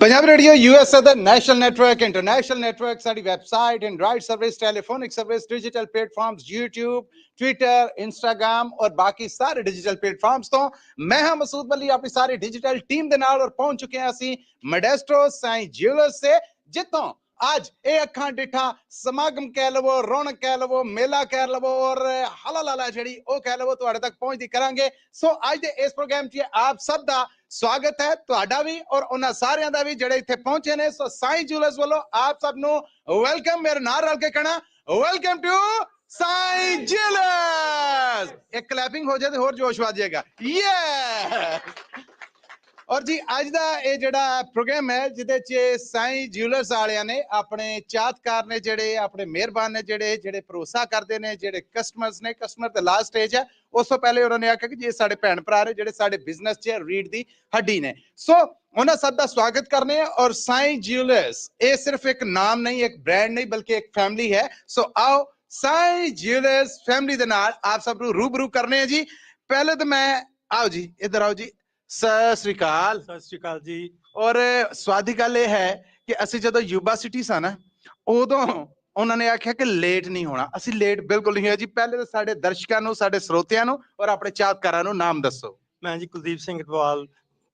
Punjab radio USA दा national network international network साडी website Android service telephonic service digital platforms YouTube Twitter Instagram और बाकी सारे digital platforms तो मैं हां मसूद वली अपनी सारी डिजिटल टीम दे नाल और पहुंच चुके हैं असी मोडेस्टो साईं ज्वेलर्स से जितों आज ये अखा डिठा समागम कह लवो रौनक कह लवो मेला कह लवो और हला लाला जी कह लवो तुहाडे तक पहुंचती करांगे। सो आज दे इस प्रोग्राम च आप सब दा स्वागत है तुहाडा भी और उन्हां सारियां दा भी जेड़े इत्थे पहुंचे ने। सो साईं ज्वेलर्स वालों आप सब नु वेलकम। मेरे नाल रल के कहना वेलकम टू साईं ज्वेलर्स। एक क्लैपिंग हो जाए तो होर जोश आ जाएगा। ये और जी अज का ये जोड़ा प्रोग्राम है जिदे च साईं ज्वेलर्स वालियां ने अपने चाहतकार ने जेड़े अपने मेहरबान ने जेड़े जेड़े भरोसा करते ने जेड़े कस्टमर्स ने कस्टमर द लास्ट स्टेज है उस तो पहले उन्होंने आख्या कि जे साडे भैन भरा ने जेड़े साडे बिजनेस च रीढ़ दी हड्डी ने। सो उन्हें सब का स्वागत करने और साईं ज्वेलर्स ये सिर्फ एक नाम नहीं एक ब्रांड नहीं बल्कि एक फैमिली है। सो आओ साईं ज्वेलर्स फैमिली दे नाल आप सब नूं रूबरू करने हैं जी। पहले तो मैं आओ जी इधर आओ जी। सत श्री अकाल जी। और स्वादी गल यह है कि असि जो युवा सिटी सा ना उदों उन्होंने आख्या कि लेट नहीं होना। असि लेट बिल्कुल नहीं हुआ जी। पहले तो साडे दर्शकों नूं साडे श्रोतियां नूं और अपने चाहतकारां नूं नाम दसो। मैं जी कुलदीप सिंह अटवाल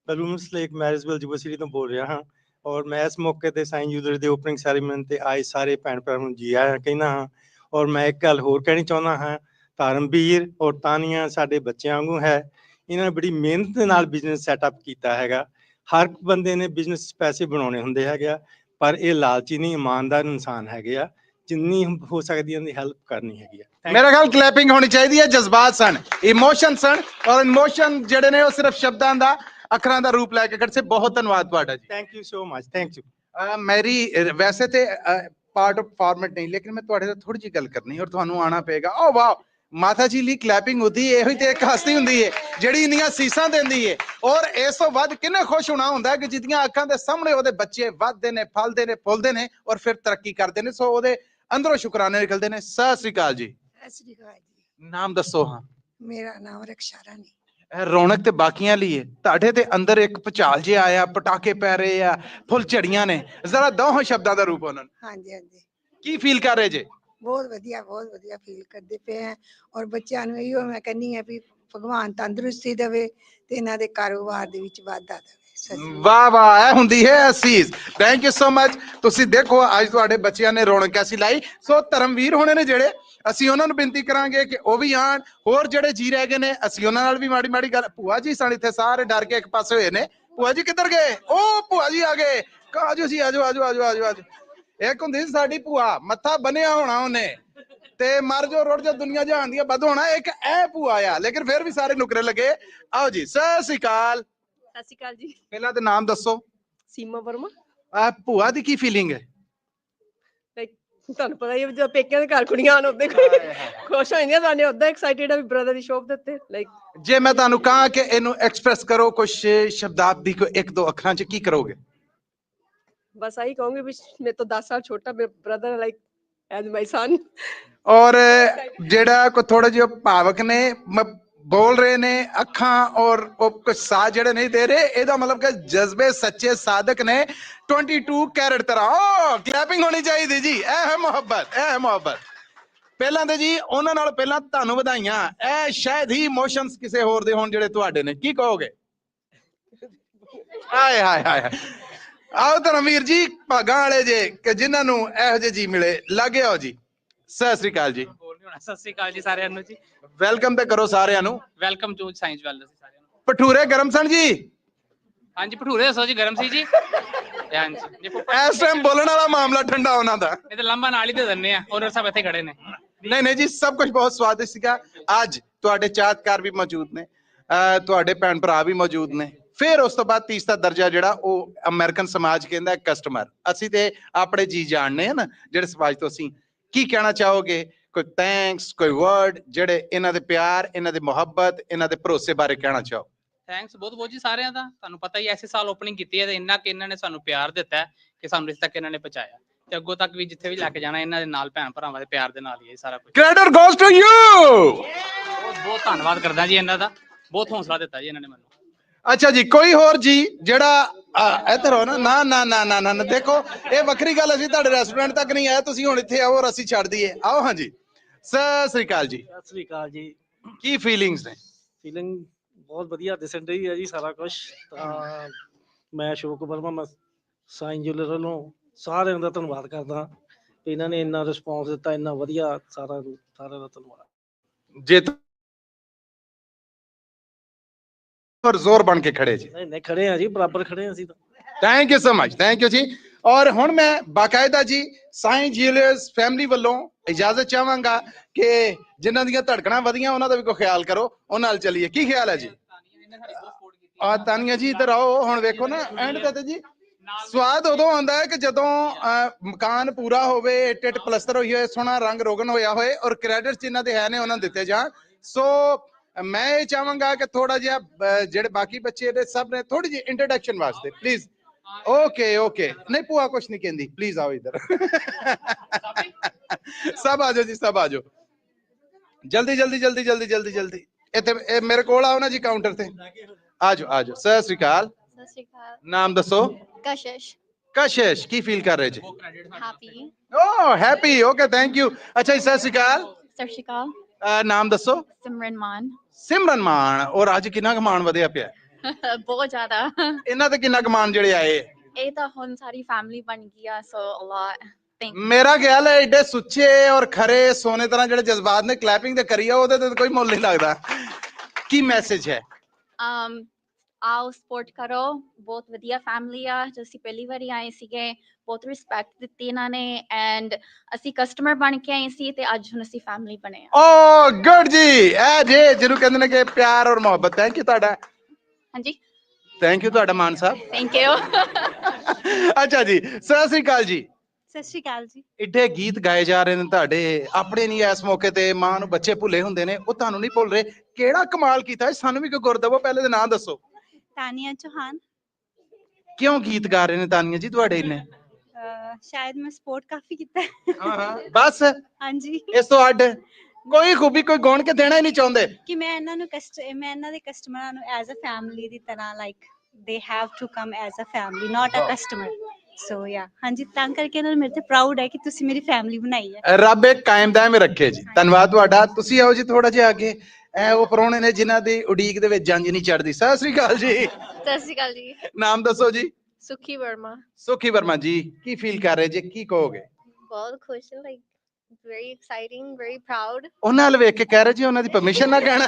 बलूम्स लेक मैरिजविल युवा सिटी तो बोल रहा हाँ और मैं इस मौके ते साईं ज्वेलर्स दे ओपनिंग सैरेमनी ते आए सारे भैन भरावां नूं जी आया कहना हाँ। और मैं एक गल होर कहनी चाहुंदा हाँ धर्मवीर और तानिया साडे बच्चों वांगू है। इन्होंने बड़ी मेहनत दे नाल बिजनेस सैटअप कीता हैगा। हर बंदे ने बिजनेस पैसे बनाने हुंदे हैगे पर यह लालची नहीं ईमानदार इंसान हैगे आ जिन्नी हो सकती है हेल्प करनी हैगी। मेरा ख्याल क्लैपिंग होनी चाहिए। जज्बात सन इमोशन सन और इमोशन जेडे ने सिर्फ शब्दां दा अखरां दा रूप लैके खड़े से। बहुत धन्यवाद तुहाडा जी। Thank you so much. Thank you. मेरी वैसे ते पार्ट ऑफ फॉर्मेट नहीं लेकिन मैं तुहाडे नाल थोड़ी जी गल करनी और तुहानू आना पेगा। ओ वाह माता जी ली क्लैपिंग होती है यही तो एक हस्ती हुंदी है जिहड़ी इन्नियां सीसां देंदी है और इस तो वध किन्ने खुश होना हुंदा है कि जिहदियां अखां दे सामने ओहदे बच्चे वधदे ने फलदे ने फुलदे ने और फिर तरक्की करदे ने। सो ओहदे अंदरों शुकराने निकलदे ने। सत श्री अकाल जी। सत श्री अकाल जी। नाम दसो। हाँ मेरा नाम रक्षा रानी। रौनक ते बाकियां लिए तुहाडे ते अंदर एक भचाल जे आया पटाके पै रहे आ फुल झड़ियां ने जरा दो शब्दां दा रूप उन्हां हाँ जी हाँ जी की फील कर रहे जे? बहुत वधिया फील करते पे हैं और बच्चों नूं इहो मैं कहनी है भी भगवान तंदुरुस्ती देवे ते इन्हां दे कारोबार दे विच वाधा देवे। वाह वाह हुंदी है असीस। Thank you so much. तुसी देखो अज तुहाडे बच्चों ने रौनक कैसी लाई। सो धर्मवीर होने ने जेड़े ਅਸੀਂ ਉਹਨਾਂ ਨੂੰ ਬੇਨਤੀ ਕਰਾਂਗੇ ਕਿ ਉਹ ਵੀ ਆਣ ਹੋਰ ਜਿਹੜੇ ਜੀ ਰਹਿ ਗਏ ਨੇ ਅਸੀਂ ਉਹਨਾਂ ਨਾਲ ਵੀ ਮਾੜੀ ਮਾੜੀ ਗੱਲ। ਭੂਆ ਜੀ ਸਣ ਇੱਥੇ ਸਾਰੇ ਡਰ ਕੇ ਇੱਕ ਪਾਸੇ ਹੋਏ ਨੇ। ਭੂਆ ਜੀ ਕਿੱਧਰ ਗਏ? ਉਹ ਭੂਆ ਜੀ ਆ ਗਏ। ਆਜੋ ਜੀ ਆਜੋ ਆਜੋ ਆਜੋ ਆਜੋ ਆਜੋ। ਇੱਕ ਹੁੰਦੀ ਸਾਡੀ ਭੂਆ ਮੱਥਾ ਬੰਨਿਆ ਹੋਣਾ ਉਹਨੇ ਤੇ ਮਰ ਜੋ ਰੁੜ ਜੋ ਦੁਨੀਆ ਜਹਾਨ ਦੀ ਵੱਧ ਹੋਣਾ। ਇੱਕ ਇਹ ਭੂਆ ਆ ਲੇਕਿਨ ਫਿਰ ਵੀ ਸਾਰੇ ਨੁਕਰੇ ਲੱਗੇ। ਆਓ ਜੀ ਸਤਿ ਸ੍ਰੀ ਅਕਾਲ। ਸਤਿ ਸ਼੍ਰੀ ਅਕਾਲ ਜੀ। ਪਹਿਲਾਂ ਤੇ ਨਾਮ ਦੱਸੋ। ਸੀਮਾ ਵਰਮਾ। ਆ ਭੂਆ ਦੀ ਕੀ ਫੀਲਿੰਗ ਹੈ? ਤੁਹਾਨੂੰ ਪਤਾ ਹੀ ਹੈ ਜਦੋਂ ਪੇਕਿਆਂ ਦੇ ਘਰ ਕੁੜੀਆਂ ਆਣ ਉੱਤੇ ਖੁਸ਼ ਹੋ ਜਾਂਦੀਆਂ ਤੁਹਾਨੂੰ ਉਦਾਂ ਐਕਸਾਈਟਿਡ ਆ ਵੀ ਬ੍ਰਦਰ ਦੀ ਸ਼ੋਪ ਦੇ ਉੱਤੇ ਲਾਈਕ। ਜੇ ਮੈਂ ਤੁਹਾਨੂੰ ਕਹਾਂ ਕਿ ਇਹਨੂੰ ਐਕਸਪ੍ਰੈਸ ਕਰੋ ਕੁਝ ਸ਼ਬਦਾਵਲੀ ਕੋ ਇੱਕ ਦੋ ਅੱਖਰਾਂ ਚ ਕੀ ਕਰੋਗੇ? ਬਸ ਆਹੀ ਕਹੂੰਗੀ ਵੀ ਮੇਰੇ ਤੋਂ 10 ਸਾਲ ਛੋਟਾ ਬ੍ਰਦਰ ਲਾਈਕ ਐਜ਼ ਮਾਈ ਸਨ। ਔਰ ਜਿਹੜਾ ਕੋ ਥੋੜਾ ਜਿਹਾ ਭਾਵਕ ਨੇ बोल रहे ने अखा और कुछ साथ जड़े नहीं दे रहे एदा मतलब कि जज्बे सच्चे साधक ने 22 कैरेट तरह। ओ क्लैपिंग होनी चाहिए जी। ए है मोहब्बत ए है मोहब्बत। पहला ते जी उन्हां नाल पहला तुहानू बधाइयां। ए शायद ही इमोशंस किसे होर दे होण जेड़े तुहाडे ने की कहोगे? हाय हाय हाय आओ धर्मवीर जी भागां वाले जे कि जिन्हां नू इहो जे जी मिले लागे आओ जी। सत श्री अकाल जी। सत श्री अकाल जी सारिਆਂ ਨੂੰ जी। वेलकम ते करो सारिਆਂ ਨੂੰ। वेलकम टू साईं ज्वेलर्स सारिਆਂ ਨੂੰ। ਭਟੂਰੇ ਗਰਮ ਸਨ ਜੀ। हाँ जी भटूरे दसो जी गरम सी जी। हाँ जी इस टाइम बोलने वाला मामला ठंडा होना था। ये तो लंबा नाल ही दे दन्ने आ ओनर साहब इत्थे खड़े ने। नहीं नहीं जी सब कुछ बहुत स्वादिष्ट सीगा। आज तुहाडे चाहतकार भी मौजूद ने तुहाडे भैन भरा भी मौजूद ने। फिर उस तो बाद तीसरा दर्जा जिहड़ा ਉਹ अमेरिकन समाज कहंदा कस्टमर। ਅਸੀਂ ਤੇ ਆਪਣੇ ਜੀ ਜਾਣਨੇ ਆ ਨਾ ਜਿਹੜੇ ਸਮਾਜ ਤੋਂ। ਅਸੀਂ ਕੀ ਕਹਿਣਾ ਚਾਹੋਗੇ? ਕੋਈ ਥੈਂਕਸ ਕੋਈ ਵਰਡ ਜਿਹੜੇ ਇਹਨਾਂ ਦੇ ਪਿਆਰ ਇਹਨਾਂ ਦੇ ਮੁਹੱਬਤ ਇਹਨਾਂ ਦੇ ਭਰੋਸੇ ਬਾਰੇ ਕਹਿਣਾ ਚਾਹੋ? ਥੈਂਕਸ ਬਹੁਤ ਬਹੁਤ ਜੀ ਸਾਰਿਆਂ ਦਾ। ਤੁਹਾਨੂੰ ਪਤਾ ਹੀ ਐਸੇ ਸਾਲ ਓਪਨਿੰਗ ਕੀਤੀ ਹੈ ਤੇ ਇੰਨਾ ਕਿ ਇਹਨਾਂ ਨੇ ਸਾਨੂੰ ਪਿਆਰ ਦਿੱਤਾ ਹੈ ਕਿ ਸਾਨੂੰ ਇੱਥੇ ਤੱਕ ਇਹਨਾਂ ਨੇ ਪਹੁੰਚਾਇਆ ਤੇ ਅੱਗੋਂ ਤੱਕ ਵੀ ਜਿੱਥੇ ਵੀ ਲੈ ਕੇ ਜਾਣਾ ਇਹਨਾਂ ਦੇ ਨਾਲ ਭੈਣ ਭਰਾਵਾਂ ਦੇ ਪਿਆਰ ਦੇ ਨਾਲ ਹੀ ਹੈ ਸਾਰਾ ਕੁਝ। Credit goes to you. ਬਹੁਤ ਬਹੁਤ ਧੰਨਵਾਦ ਕਰਦਾ ਜੀ ਇਹਨਾਂ ਦਾ। ਬਹੁਤ ਹੌਸਲਾ ਦਿੱਤਾ ਜੀ ਇਹਨਾਂ ਨੇ ਮੈਨੂੰ। अच्छा जी कोई होर जी जेड़ा ਇੱਧਰ ਹੋ ਨਾ ਨਾ ਨਾ ਨਾ ਨਾ ਨਾ ਦੇਖੋ ਇਹ ਵੱਖਰੀ ਗੱਲ, ਅਸੀਂ ਤੁਹਾਡੇ ਰੈਸਟੋਰੈਂਟ ਤੱਕ ਨਹੀਂ ਆਏ, ਤੁਸੀਂ ਹੁਣ ਇੱਥੇ ਆਓ ਔਰ ਅਸੀਂ ਛੱਡ ਦਈਏ। ਆਓ ਹਾਂਜੀ, ਸਤਿ ਸ੍ਰੀ ਅਕਾਲ ਜੀ। ਸਤਿ ਸ੍ਰੀ ਅਕਾਲ ਜੀ। ਕੀ ਫੀਲਿੰਗਸ ਨੇ? ਫੀਲਿੰਗ ਬਹੁਤ ਵਧੀਆ ਦਿਸਣ ਰਹੀ ਹੈ ਜੀ ਸਾਰਾ ਕੁਝ। ਤਾਂ ਮੈਂ ਅਸ਼ੋਕ ਵਰਮਾ, ਮੈਂ ਸਾਈਨ ਜੁਐਲਰ ਵੱਲੋਂ ਸਾਰਿਆਂ ਦਾ ਧੰਨਵਾਦ ਕਰਦਾ ਕਿ ਇਹਨਾਂ ਨੇ ਇੰਨਾ ਰਿਸਪੌਂਸ ਦਿੱਤਾ, ਇੰਨਾ ਵਧੀਆ, ਸਾਰਿਆਂ ਦਾ ਧੰਨਵਾਦ। ਜੇ ਔਰ ਜ਼ੋਰ ਬਣ ਕੇ ਖੜੇ ਜੀ। ਨਹੀਂ ਖੜੇ ਆ ਜੀ, ਬਰਾਬਰ ਖੜੇ ਆ ਅਸੀਂ ਤਾਂ। Thank you so much, thank you ਜੀ। ਔਰ ਹੁਣ ਮੈਂ ਬਾਕਾਇਦਾ ਜੀ ਸਾਈਂ ਜਿਊਲਰਸ ਫੈਮਿਲੀ ਵੱਲੋਂ ਇਜਾਜ਼ਤ ਚਾਹਾਂਗਾ ਕਿ ਜਿਨ੍ਹਾਂ ਦੀਆਂ ਧੜਕਣਾਂ ਵਧੀਆਂ ਉਹਨਾਂ ਦਾ ਵੀ ਕੋਈ ਖਿਆਲ ਕਰੋ, ਉਹਨਾਂ ਨਾਲ ਚੱਲੀਏ। ਕੀ ਖਿਆਲ ਹੈ ਜੀ? ਆ ਤਾਨੀਆ ਜੀ ਇੱਧਰ ਆਓ। ਹੁਣ ਵੇਖੋ ਨਾ ਐਂਡ ਤੇ ਜੀ ਸਵਾਦ ਉਦੋਂ ਆਉਂਦਾ ਹੈ ਕਿ ਜਦੋਂ ਮਕਾਨ ਪੂਰਾ ਹੋਵੇ, ਇੱਟ ਪਲਸਤਰ ਹੋਈ ਹੋਏ, ਸੋਹਣਾ ਰੰਗ ਰੋਗਨ ਹੋਇਆ ਹੋਏ ਔਰ ਕ੍ਰੈਡਿਟਸ ਜਿਨ੍ਹਾਂ ਦੇ ਹੈ ਨੇ ਉਹਨਾਂ ਨੂੰ ਦਿੱਤੇ ਜਾਣ। ਸੋ ਮੈਂ ਇਹ ਚਾਹਾਂਗਾ ਕਿ ਥੋੜਾ ਜਿਹਾ ਜਿਹੜੇ ਬਾਕੀ ਬੱਚੇ ਨੇ ਸਭ ਨੇ ਥੋੜੀ ਜਿਹੀ ਇੰਟਰੋਡਕਸ਼ਨ ਵਾਸਤੇ ਪਲੀਜ਼। ਓਕੇ ਓਕੇ, ਨਹੀਂ ਭੂਆ ਕੁਛ ਨਹੀਂ ਕਹਿੰਦੀ, ਪਲੀਜ਼ ਆਓ ਇੱਧਰ। ਸਭ ਆ ਜਾਓ ਜੀ, ਸਭ ਆ ਜਾਓ, ਜਲਦੀ ਜਲਦੀ ਜਲਦੀ ਜਲਦੀ ਜਲਦੀ ਜਲਦੀ। ਇੱਥੇ ਮੇਰੇ ਕੋਲ ਆਓ ਨਾ ਜੀ ਕਾਊਂਟਰ ਤੇ, ਆ ਜਾਓ ਆ ਜਾਓ। ਸਤਿ ਸ੍ਰੀ ਅਕਾਲ। ਸਤਿ ਸ਼੍ਰੀ ਅਕਾਲ। ਨਾਮ ਦੱਸੋ? ਕਸ਼ਿਸ਼। ਕਸ਼ਿਸ਼, ਕੀ ਫੀਲ ਕਰ ਰਹੇ ਜੀ? Happy. Oh happy, okay thank you. ਅੱਛਾ ਜੀ, ਸਤਿ ਸ੍ਰੀ ਅਕਾਲ। ਸਤਿ ਸ਼੍ਰੀ ਅਕਾਲ। ਨਾਮ ਦੱਸੋ? ਸਿਮਰਨ ਮਾਨ। ਸਿਮਰਨ ਮਾਨ। ਔਰ ਅੱਜ ਕਿੰਨਾ ਕੁ ਮਾਨ ਵਧਿਆ ਪਿਆ? ਬਹੁਤ ਜ਼ਿਆਦਾ। ਇਹਨਾਂ ਤੇ ਕਿੰਨਾ ਕੁ ਮਾਨ ਜਿਹੜੇ ਆਏ? ਇਹ ਤਾਂ ਹੁਣ ਸਾਰੀ ਫੈਮਿਲੀ ਬਣ ਗਈ ਆ, ਸੋ ਅ ਲੋਟ। Thank you. ਮੇਰਾ ਖਿਆਲ ਹੈ ਏਡੇ ਸੁੱਚੇ ਔਰ ਖਰੇ ਸੋਨੇ ਤਰ੍ਹਾਂ ਜਿਹੜੇ ਜਜ਼ਬਾਤ ਨੇ ਕਲੈਪਿੰਗ ਤੇ ਕਰੀ ਆ, ਉਹਦੇ ਤੇ ਕੋਈ ਮੁੱਲ ਨਹੀਂ ਲੱਗਦਾ। ਕੀ ਮੈਸੇਜ ਹੈ? ਆਓ ਸਪੋਰਟ ਕਰੋ, ਬਹੁਤ ਵਧੀਆ ਫੈਮਿਲੀ ਆ। ਜੋ ਅਸੀਂ ਪਹਿਲੀ ਵਾਰੀ ਆਏ ਸੀਗੇ, ਬਹੁਤ ਰਿਸਪੈਕਟ ਦਿੱਤੀ ਇਹਨਾਂ ਨੇ, ਐਂਡ ਅਸੀਂ ਕਸਟਮਰ ਬਣ ਕੇ ਆਏ ਸੀ ਤੇ ਅੱਜ ਹੁਣ ਅਸੀਂ ਫੈਮਿਲੀ ਬਣੇ ਆ। ਓ ਗੁੱਡ ਜੀ। ਇਹ ਜੇ ਜਿਹਨੂੰ ਕਹਿੰਦੇ ਨੇ ਕਿ ਪਿਆਰ ਔਰ ਮੁਹੱਬਤ। ਥੈਂਕ ਯੂ ਤੁਹਾਡਾ। ਹਾਂਜੀ, ਥੈਂਕ ਯੂ ਤੁਹਾਡਾ ਮਾਨ ਸਾਹਿਬ। Thank you. ਅੱਛਾ ਜੀ, ਸਤਿ ਸ੍ਰੀ ਅਕਾਲ ਜੀ। ਸਤਿ ਸ਼੍ਰੀ ਅਕਾਲ ਜੀ। ਇੱਡੇ ਗੀਤ ਗਾਏ ਜਾ ਰਹੇ ਨੇ ਤੁਹਾਡੇ, ਆਪਣੇ ਨਹੀਂ ਇਸ ਮੌਕੇ ਤੇ ਮਾਂ ਨੂੰ ਬੱਚੇ ਭੁੱਲੇ ਹੁੰਦੇ ਨੇ, ਉਹ ਤੁਹਾਨੂੰ ਨਹੀਂ ਭੁੱਲ ਰਹੇ। ਕਿਹੜਾ ਕਮਾਲ ਕੀਤਾ, ਸਾਨੂੰ ਵੀ ਕੋਈ ਗੁਰ ਦਵੋ, ਪਹਿਲੇ ਦੇ ਨਾਂ ਦੱਸੋ। ਤਾਨੀਆ ਚੌਹਾਨ। ਕਿਉਂ ਗੀਤ ਗਾ ਰਹੇ ਨੇ ਤਾਨੀਆ ਜੀ ਤੁਹਾਡੇ ਇੰਨੇ? ਸ਼ਾਇਦ ਮੈਂ ਸਪੋਰਟ ਕਾਫੀ ਕੀਤਾ ਹੈ। ਬਸ ਹਾਂਜੀ, ਇਸ ਤੋਂ ਅੱਡ ਕੋਈ ਖੂਬੀ, ਕੋਈ ਗੁਣ ਕੇ ਦੇਣਾ ਹੀ ਨਹੀਂ ਚਾਹੁੰਦੇ? ਕਿ ਮੈਂ ਇਹਨਾਂ ਨੂੰ ਮੈਂ ਇਹਨਾਂ ਦੇ ਕਸਟਮਰਾਂ ਨੂੰ ਐਜ਼ ਅ ਫੈਮਿਲੀ ਦੀ ਤਰ੍ਹਾਂ, like they have to come as a family, not a customer. So yeah, ਹਾਂਜੀ, ਤਾਂ ਕਰਕੇ ਇਹਨਾਂ ਨੂੰ ਮੇਰੇ ਤੇ ਪ੍ਰਾਊਡ ਹੈ ਕਿ ਤੁਸੀਂ ਮੇਰੀ ਫੈਮਿਲੀ ਬਣਾਈ ਹੈ। ਰੱਬ ਇੱਕ ਕਾਇਮ ਦਾਇਮ ਰੱਖੇ ਜੀ। ਧੰਨਵਾਦ ਤੁਹਾਡਾ। ਤੁਸੀਂ ਆਓ ਜੀ ਥੋੜਾ ਜਿਹਾ ਅੱਗੇ। ਇਹ ਉਹ ਪ੍ਰਾਹੁਣੇ ਨੇ ਜਿਨ੍ਹਾਂ ਦੀ ਉਡੀਕ ਦੇ ਵਿੱਚ ਜੰਝ ਨਹੀਂ ਚੜਦੀ। ਸਤਿ ਸ੍ਰੀ ਅਕਾਲ ਜੀ। ਸਤਿ ਸ਼੍ਰੀ ਅਕਾਲ ਜੀ। ਨਾਮ ਦੱਸੋ ਜੀ? ਸੁਖੀ ਵਰਮਾ। ਸੁਖੀ ਵਰਮਾ ਜੀ, ਕੀ ਫੀਲ ਕਰ ਰਹੇ ਜੀ? ਕੀ ਕਹੋਗੇ? ਬਹੁਤ ਖੁਸ਼, like very exciting, very proud. ਉਹਨਾਂ ਵੱਲ ਵੇਖ ਕੇ ਕਹਿ ਰਹੇ ਜੀ ਉਹਨਾਂ ਦੀ ਪਰਮਿਸ਼ਨ ਨਾ ਕਹਿਣਾ।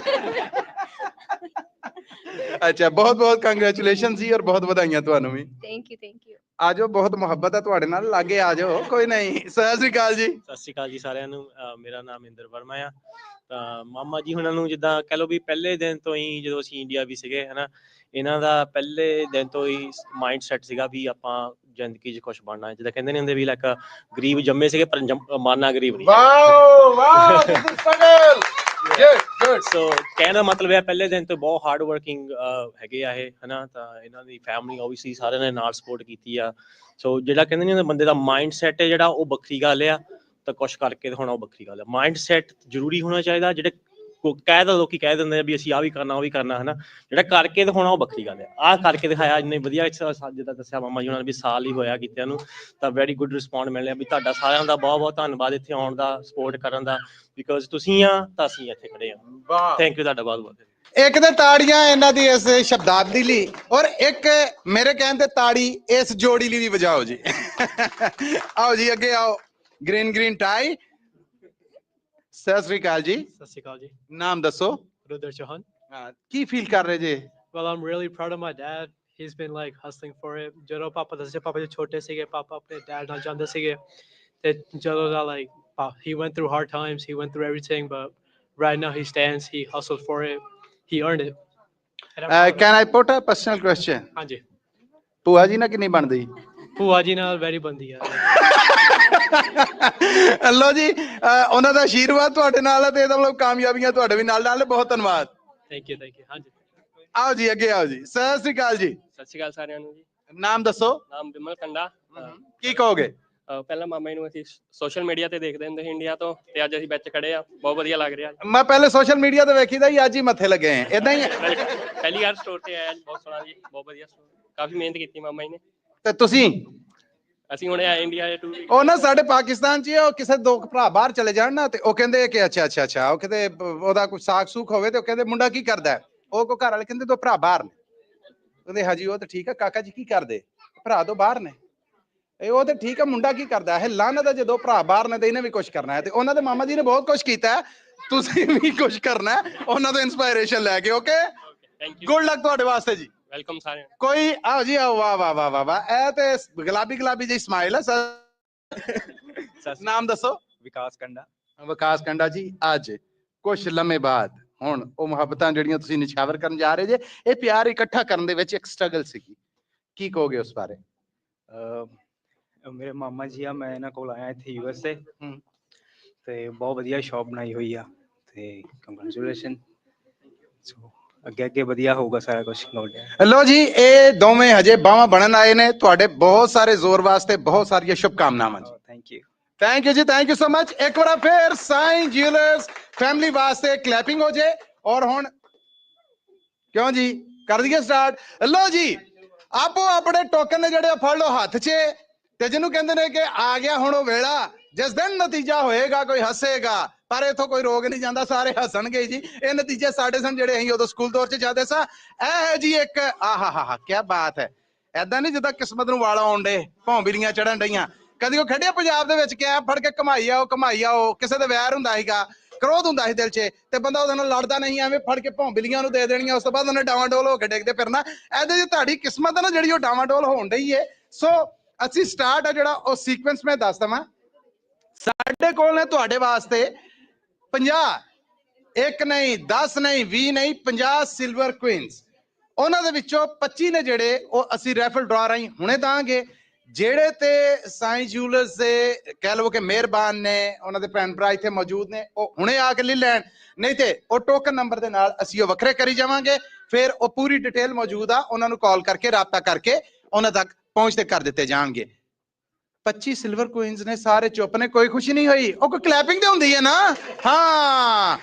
ਅੱਛਾ, ਬਹੁਤ ਬਹੁਤ ਕੰਗ੍ਰੈਚੁਲੇਸ਼ਨ ਜੀ ਔਰ ਬਹੁਤ ਵਧਾਈਆਂ ਤੁਹਾਨੂੰ ਵੀ। Thank you, thank you. ਆ ਜਾਓ, ਬਹੁਤ ਮੁਹੱਬਤ ਹੈ ਤੁਹਾਡੇ ਨਾਲ, ਲਾਗੇ ਆ ਜਾਓ, ਕੋਈ ਨਹੀਂ। ਸਤਿ ਸ੍ਰੀ ਅਕਾਲ ਜੀ। ਸਤਿ ਸ਼੍ਰੀ ਅਕਾਲ ਜੀ ਸਾਰਿਆਂ ਨੂੰ। ਮੇਰਾ ਨਾਮ ਇੰਦਰ ਵਰਮਾ ਆ। ਤਾਂ ਮਾਮਾ ਜੀ ਹੁਣਾਂ ਨੂੰ ਜਿੱਦਾਂ ਕਹਿ ਲਓ ਵੀ ਪਹਿਲੇ ਦਿਨ ਤੋਂ ਹੀ, ਜਦੋਂ ਅਸੀਂ ਇੰਡੀਆ ਵੀ ਸੀਗੇ ਹਨਾ, ਇਹਨਾਂ ਦਾ ਪਹਿਲੇ ਦਿਨ ਤੋਂ ਹੀ ਮਾਈਂਡ ਸੈਟ ਸੀਗਾ ਵੀ ਆਪਾਂ ਜ਼ਿੰਦਗੀ 'ਚ ਕੁਛ ਬਣਨਾ ਹੈ। ਜਿੱਦਾਂ ਕਹਿੰਦੇ ਨਹੀਂ ਹੁੰਦੇ ਵੀ ਲਾਈਕ ਗਰੀਬ ਜੰਮੇ ਸੀਗੇ ਪਰ ਮਾਰਨਾ ਗਰੀਬ ਨਹੀਂ। ਸੋ ਕਹਿਣ ਦਾ ਮਤਲਬ ਹੈ ਪਹਿਲੇ ਦਿਨ ਤੋਂ ਬਹੁਤ ਹਾਰਡ ਵਰਕਿੰਗ ਹੈਗੇ ਆ ਇਹ ਹਨਾ। ਤਾਂ ਇਹਨਾਂ ਦੀ ਫੈਮਿਲੀ ਓਬਵੀਅਸਲੀ ਸਾਰਿਆਂ ਨੇ ਨਾਲ ਸਪੋਰਟ ਕੀਤੀ ਆ। ਸੋ ਜਿਹੜਾ ਕਹਿੰਦੇ ਨਹੀਂ ਹੁੰਦੇ ਬੰਦੇ ਦਾ ਮਾਈਂਡ ਸੈਟ ਹੈ ਜਿਹੜਾ, ਉਹ ਵੱਖਰੀ ਗੱਲ ਆ, ਤਾਂ ਕੁਛ ਕਰਕੇ ਦਿਖਾਉਣਾ ਉਹ ਵੱਖਰੀ ਗੱਲ ਆ। ਮਾਈਂਡ ਸੈਟ ਜ਼ਰੂਰੀ ਹੋਣਾ ਚਾਹੀਦਾ। ਜਿਹੜੇ ਕਹਿ ਤਾਂ ਲੋਕੀ ਕਹਿ ਦਿੰਦੇ ਆ ਵੀ ਅਸੀਂ ਆਹ ਵੀ ਕਰਨਾ ਉਹ ਵੀ ਕਰਨਾ ਹਨਾ, ਜਿਹੜਾ ਕਰਕੇ ਦਿਖਾਉਣਾ ਉਹ ਵੱਖਰੀ ਗੱਲ ਆ। ਆਹ ਕਰਕੇ ਦਿਖਾਇਆ ਇੰਨੇ ਵਧੀਆ, ਜਿੱਦਾਂ ਦੱਸਿਆ ਮਾਮਾ ਜੀ ਉਹਨਾਂ ਨੇ ਵੀ ਸਾਲ ਹੀ ਹੋਇਆ ਕੀਤਿਆਂ ਨੂੰ, ਤਾਂ ਵੈਰੀ ਗੁੱਡ ਰਿਸਪੌਂਡ ਮਿਲਿਆ। ਵੀ ਤੁਹਾਡਾ ਸਾਰਿਆਂ ਦਾ ਬਹੁਤ ਬਹੁਤ ਧੰਨਵਾਦ ਇੱਥੇ ਆਉਣ ਦਾ, ਸਪੋਰਟ ਕਰਨ ਦਾ, ਬਿਕੋਜ਼ ਤੁਸੀਂ ਆ ਤਾਂ ਅਸੀਂ ਇੱਥੇ ਖੜੇ ਹਾਂ। ਥੈਂਕ ਯੂ ਤੁਹਾਡਾ ਬਹੁਤ ਬਹੁਤ। ਇੱਕ ਤੇ ਤਾੜੀਆਂ ਇਹਨਾਂ ਦੀ ਇਸ ਸ਼ਬਦਾਵਲੀ ਲਈ, ਔਰ ਇੱਕ ਮੇਰੇ ਕਹਿਣ ਤੇ ਤਾੜੀ ਇਸ ਜੋੜੀ ਲਈ ਵੀ ਵਜਾਓ ਜੀ। ਆਓ ਜੀ ਅੱਗੇ ਆਓ। ਗ੍ਰੀਨ ਗ੍ਰੀਨ ਟਾਈ। ਸਤਿ ਸ੍ਰੀ ਅਕਾਲ ਜੀ। ਸਤਿ ਸ਼੍ਰੀ ਅਕਾਲ ਜੀ। ਨਾਮ ਦੱਸੋ? Rudar Chauhan. ਕੀ ਫੀਲ ਕਰ ਰਹੇ ਜੀ? Well, I'm really proud of my dad. He's been like hustling for it. ਜਦੋਂ ਪਾਪਾ ਦੱਸੇ, ਪਾਪਾ ਜੀ ਛੋਟੇ ਸੀਗੇ, ਪਾਪਾ ਆਪਣੇ ਡੈਡ ਨਾਲ ਜਾਂਦੇ ਸੀਗੇ ਤੇ ਜਦੋਂ ਦਾ like he went through hard times, he went through everything, but right now he stands, he hustled for it, he earned it. And I'm proud of Can I put a personal question? him. ਹਾਂਜੀ, ਭੂਆ ਜੀ ਨਾਲ ਕਿੰਨੀ ਬਣਦੀ? ਭੂਆ ਜੀ ਨਾਲ very ਬੰਦੀ ਆ। ਲੋ ਜੀ, ਉਹਨਾਂ ਦਾ ਆਸ਼ੀਰਵਾਦ ਤੁਹਾਡੇ ਨਾਲ ਹੈ ਤੇ ਇਹਦਾ ਮਤਲਬ ਕਾਮਯਾਬੀਆਂ ਤੁਹਾਡੇ ਵੀ ਨਾਲ ਨਾਲ। ਬਹੁਤ ਧੰਨਵਾਦ। Thank you, thank you. ਹਾਂਜੀ, ਆਓ ਜੀ ਅੱਗੇ ਆਓ ਜੀ। ਸਤਿ ਸ੍ਰੀ ਅਕਾਲ ਜੀ। ਸਤਿ ਸ਼੍ਰੀ ਅਕਾਲ ਸਾਰਿਆਂ ਨੂੰ ਜੀ। ਨਾਮ ਦੱਸੋ? ਨਾਮ ਬਿਮਲ ਕੰਡਾ। ਕੀ ਕਹੋਗੇ? ਪਹਿਲਾਂ ਮਾਮਾ ਜੀ ਨੂੰ ਅਸੀਂ ਸੋਸ਼ਲ ਮੀਡੀਆ ਤੇ ਦੇਖਦੇ ਹੁੰਦੇ ਸੀ ਇੰਡੀਆ ਤੋਂ, ਤੇ ਅੱਜ ਅਸੀਂ ਵਿੱਚ ਖੜੇ ਆ, ਬਹੁਤ ਵਧੀਆ ਲੱਗ ਰਿਹਾ। ਮੈਂ ਪਹਿਲੇ ਸੋਸ਼ਲ ਮੀਡੀਆ ਤੇ ਵੇਖੀਦਾ ਹੀ, ਅੱਜ ਹੀ ਮੱਥੇ ਲੱਗੇ ਆ, ਏਦਾਂ ਹੀ ਹੈ। ਪਹਿਲੀ ਵਾਰ ਸਟੋਰ ਤੇ ਆਇਆ ਜੀ, ਬਹੁਤ ਸੋਹਣਾ ਜੀ, ਬਹੁਤ ਵਧੀਆ ਸਟੋਰ। ਕਾਫੀ ਮਿਹਨਤ ਕੀਤੀ ਮਾਮਾ ਜੀ ਨੇ। ਤੇ ਤੁਸੀਂ ਅਸੀਂ ਹੁਣ ਇੰਡੀਆ ਦੇ ਟੂਰ ਉਹ ਨਾ ਸਾਡੇ ਪਾਕਿਸਤਾਨ 'ਚ ਉਹ ਕਿਸੇ ਦੋ ਭਰਾ ਬਾਹਰ ਚਲੇ ਜਾਣ ਨਾ ਤੇ ਉਹ ਕਹਿੰਦੇ ਕਿ ਅੱਛਾ ਉਹ ਕਿਤੇ ਉਹਦਾ ਕੋਈ ਸਾਖ ਸੂਖ ਹੋਵੇ ਤੇ ਉਹ ਕਹਿੰਦੇ ਮੁੰਡਾ ਕੀ ਕਰਦਾ ਹੈ? ਉਹ ਕੋ ਘਰ ਵਾਲੇ ਕਹਿੰਦੇ ਦੋ ਭਰਾ ਬਾਹਰ ਨੇ। ਕਹਿੰਦੇ ਹਾਜੀ ਉਹ ਤਾਂ ਠੀਕ ਹੈ, ਕਾਕਾ ਜੀ ਕੀ ਕਰਦੇ? ਭਰਾ ਤੋਂ ਬਾਹਰ ਨੇ। ਇਹ ਉਹ ਤਾਂ ਠੀਕ ਹੈ, ਮੁੰਡਾ ਕੀ ਕਰਦਾ ਹੈ? ਲਾਹਨਤ ਦਾ ਜਦੋਂ ਭਰਾ ਬਾਹਰ ਨੇ ਤੇ ਇਹਨੇ ਵੀ ਕੁਝ ਕਰਨਾ ਹੈ। ਤੇ ਉਹਨਾਂ ਦੇ ਮਾਮਾ ਜੀ ਨੇ ਬਹੁਤ ਕੁਝ ਕੀਤਾ ਹੈ, ਤੁਸੀਂ ਵੀ ਕੁਝ ਕਰਨਾ ਹੈ ਉਹਨਾਂ ਤੋਂ ਇਨਸਪਾਇਰੇਸ਼ਨ ਲੈ ਕੇ। Okay, thank you, good luck ਤੁਹਾਡੇ ਵਾਸਤੇ ਜੀ। ਵੈਲਕਮ ਸਾਰਿਆਂ ਨੂੰ। ਕੋਈ ਆਓ ਜੀ ਆਓ, ਵਾਹ ਵਾਹ ਵਾਹ ਵਾਹ ਵਾਹ, ਇਹ ਤੇ ਗੁਲਾਬੀ ਜਿਹੀ ਸਮਾਈਲ ਹੈ ਸਰ। ਨਾਮ ਦੱਸੋ? ਵਿਕਾਸ ਕੰਡਾ। ਵਿਕਾਸ ਕੰਡਾ ਜੀ, ਅੱਜ ਕੁਝ ਲੰਮੇ ਬਾਅਦ ਹੁਣ ਉਹ ਮੁਹੱਬਤਾਂ ਜਿਹੜੀਆਂ ਤੁਸੀਂ ਨਿਛਾਵਰ ਕਰਨ ਜਾ ਰਹੇ ਜੇ, ਇਹ ਪਿਆਰ ਇਕੱਠਾ ਕਰਨ ਦੇ ਵਿੱਚ ਇੱਕ ਸਟਰਗਲ ਸੀਗੀ, ਕੀ ਕਹੋਗੇ ਉਸ ਬਾਰੇ? ਮੇਰੇ ਮਾਮਾ ਜੀ ਆ, ਮੈਂ ਇਹਨਾਂ ਕੋਲ ਆਇਆ ਇੱਥੇ USA ਤੇ ਬਹੁਤ ਵਧੀਆ ਸ਼ੌਪ ਬਣਾਈ ਹੋਈ ਆ ਤੇ ਕੰਗ੍ਰੈਚੁਲੇਸ਼ਨ। ਸੋ ਅੱਗੇ ਵਧੀਆ ਹੋਊਗਾ ਸਾਰਾ ਕੁਝ। ਲੋ ਜੀ, ਇਹ ਦੋਵੇਂ ਹਜੇ ਬਾਹਾਂ ਬਣਨ ਆਏ ਨੇ, ਤੁਹਾਡੇ ਬਹੁਤ ਸਾਰੇ ਜ਼ੋਰ ਵਾਸਤੇ ਬਹੁਤ ਸਾਰੀਆਂ ਸ਼ੁਭਕਾਮਨਾਵਾਂ ਜੀ। ਥੈਂਕ ਯੂ ਜੀ, ਥੈਂਕ ਯੂ ਸੋ ਮਚ। ਇੱਕ ਵਾਰ ਫਿਰ ਸਾਈਂ ਜਿਊਲਰਸ ਫੈਮਿਲੀ ਵਾਸਤੇ ਕਲੈਪਿੰਗ ਹੋ ਜੇ। ਔਰ ਹੁਣ ਕਿਉਂ ਜੀ ਕਰ ਦਈਏ ਸਟਾਰਟ? ਲੋ ਜੀ, ਆਪੋ ਆਪਣੇ ਟੋਕਨ ਨੇ ਜਿਹੜੇ ਫੜ ਲਓ ਹੱਥ 'ਚ, ਤੇ ਜਿਹਨੂੰ ਕਹਿੰਦੇ ਨੇ ਕਿ ਆ ਗਿਆ ਹੁਣ ਉਹ ਵੇਲਾ ਜਿਸ ਦਿਨ ਨਤੀਜਾ ਹੋਏਗਾ ਕੋਈ ਹੱਸੇਗਾ, ਪਰ ਇਥੋਂ ਕੋਈ ਰੋਗ ਨਹੀਂ ਜਾਂਦਾ, ਸਾਰੇ ਹੱਸਣਗੇ ਜੀ। ਇਹ ਨਤੀਜੇ ਸਾਡੇ ਸਨ ਜਿਹੜੇ ਅਸੀਂ ਉਦੋਂ ਸਕੂਲ ਦੌਰ 'ਚ ਜਾਂਦੇ ਸਾਂ। ਇਹ ਜੀ ਇੱਕ ਆਹਾ ਕੀ ਬਾਤ ਹੈ। ਏਦਾਂ ਨਹੀਂ ਜਿੱਦਾਂ ਕਿਸਮਤ ਨੂੰ ਵਾਲਾ ਆਉਣ ਡੇ, ਭੌਂਬੀਲੀਆਂ ਚੜਨ ਡਈਆਂ। ਕਦੀ ਉਹ ਖੇਡਿਆ ਪੰਜਾਬ ਦੇ ਵਿੱਚ ਕਿਆ ਫੜ ਕੇ ਘਮਾਈ ਆਓ, ਕਿਸੇ ਦੇ ਵੈਰ ਹੁੰਦਾ ਸੀਗਾ, ਕ੍ਰੋਧ ਹੁੰਦਾ ਸੀ ਦਿਲ 'ਚ, ਤੇ ਬੰਦਾ ਉਹਦੇ ਨਾਲ ਲੜਦਾ ਨਹੀਂ, ਐਵੇਂ ਫੜ ਕੇ ਭੌਂਬੀਲੀਆਂ ਨੂੰ ਦੇ ਦੇਣੀਆਂ, ਉਸ ਤੋਂ ਬਾਅਦ ਉਹਨੇ ਡਾਵਾਂਡੋਲ ਹੋ ਕੇ ਡਿੱਗਦੇ ਫਿਰਨਾ। ਇਹਦੇ 'ਚ ਤੁਹਾਡੀ ਕਿਸਮਤ ਹੈ ਨਾ ਜਿਹੜੀ ਉਹ ਡਾਵਾਂਡੋਲ ਹੋਣ ਡਈ ਏ। ਸੋ ਅਸੀਂ ਸਟਾਰਟ ਆ ਜਿਹੜਾ ਉਹ ਸੀਕੁਐਂਸ ਮੈਂ ਦੱਸ ਦਵਾਂ। ਸਾਡੇ ਕੋਲ ਨੇ ਤੁਹਾਡੇ ਵਾਸਤੇ 50, ਇੱਕ ਨਹੀਂ 10 ਨਹੀਂ 20 ਨਹੀਂ 50 ਸਿਲਵਰ ਕੁਇਨਸ। ਉਹਨਾਂ ਦੇ ਵਿੱਚੋਂ 25 ਨੇ ਜਿਹੜੇ ਉਹ ਅਸੀਂ ਰੈਫਲ ਡਰਾ ਰਾਹੀਂ ਹੁਣੇ ਦਾਂਗੇ। ਜਿਹੜੇ ਤੇ ਸਾਈਂ ਜਿਊਲਰਸ ਦੇ ਕਹਿ ਲਵੋ ਕਿ ਮਿਹਰਬਾਨ ਨੇ, ਉਹਨਾਂ ਦੇ ਭੈਣ ਭਰਾ ਇੱਥੇ ਮੌਜੂਦ ਨੇ, ਉਹ ਹੁਣੇ ਆ ਕੇ ਲੈ ਲੈਣ, ਨਹੀਂ ਤੇ ਉਹ ਟੋਕਨ ਨੰਬਰ ਦੇ ਨਾਲ ਅਸੀਂ ਉਹ ਵੱਖਰੇ ਕਰੀ ਜਾਵਾਂਗੇ। ਫਿਰ ਉਹ ਪੂਰੀ ਡਿਟੇਲ ਮੌਜੂਦ ਆ, ਉਹਨਾਂ ਨੂੰ ਕਾਲ ਕਰਕੇ ਰਾਬਤਾ ਕਰਕੇ ਉਹਨਾਂ ਤੱਕ ਪਹੁੰਚਦੇ ਕਰ ਦਿੱਤੇ ਜਾਣਗੇ। 25 ਸਿਲਵਰ ਕੁਇਨਸ ਨੇ, ਸਾਰੇ ਚੁੱਪ ਨੇ, ਕੋਈ ਖੁਸ਼ੀ ਨਹੀਂ ਹੋਈ। ਉਹ ਕੋਈ ਕਲੈਪਿੰਗ ਤੇ ਹੁੰਦੀ ਹੈ ਨਾ। ਹਾਂ,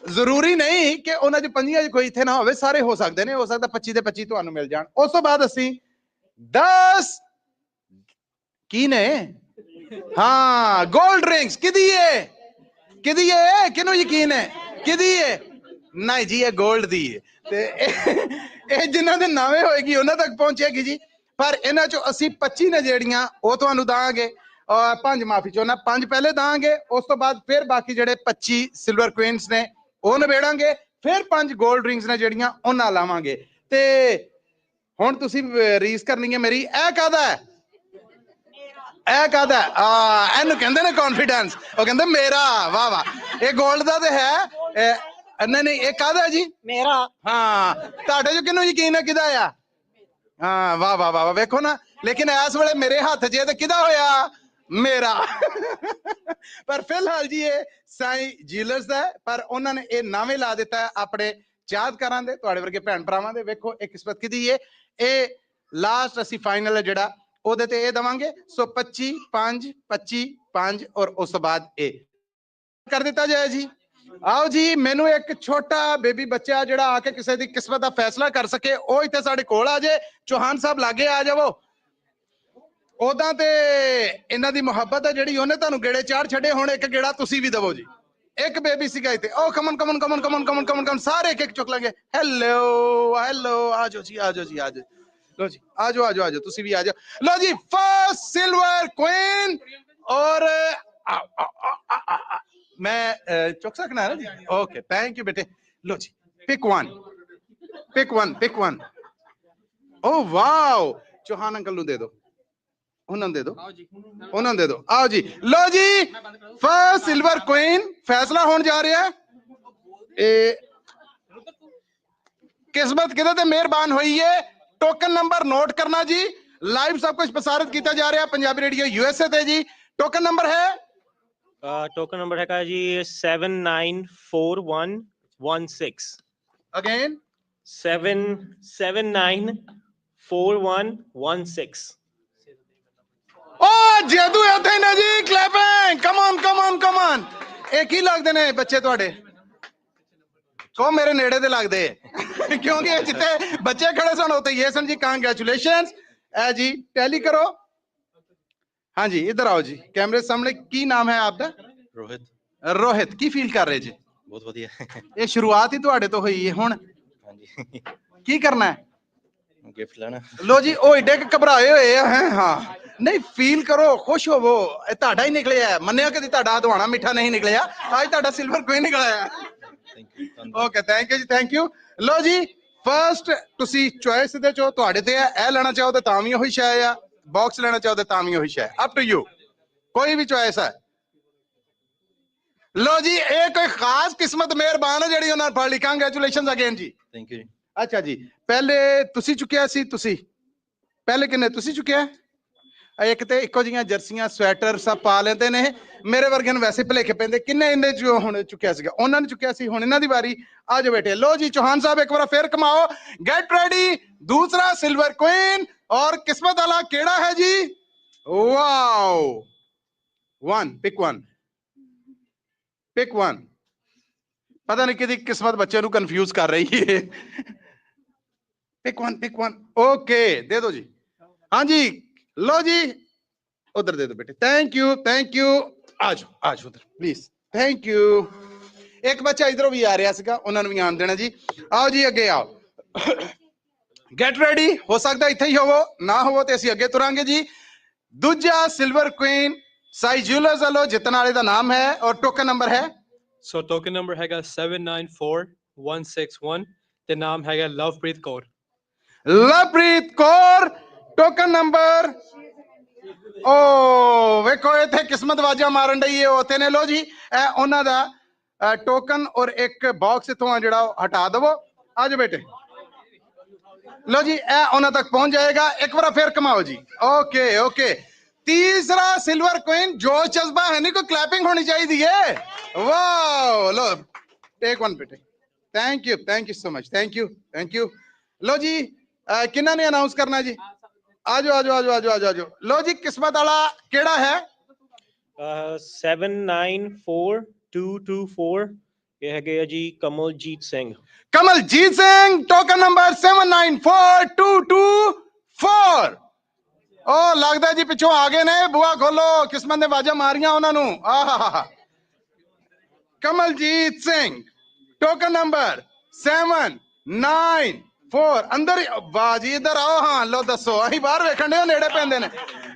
ਜ਼ਰੂਰੀ ਨਹੀਂ ਕਿ ਉਹਨਾਂ 'ਚ 5 ਕੋਈ ਇੱਥੇ ਨਾ ਹੋਵੇ, ਸਾਰੇ ਹੋ ਸਕਦੇ ਨੇ, ਹੋ ਸਕਦਾ 25 ਦੇ 25 ਤੁਹਾਨੂੰ ਮਿਲ ਜਾਣ। ਉਸ ਤੋਂ ਬਾਅਦ ਅਸੀਂ 10 ਕੀ ਨੇ, ਹਾਂ ਗੋਲਡ ਰਿੰਗਸ ਕਿਹਦੀ ਏ ਕਿਹਨੂੰ ਯਕੀਨ ਹੈ ਕਿਹਦੀ ਏ? ਨਹੀਂ ਜੀ, ਇਹ ਗੋਲਡ ਦੀ ਹੈ ਤੇ ਇਹ ਜਿਨ੍ਹਾਂ ਦੇ ਨਾਵੇਂ ਹੋਏਗੀ ਉਹਨਾਂ ਤੱਕ ਪਹੁੰਚੇਗੀ ਜੀ। ਪਰ ਇਹਨਾਂ ਚੋਂ ਅਸੀਂ 25 ਨੇ ਜਿਹੜੀਆਂ ਉਹ ਤੁਹਾਨੂੰ ਦਾਂਗੇ, 5 ਮਾਫੀ ਚਾਹੁੰਦਾ 5 ਪਹਿਲੇ ਦਾਂਗੇ। ਉਸ ਤੋਂ ਬਾਅਦ ਫਿਰ ਬਾਕੀ ਜਿਹੜੇ 25 ਸਿਲਵਰ ਕੁਇਨਸ ਨੇ ਉਹ ਨਿਬੇੜਾਂਗੇ, ਫਿਰ 5 ਗੋਲਡ ਰਿੰਗਸ ਨੇ ਜਿਹੜੀਆਂ ਉਹਨਾਂ ਲਾਵਾਂਗੇ। ਤੇ ਹੁਣ ਤੁਸੀਂ ਰੀਸ ਕਰਨੀ ਹੈ ਮੇਰੀ, ਇਹ ਕਾਹਦਾ ਹੈ? ਇਹਨੂੰ ਕਹਿੰਦੇ ਨੇ ਕੌਨਫੀਡੈਂਸ। ਉਹ ਕਹਿੰਦੇ ਮੇਰਾ, ਵਾਹ ਵਾਹ, ਇਹ ਗੋਲਡ ਦਾ ਤੇ ਹੈ। ਨਹੀਂ ਇਹ ਕਾਹਦਾ ਜੀ? ਮੇਰਾ। ਹਾਂ, ਤੁਹਾਡੇ ਚ ਕਿਹਨੂੰ ਯਕੀਨ ਹੈ ਕਿਹਦਾ ਆ? ਹਾਂ, ਵਾਹ ਵਾਹ ਵਾਹ, ਵੇਖੋ ਨਾ। ਲੇਕਿਨ ਇਸ ਵੇਲੇ ਮੇਰੇ ਹੱਥ 'ਚ ਤੇ ਕਿਹਦਾ ਹੋਇਆ? ਮੇਰਾ। ਪਰ ਫਿਲਹਾਲ ਜੀ ਇਹ ਸਾਈਂ ਜਿਊਲਰਸ ਦਾ ਹੈ, ਪਰ ਉਹਨਾਂ ਨੇ ਇਹ ਨਾਵੇਂ ਲਾ ਦਿੱਤਾ ਹੈ ਆਪਣੇ ਯਾਦਕਾਰਾਂ ਦੇ, ਤੁਹਾਡੇ ਵਰਗੇ ਭੈਣ ਭਰਾਵਾਂ ਦੇ। ਵੇਖੋ ਇਹ ਕਿਸਮਤ ਕਿਹਦੀ ਹੈ। ਇਹ ਲਾਸਟ ਅਸੀਂ ਫਾਈਨਲ ਜਿਹੜਾ ਉਹਦੇ ਤੇ ਇਹ ਦਵਾਂਗੇ। ਸੋ 25 5 25 5 ਔਰ ਉਸ ਤੋਂ ਬਾਅਦ ਇਹ ਕਰ ਦਿੱਤਾ ਜਾਏ ਜੀ। ਆਓ ਜੀ, ਮੈਨੂੰ ਇੱਕ ਛੋਟਾ ਬੇਬੀ ਬੱਚਾ ਜਿਹੜਾ ਆ ਕੇ ਕਿਸੇ ਦੀ ਕਿਸਮਤ ਦਾ ਫੈਸਲਾ ਕਰ ਸਕੇ, ਉਹ ਇੱਥੇ ਸਾਡੇ ਕੋਲ ਆ ਜੇ। ਚੌਹਾਨ ਸਾਹਿਬ ਲਾਗੇ ਆ ਜਾਵੋ। ਉਦਾਂ ਤੇ ਇਹਨਾਂ ਦੀ ਮੁਹੱਬਤ ਹੈ ਜਿਹੜੀ, ਉਹਨੇ ਤੁਹਾਨੂੰ ਗੇੜੇ ਚਾੜ ਛੱਡੇ, ਹੁਣ ਇੱਕ ਗੇੜਾ ਤੁਸੀਂ ਵੀ ਦਵੋ ਜੀ। ਇੱਕ ਬੇਬੀ ਸੀਗਾ ਇੱਥੇ, ਉਹ ਕਮਨ ਸਾਰੇ ਇੱਕ ਚੁੱਕ ਲਾਂਗੇ। ਹੈਲੋ ਆ ਜਾਓ ਜੀ, लो जी आ जाओ तुसी भी आ जाओ। लो जी, फर्स्ट सिल्वर क्वीन। और मैं चुक सकना है ना जी? ओके, थैंक यू बेटे। लो जी, pick one. Oh wow, Chauhan uncle दे दो, उन्होंने दे दो। आओ जी, लो जी, फर्स्ट सिल्वर क्वीन फैसला होने जा रहा है। किस्मत किधर ते मेहरबान हुई है। टोकन नंबर नोट करना जी, लाइव सब कुछ प्रसारित किया जा रहा है पंजाबी रेडियो USA ते जी। टोकन नंबर है टोकन नंबर है जी 794116। अगेन 794116। ओ जादू है ना जी, क्लैपिंग, कम ऑन। एक ही लगते ने बच्चे ਤੁਹਾਡੇ ਕੋ ਮੇਰੇ ਨੇੜੇ ਦੇ ਲੱਗਦੇ ਕਿਉਂਕਿ ਜਿੱਥੇ ਬੱਚੇ ਖੜੇ ਸਨ ਉੱਥੇ ਇਹ ਸਨ ਜੀ। ਕਾਂਗ੍ਰੈਚੁਲੇਸ਼ਨਸ। ਐ ਜੀ ਟੈਲੀ ਕਰੋ। हाँ जी इधर आओ जी कैमरे सामने। की नाम है आपका? रोहित। रोहित की फील कर रहे जी? बहुत बढ़िया। ये शुरुआत ही ਤੁਹਾਡੇ ਤੋਂ ਹੋਈ ਹੈ ਹੁਣ। हाँ जी। ਕੀ ਕਰਨਾ ਹੈ? गिफ्ट लेना। ਲੋ ਜੀ ਉਹ ਏਡੇ ਘਬਰਾਏ ਹੋਏ ਆ ਹੈ। ਹਾਂ ਨਹੀਂ ਫੀਲ ਕਰੋ, ਖੁਸ਼ ਹੋਵੋ। ਇਹ ਤੁਹਾਡਾ ਹੀ ਨਿਕਲਿਆ। ਮੰਨਿਆ ਕਦੀ ਤੁਹਾਡਾ ਹਦਵਾਣਾ ਮਿੱਠਾ ਨਹੀਂ ਨਿਕਲਿਆ, ਅੱਜ ਤੁਹਾਡਾ ਸਿਲਵਰ ਕੋਈ ਨਿਕਲਿਆ। ਓਕੇ ਥੈਂਕ ਯੂ ਜੀ, ਥੈਂਕ ਯੂ। ਲੋ ਜੀ ਫਰਸਟ ਤੁਸੀਂ ਚੁਆਇਸ ਦੇ ਚੋ ਤੁਹਾਡੇ ਤੇ ਹੈ। ਇਹ ਲੈਣਾ ਚਾਹੋ ਤਾਂ ਤਾਂ ਵੀ ਉਹੀ ਸ਼ੈ ਆ, ਬਾਕਸ ਲੈਣਾ ਚਾਹੋ ਤਾਂ ਵੀ ਉਹੀ ਸ਼ੈ। ਅਪ ਟੂ ਯੂ, ਕੋਈ ਵੀ ਚੁਆਇਸ ਹੈ। ਲੋ ਜੀ ਇਹ ਕੋਈ ਖਾਸ ਕਿਸਮਤ ਮਿਹਰਬਾਨ ਹੈ ਜਿਹੜੀ ਉਹਨਾਂ ਨੇ ਫੜ ਲਈ। ਕੰਗ੍ਰੈਚੁਲੇਸ਼ਨਸ ਅਗੇਨ ਜੀ। Thank you. ਅੱਛਾ ਜੀ ਪਹਿਲੇ ਤੁਸੀਂ ਚੁੱਕਿਆ ਸੀ? ਤੁਸੀਂ ਪਹਿਲੇ ਕਿੰਨੇ ਤੁਸੀਂ ਚੁੱਕਿਆ? ਇੱਕ ਤੇ ਇੱਕੋ ਜਿਹੀਆਂ ਜਰਸੀਆਂ ਸਵੈਟਰ ਸਭ ਪਾ ਲੈਂਦੇ ਨੇ। ਮੇਰੇ ਵਰਗੇ ਨੂੰ ਵੈਸੇ ਭੁਲੇਖੇ ਪੈਂਦੇ। ਕਿੰਨੇ ਇਹਨੇ ਜੋ ਹੁਣ ਚੁੱਕਿਆ ਸੀਗਾ? ਉਹਨਾਂ ਨੇ ਚੁੱਕਿਆ ਸੀ, ਹੁਣ ਇਹਨਾਂ ਦੀ ਵਾਰੀ। ਆ ਜਾਓ ਬੇਟੇ। ਲੋ ਜੀ ਚੌਹਾਨ ਸਾਹਿਬ ਇੱਕ ਵਾਰ ਫਿਰ ਕਮਾਓ। Get ready. ਦੂਸਰਾ ਸਿਲਵਰ ਕੁਈਨ ਔਰ ਕਿਸਮਤ ਵਾਲਾ ਕਿਹੜਾ ਹੈ ਜੀ? Wow one pick one, pick one. पता नहीं किसी किस्मत बच्चे ਨੂੰ कंफ्यूज कर रही है। Pick one, pick one. Okay दे दो जी। हाँ जी लो जी उधर दे दो बेटे। Thank you, thank you. आज आज उधर प्लीज। Thank you. एक बच्चा इधरों भी आ रहा ਸੀਗਾ, ਉਹਨਾਂ ਨੂੰ ਵੀ ਆਣ ਦੇਣਾ ਜੀ। आओ जी ਅੱਗੇ आओ। Get ready. हो सकता ਇੱਥੇ ਹੀ ਹੋਵੋ, ਨਾ ਹੋਵੋ ਤੇ ਅਸੀਂ ਅੱਗੇ ਤੁਰਾਂਗੇ ਜੀ। ਦੂਜਾ ਸਿਲਵਰ ਕੁਈਨ ਸਾਈ ਜੁਐਲਰਸ ਵੱਲੋਂ ਜਿੱਤਣ ਵਾਲੇ ਦਾ ਨਾਮ ਹੈ ਔਰ ਟੋਕਨ ਨੰਬਰ ਹੈ। ਸੋ ਟੋਕਨ ਨੰਬਰ ਹੈਗਾ 794161 ਤੇ ਨਾਮ ਹੈਗਾ ਲਵਪ੍ਰੀਤ ਕੌਰ। Lovepreet Kaur token number. ਓ ਵੇਖੋ ਇੱਥੇ ਕਿਸਮਤ ਵਾਜਾ ਮਾਰਨ ਡਈ ਹੈ ਉੱਥੇ ਨੇ। ਲੋ ਜੀ ਇਹ ਉਹਨਾਂ ਦਾ ਟੋਕਨ ਔਰ ਇੱਕ ਬਾਕਸ ਇਥੋਂ ਆ ਜਿਹੜਾ ਹਟਾ ਦਵੋ। ਆ ਜਾਓ ਬੇਟੇ। लो जी ਇਹ ਉਹਨਾਂ ਤੱਕ ਪਹੁੰਚ ਜਾਏਗਾ। ਇੱਕ ਵਾਰ ਫਿਰ ਕਮਾਓ ਜੀ। Okay okay. तीसरा सिल्वर क्वीन। जोश जज्बा है नहीं, कोई क्लैपिंग होनी चाहिए। वाह लो टेक वन बेटे। Thank you so much. Thank you. लो जी किन्ना ने अनाउंस करना जी? आजो आजो आजो आजो आजो आजो। लो जी किस्मत वाला केड़ा है? 794224 ਇਹ ਹੈਗੇ ਆ ਜੀ ਕਮਲਜੀਤ ਸਿੰਘ। Kamaljit Singh token number 794224। ਉਹ ਲੱਗਦਾ ਜੀ ਪਿੱਛੋਂ ਆ ਗਏ ਨੇ। ਬੂਆ ਖੋਲੋ, ਕਿਸਮਤ ਨੇ ਆਵਾਜ਼ਾਂ ਮਾਰੀਆਂ ਉਹਨਾਂ ਨੂੰ। ਆਹਾ ਕਮਲਜੀਤ ਸਿੰਘ ਟੋਕਨ ਨੰਬਰ 794 ਅੰਦਰ। ਵਾਹ ਜੀ ਇੱਧਰ ਆਓ। ਹਾਂ ਲੋ ਦੱਸੋ, ਅਸੀਂ ਬਾਹਰ ਵੇਖਣ ਦੇ ਨੇੜੇ ਪੈਂਦੇ ਨੇ।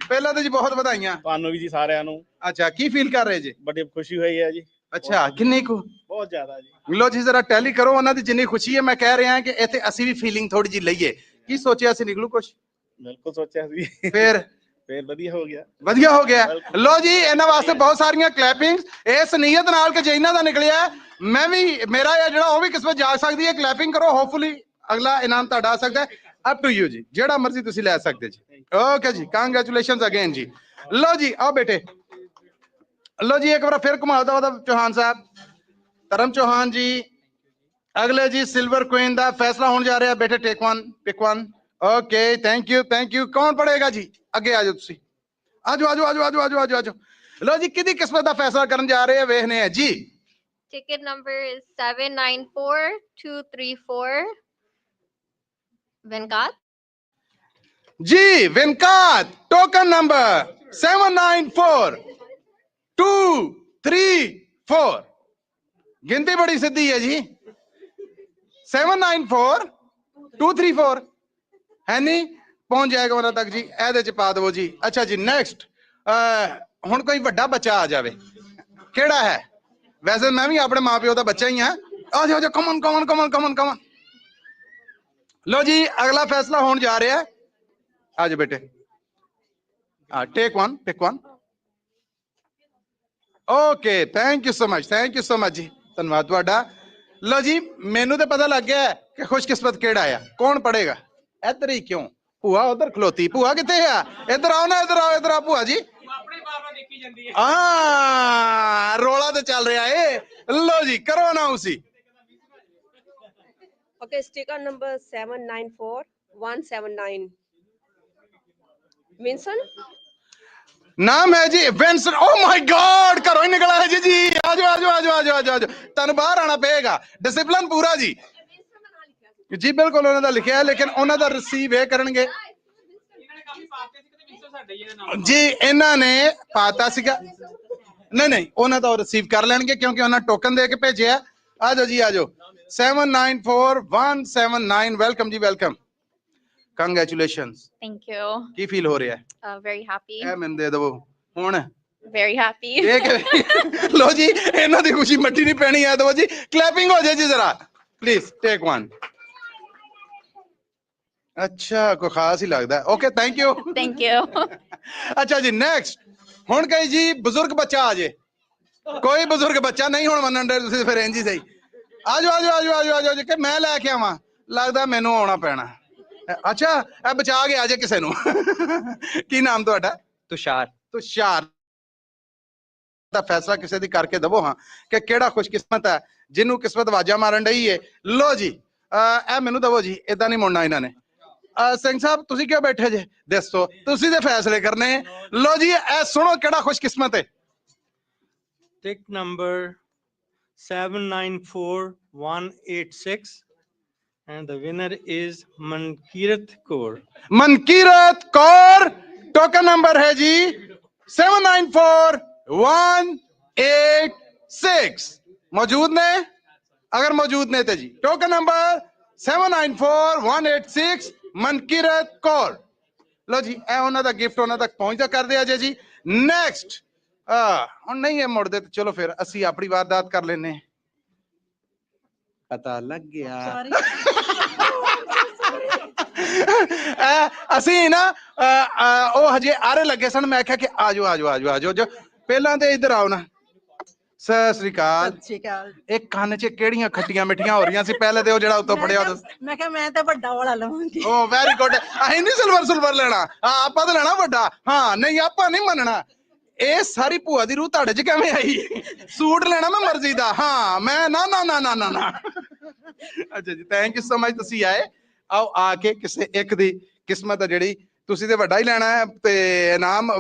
ਪਹਿਲਾਂ ਤਾਂ ਜੀ ਬਹੁਤ ਵਧਾਈਆਂ ਤੁਹਾਨੂੰ ਵੀ ਜੀ ਸਾਰਿਆਂ ਨੂੰ। ਅੱਛਾ ਕੀ ਫੀਲ ਕਰ ਰਹੇ ਜੀ? ਬੜੀ ਖੁਸ਼ੀ ਹੋਈ ਹੈ ਜੀ। ਅੱਛਾ ਕਿੰਨੀ ਕੁ? ਬਹੁਤ ਜ਼ਿਆਦਾ ਜੀ। ਲੋ ਜੀ ਜ਼ਰਾ ਟੈਲੀ ਕਰੋ ਉਹਨਾਂ ਦੀ ਜਿੰਨੀ ਖੁਸ਼ੀ ਹੈ। ਮੈਂ ਕਹਿ ਰਿਹਾ ਕਿ ਇੱਥੇ ਅਸੀਂ ਵੀ ਫੀਲਿੰਗ ਥੋੜੀ ਜਿਹੀ ਲਈਏ। ਕੀ ਸੋਚਿਆ ਸੀ ਨਿਕਲੂ ਕੁਛ? ਬਿਲਕੁਲ ਸੋਚਿਆ ਸੀ। ਫਿਰ ਵਧੀਆ ਹੋ ਗਿਆ। ਵਧੀਆ ਹੋ ਗਿਆ। ਲੋ ਜੀ ਇਹਨਾਂ ਵਾਸਤੇ ਬਹੁਤ ਸਾਰੀਆਂ ਕਲੈਪਿੰਗਸ ਇਸ ਨੀਅਤ ਨਾਲ ਕਿ ਜੇ ਇਹਨਾਂ ਦਾ ਨਿਕਲਿਆ ਮੈਂ ਵੀ ਮੇਰਾ ਜਿਹੜਾ ਉਹ ਵੀ ਕਿਸਮਤ ਜਾ ਸਕਦੀ ਹੈ। ਕਲੈਪਿੰਗ ਕਰੋ। ਹੋਪਫੁਲੀ ਅਗਲਾ ਇਨਾਮ ਤੁਹਾਡਾ ਆ ਸਕਦਾ ਹੈ। ਅਪ ਟੂ ਯੂ ਜੀ, ਜਿਹੜਾ ਮਰਜ਼ੀ ਤੁਸੀਂ ਲੈ ਸਕਦੇ ਜੀ। ਓਕੇ ਜੀ ਕੰਗ੍ਰੈਚੁਲੇਸ਼ਨਸ ਅਗੇਨ ਜੀ। ਲੋ ਜੀ ਆਓ ਬੇਟੇ। लो जी एक बार फिर घुमा दो चौहान साहब। धर्म चौहान जी अगले जी सिल्वर क्वीन का फैसला होने जा रहा है। बेटे take one, pick one. Okay thank you. कौन पढ़ेगा जी? अगे आ जाओ तुसी। आजो आजो आजो आजो आजो आजो आजो। लो जी किदी किस्मत का फैसला करने जा रहे हैं वेखने हैं जी। Ticket number is 794234. Venkat. जी वेंकट टोकन नंबर 794234। गिनती बड़ी सीधी है जी। 794234 है नहीं पहुंच जाएगा उन्होंने तक जी। ऐदे च पा दो जी। अच्छा जी नेक्स्ट हुण कोई वड्डा बच्चा आ जावे। केड़ा है? वैसे मैं भी अपने मां प्यो का बच्चा ही हाँ। आ जाओ कमन कमन कमन कमन कमन। लो जी अगला फैसला होने जा रहा है। आज बेटे take one, pick one. Okay thank you so much जी। धन्यवाद तुहाडा। लो जी मैनू तो पता लग गया कि खुशकिस्मत केड़ा है। कौन पढ़ेगा? इधर ही क्यों? भूआ उधर खलोती। भूआ कितने है? इधर आओ ना, इधर आओ भूआ जी। हाँ रोला तो चल रहा है। लो जी करो ना उसी। Okay, sticker number 794179. Vincent? ਨਾਮ ਹੈ ਜੀ ਵਿੰਸਨ। ਓ ਮਾਈ ਗॉड, ਘਰੋਂ ਹੀ ਨਿਕਲ ਆਇਆ ਜੀ। ਆਜੋ ਆਜੋ ਆਜੋ ਆਜੋ ਆਜੋ ਆਜੋ, ਤੁਹਾਨੂੰ ਬਾਹਰ ਆਣਾ ਪਏਗਾ। ਡਿਸਪਲਿਨ ਪੂਰਾ ਜੀ। ਜੀ ਬਿਲਕੁਲ ਉਹਨਾਂ ਦਾ ਲਿਖਿਆ ਹੈ, ਲੇਕਿਨ ਉਹਨਾਂ ਦਾ ਰਿਸੀਵ ਇਹ ਕਰਨਗੇ ਜੀ। ਇਹਨਾਂ ਨੇ ਪਾਤਾ ਸੀਗਾ, ਨਹੀਂ ਉਹਨਾਂ ਦਾ ਰਿਸੀਵ ਕਰ ਲੈਣਗੇ ਕਿਉਂਕਿ ਉਹਨਾਂ ਟੋਕਨ ਦੇ ਕੇ ਭੇਜਿਆ। ਆ ਜਾਓ ਜੀ ਆ ਜਾਓ। 794179 ਵੈਲਕਮ ਜੀ welcome. Congratulations. Thank you. Ki feel ਹੋ ਰਿਹਾ ਹੈ? Very happy. ਇਹ ਮੈਨੂੰ ਦੇ ਦਿਓ ਹੁਣ। Very happy. ਲੋ ਜੀ, ਇਹਨਾਂ ਦੀ ਖੁਸ਼ੀ ਮੱਟੀ ਨਹੀਂ ਪੈਣੀ ਹੈ। ਦੋ ਜੀ ਕਲੈਪਿੰਗ ਹੋ ਜਾਏ ਜੀ ਜ਼ਰਾ ਪਲੀਜ਼। ਟੇਕ 1। ਅੱਛਾ, ਕੋਈ ਖਾਸ ਹੀ ਲੱਗਦਾ। Okay thank you. Thank you. ਅੱਛਾ ਜੀ ਨੈਕਸਟ। ਹੁਣ ਕਹੀ ਜੀ ਬਜ਼ੁਰਗ ਬੱਚਾ ਆ ਜੇ। ਕੋਈ ਬਜ਼ੁਰਗ ਬੱਚਾ ਨਹੀਂ ਹੁਣ ਮੰਨਣ ਦੇ ਤੁਸੀਂ, ਫਿਰ ਇੰਜ ਹੀ ਸਹੀ। ਆਜੋ ਆਜੋ ਆਜੋ ਆਜੋ ਆਜੋ ਜੀ, ਕਿ ਮੈਂ ਲੈ ਕੇ ਆਵਾਂ? ਲੱਗਦਾ ਮੈਨੂੰ ਆਉਣਾ ਪੈਣਾ। ਅੱਛਾ, ਇਹ ਬਚਾ ਕੇ ਆ ਜੇ ਕਿਸੇ ਨੂੰ। ਕੀ ਨਾਮ ਤੁਹਾਡਾ? ਤੁਸ਼ਾਰ। ਤੁਸ਼ਾਰ ਦਾ ਫੈਸਲਾ ਕਿਸੇ ਦੀ ਕਰਕੇ ਦਵੋ ਹਾਂ ਕਿ ਕਿਹੜਾ ਖੁਸ਼ਕਿਸਮਤ ਹੈ ਜਿਹਨੂੰ ਕਿਸਮਤ ਆਵਾਜ਼ਾਂ ਮਾਰਨ ਡਈ ਏ। ਲੋ ਜੀ ਇਹ ਮੈਨੂੰ ਦਵੋ ਜੀ, ਏਦਾਂ ਨਹੀਂ ਮੁੜਨਾ ਇਹਨਾਂ ਨੇ। ਸਿੰਘ ਸਾਹਿਬ ਤੁਸੀਂ ਕਿਉਂ ਬੈਠੇ ਜੇ? ਦੱਸੋ, ਤੁਸੀਂ ਦੇ ਫੈਸਲੇ ਕਰਨੇ। ਲੋ ਜੀ ਇਹ ਸੁਣੋ ਕਿਹੜਾ ਖੁਸ਼ਕਿਸਮਤ ਹੈ। Ticket number 794186 and the winner is Mankirat Kaur. Mankirat Kaur, token number है जी 794186। मौजूद ने? अगर मौजूद ने तो जी टोकन नंबर 794186 मनकीरत कौर। लो जी ए उन्हां दा गिफ्ट उन्हां तक पहुंचदा कर दिया जी। नेक्स्ट हुण नहीं है मुड़दे तो चलो फिर असी अपनी वारदात कर लेने। पता लग गया। ਅਸੀਂ ਨਾ ਉਹ ਹਜੇ ਆਰੇ ਲੱਗੇ ਸਨ। ਮੈਂ ਕਿਹਾ ਕਿ ਆਜੋ ਆਜੋ ਆਜੋ ਆਜੋ ਜੋ ਪਹਿਲਾਂ ਤੇ ਇੱਧਰ ਆਓ ਨਾ। ਸਤਿ ਸ੍ਰੀ ਅਕਾਲ। ਇਹ ਕੰਨ 'ਚ ਕਿਹੜੀਆਂ ਖੱਟੀਆਂ ਮਿੱਠੀਆਂ ਹੋ ਰਹੀਆਂ ਸੀ ਪਹਿਲੇ ਤੇ ਉਹ ਜਿਹੜਾ ਉੱਤੋਂ ਫੜਿਆ ਮੈਂ ਕਿਹਾ ਮੈਂ ਤਾਂ ਵੱਡਾ ਵਾਲਾ ਲਵਾਂਗੀ। ਓ ਵੈਰੀ ਗੁੱਡ। ਅਸੀਂ ਨਹੀਂ ਸਿਲਵਰ ਲੈਣਾ, ਹਾਂ ਆਪਾਂ ਤਾਂ ਲੈਣਾ ਵੱਡਾ। ਹਾਂ ਨਹੀਂ ਆਪਾਂ ਨਹੀਂ ਮੰਨਣਾ। ਇਹ ਸਾਰੀ ਭੂਆ ਦੀ ਰੂਹ ਤੁਹਾਡੇ 'ਚ ਕਿਵੇਂ ਆਈ? ਸੂਟ ਲੈਣਾ ਮੈਂ ਮਰਜ਼ੀ ਦਾ। ਹਾਂ ਮੈਂ ਨਾ ਨਾ ਨਾ ਨਾ ਨਾ। ਅੱਛਾ ਜੀ ਥੈਂਕ ਯੂ ਸੋ ਮਚ ਤੁਸੀਂ ਆਏ। आओ आके किसी एक दी किस्मत है जिहड़ी तुसीं ते वड्डा ही लैना है ते इनाम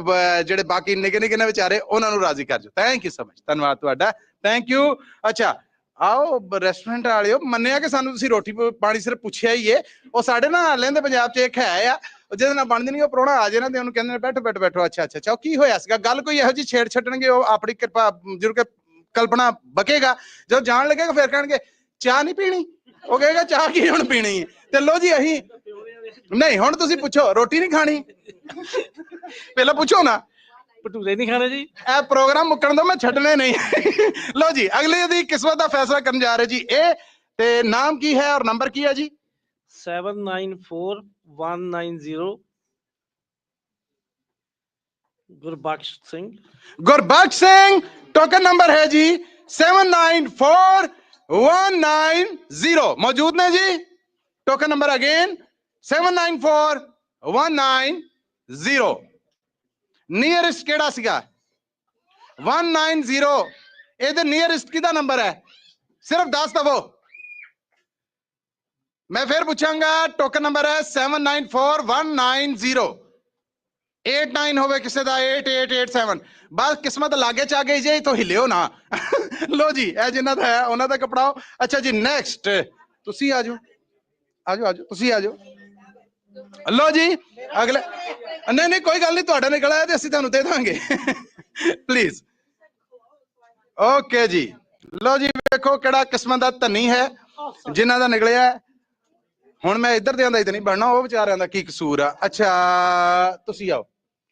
जिहड़े बाकी निके निके ने बेचारे उन्हां नूं राजी कर जो। थैंक यू सो मच, धन्नवाद तुहाडा, थैंक यू। अच्छा आओ रेस्टोरेंट वालिओ, मन्निया कि सानूं तुसीं रोटी पानी सिर्फ पुछिया ही है। वो साडे ना लहिंदे पंजाब च एक है आ जिहदे नाल बनदी नहीं, वो प्राहुणा आ जाए ना ते उहनूं कहंदे ने बैठो बैठो बैठो। अच्छा अच्छा अच्छा की होया सीगा? गल कोई इहो जी छेड़ छड्डणगे, वो अपनी कृपा जरूर के कल्पना बकेगा। जो जान लगेगा फिर कहणगे चाह नहीं पीनी, वो कहेगा चाह की हुण पीनी है। ते लो जी अही नहीं हुण तुसीं पुछो रोटी नहीं खानी? पहला पुछो ना। भटूरे नहीं खाने जी। ए प्रोग्राम मुक्कण दो, मैं छड्डने नहीं। लो जी अगले दी किस्मत दा फैसला करन जा रहे जी। ए ते नाम की है और नंबर की है जी? 794190 गुरबख्श सिंह। गुरबख्श सिंह, टोकन नंबर है जी 794190। मौजूद ने जी? Token number again 794190। नियरेस्ट केड़ा सीगा? 190। ਇਹਦੇ ਨੀਅਰੈਸਟ ਕਿਹਦਾ ਨੰਬਰ ਹੈ? ਸਿਰਫ ਦੱਸ ਦਵੋ। ਮੈਂ ਫਿਰ ਪੁੱਛਾਂਗਾ। ਟੋਕਨ ਨੰਬਰ ਹੈ 794190। 89 ਹੋਵੇ ਕਿਸੇ ਦਾ 8887। ਬਸ ਕਿਸਮਤ ਲਾਗੇ ਚ ਆ ਗਈ ਜੇ ਤੋਂ ਹਿਲਿਓ ਨਾ। ਲੋ ਜੀ ਇਹ ਜਿੰਨਾ ਦਾ ਹੈ ਉਹਨਾਂ ਦਾ ਕਪੜਾਓ। ਅੱਛਾ ਜੀ ਨੈਕਸਟ ਤੁਸੀਂ ਆ ਜਾਓ ਆਜੋ ਆਜੋ ਤੁਸੀਂ ਆ ਜਾਓ। लो जी अगले नहीं नहीं कोई गल नहीं, तुहाडा निकल आया ते असीं तुहानूं दे दांगे। प्लीज ओके जी। लो जी देखो किहड़ा किस्मत दा धनी है जिन्हां दा निकलिया। हुण मैं इधर देआं दा इधर नहीं बनना, वो बेचारियां दा की कसूर आ। अच्छा तुसीं आओ,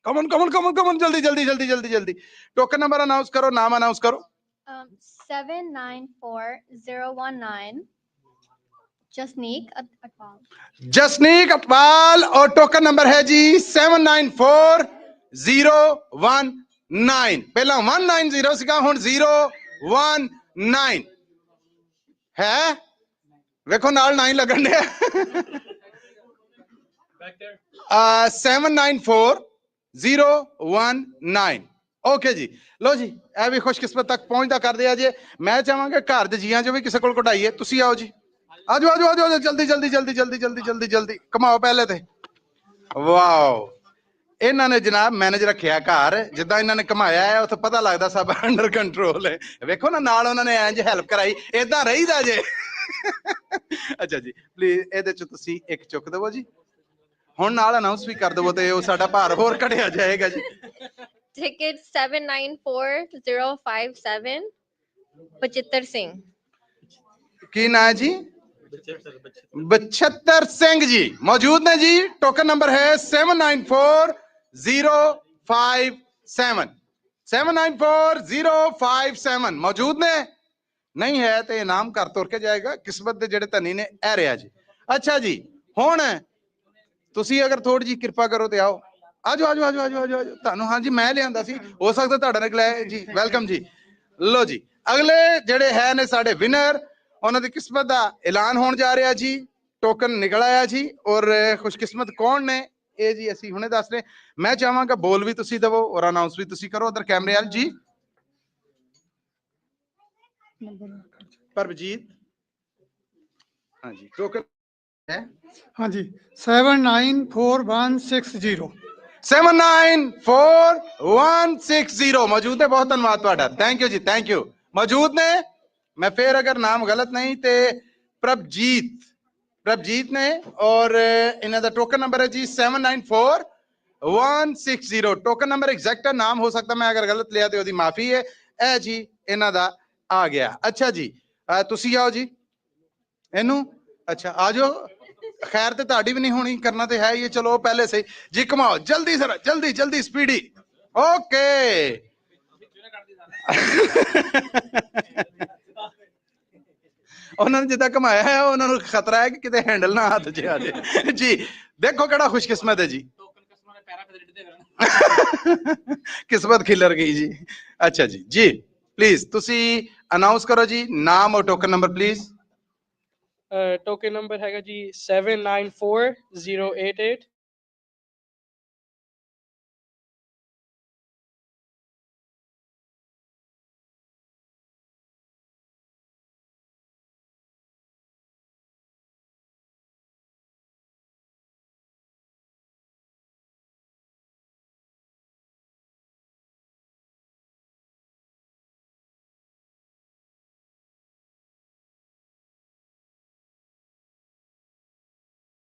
कमन कमन कमन कमन जल्दी जल्दी जल्दी जल्दी जल्दी। टोकन नंबर अनाउंस करो, नाम अनाउंस करो। 794019 जसनीक अटवाल। जसनीक अटवाल और टोकन नंबर है जी 794019। पहला 190 सीगा, हुण 019 है। वेखो नाल 9 लगन दे। 794019। ओके जी लो जी ए भी खुशकिस्मत तक पहुंचदा कर दिया जे। मैं चाहांगा घर दे जियां जो भी किसी कोल कढाईए। तुसीं आओ जी, आजो आजो आजो जल्दी जल्दी जल्दी जल्दी जल्दी जल्दी जल्दी कमाओ पहले थे। वाओ ਇਹਨਾਂ ਨੇ ਜਨਾਬ ਮੈਨੇਜ ਰੱਖਿਆ ਘਰ, ਜਿੱਦਾਂ ਇਹਨਾਂ ਨੇ ਕਮਾਇਆ ਹੈ ਉੱਥੇ ਪਤਾ ਲੱਗਦਾ ਸਭ ਅੰਡਰ ਕੰਟਰੋਲ ਹੈ। ਵੇਖੋ ਨਾ ਨਾਲ ਉਹਨਾਂ ਨੇ ਇੰਜ ਹੈਲਪ ਕਰਾਈ, ਏਦਾਂ ਰਹੀਦਾ ਜੇ। ਅੱਛਾ ਜੀ ਪਲੀਜ਼ ਇਹਦੇ ਚ ਤੁਸੀਂ ਇੱਕ ਚੁੱਕ ਦੇਵੋ ਜੀ, ਹੁਣ ਨਾਲ ਅਨਾਉਂਸ ਵੀ ਕਰ ਦੇਵੋ ਤੇ ਉਹ ਸਾਡਾ ਭਾਰ ਹੋਰ ਘਟਿਆ ਜਾਏਗਾ ਜੀ। Ticket 794057 ਬਚਿੱਤਰ ਸਿੰਘ। ਕੀ ਨਾਂ ਹੈ ਜੀ? बचहत्तर सिंह जी मौजूद ने जी। टोकन नंबर है 794057 794057 मौजूद ने। नहीं है तो इनाम घर तुर के जाएगा। किस्मत दे जेड़े धनी ने ए रहा जी। अच्छा जी हुण तुसी अगर थोड़ी जी कृपा करो तो आओ, आजो आजो आजो आजो आजो तुहानू। हाँ जी मैं लियांदा सी, हो सकदा तुहाडा निकलिया जी। वेलकम जी। लो जी अगले जेड़े है ने साडे विनर, ਉਹਨਾਂ ਦੀ ਕਿਸਮਤ ਦਾ ਐਲਾਨ ਹੋਣ ਜਾ ਰਿਹਾ ਜੀ। ਟੋਕਨ ਨਿਕਲ ਆਇਆ ਜੀ ਔਰ ਖੁਸ਼ਕਿਸਮਤ ਕੌਣ ਨੇ ਇਹ ਜੀ ਅਸੀਂ ਹੁਣੇ ਦੱਸ ਰਹੇ। ਮੈਂ ਚਾਹਾਂਗਾ ਬੋਲ ਵੀ ਤੁਸੀਂ ਦਵੋ ਔਰ ਅਨਾਉਂਸ ਵੀ ਤੁਸੀਂ ਕਰੋ ਉਧਰ ਕੈਮਰੇ ਵਾਲ ਜੀ। ਪਰਮਜੀਤ ਹਾਂਜੀ ਟੋਕਨ ਹੈ ਹਾਂਜੀ 794160 794160 ਮੌਜੂਦ ਹੈ। ਬਹੁਤ ਧੰਨਵਾਦ ਤੁਹਾਡਾ, ਥੈਂਕ ਯੂ ਜੀ, ਥੈਂਕ ਯੂ। ਮੌਜੂਦ ਨੇ मैं फिर अगर नाम गलत नहीं तो प्रभजीत ने और इन्हों का टोकन नंबर है जी 794160। टोकन नंबर एग्जैक्ट नाम हो सकता मैं अगर गलत लिया तो माफी है। ए जी इन्हों का आ गया। अच्छा जी तुसी आओ जी इनू। अच्छा आ जाओ, खैर तो ताड़ी भी नहीं होनी, करना तो है ये, चलो पहले से जी। घुमाओ जल्दी सर, जल्दी जल्दी स्पीडी। ओके उन्होंने जिदा कमाया है उन्होंने खतरा है कि किते हैंडल ना हाथ च आ जाए जी। देखो केड़ा खुशकिस्मत है जी। किस्मत खिलर गई जी। अच्छा जी जी प्लीज तुसी अनाउंस करो जी नाम और token number please. Token number हैगा जी 794088।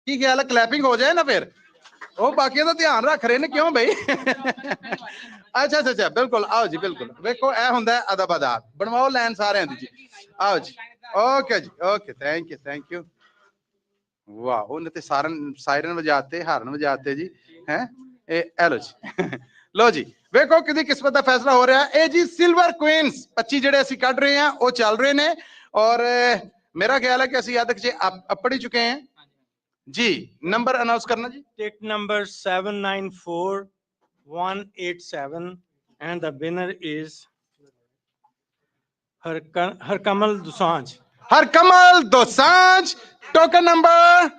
की ख्याल है क्लैपिंग हो जाए ना फिर? वो बाकी का ध्यान रख रहे ने क्यों भाई? अच्छा अच्छा अच्छा बिल्कुल आओ जी बिल्कुल। देखो यह होंगे अदब अदाब, बनवाओ लाइन सारे जी। आओ जी ओके जी ओके थैंक यू। वाह उन्हें तो सायरन बजाते, हारन बजाते जी हैं। लो जी लो जी वेखो कि किस्मत का फैसला हो रहा है। ये जी सिल्वर क्वींस 25 जेडे असी कढ़ रहे हैं वो चल रहे हैं और मेरा ख्याल है कि असी अद अपड़ ही चुके हैं जी। नंबर अनाउंस करना जी। Ticket number 794187 and the winner is Harkamal Dosanjh. Harkamal Dosanjh token number.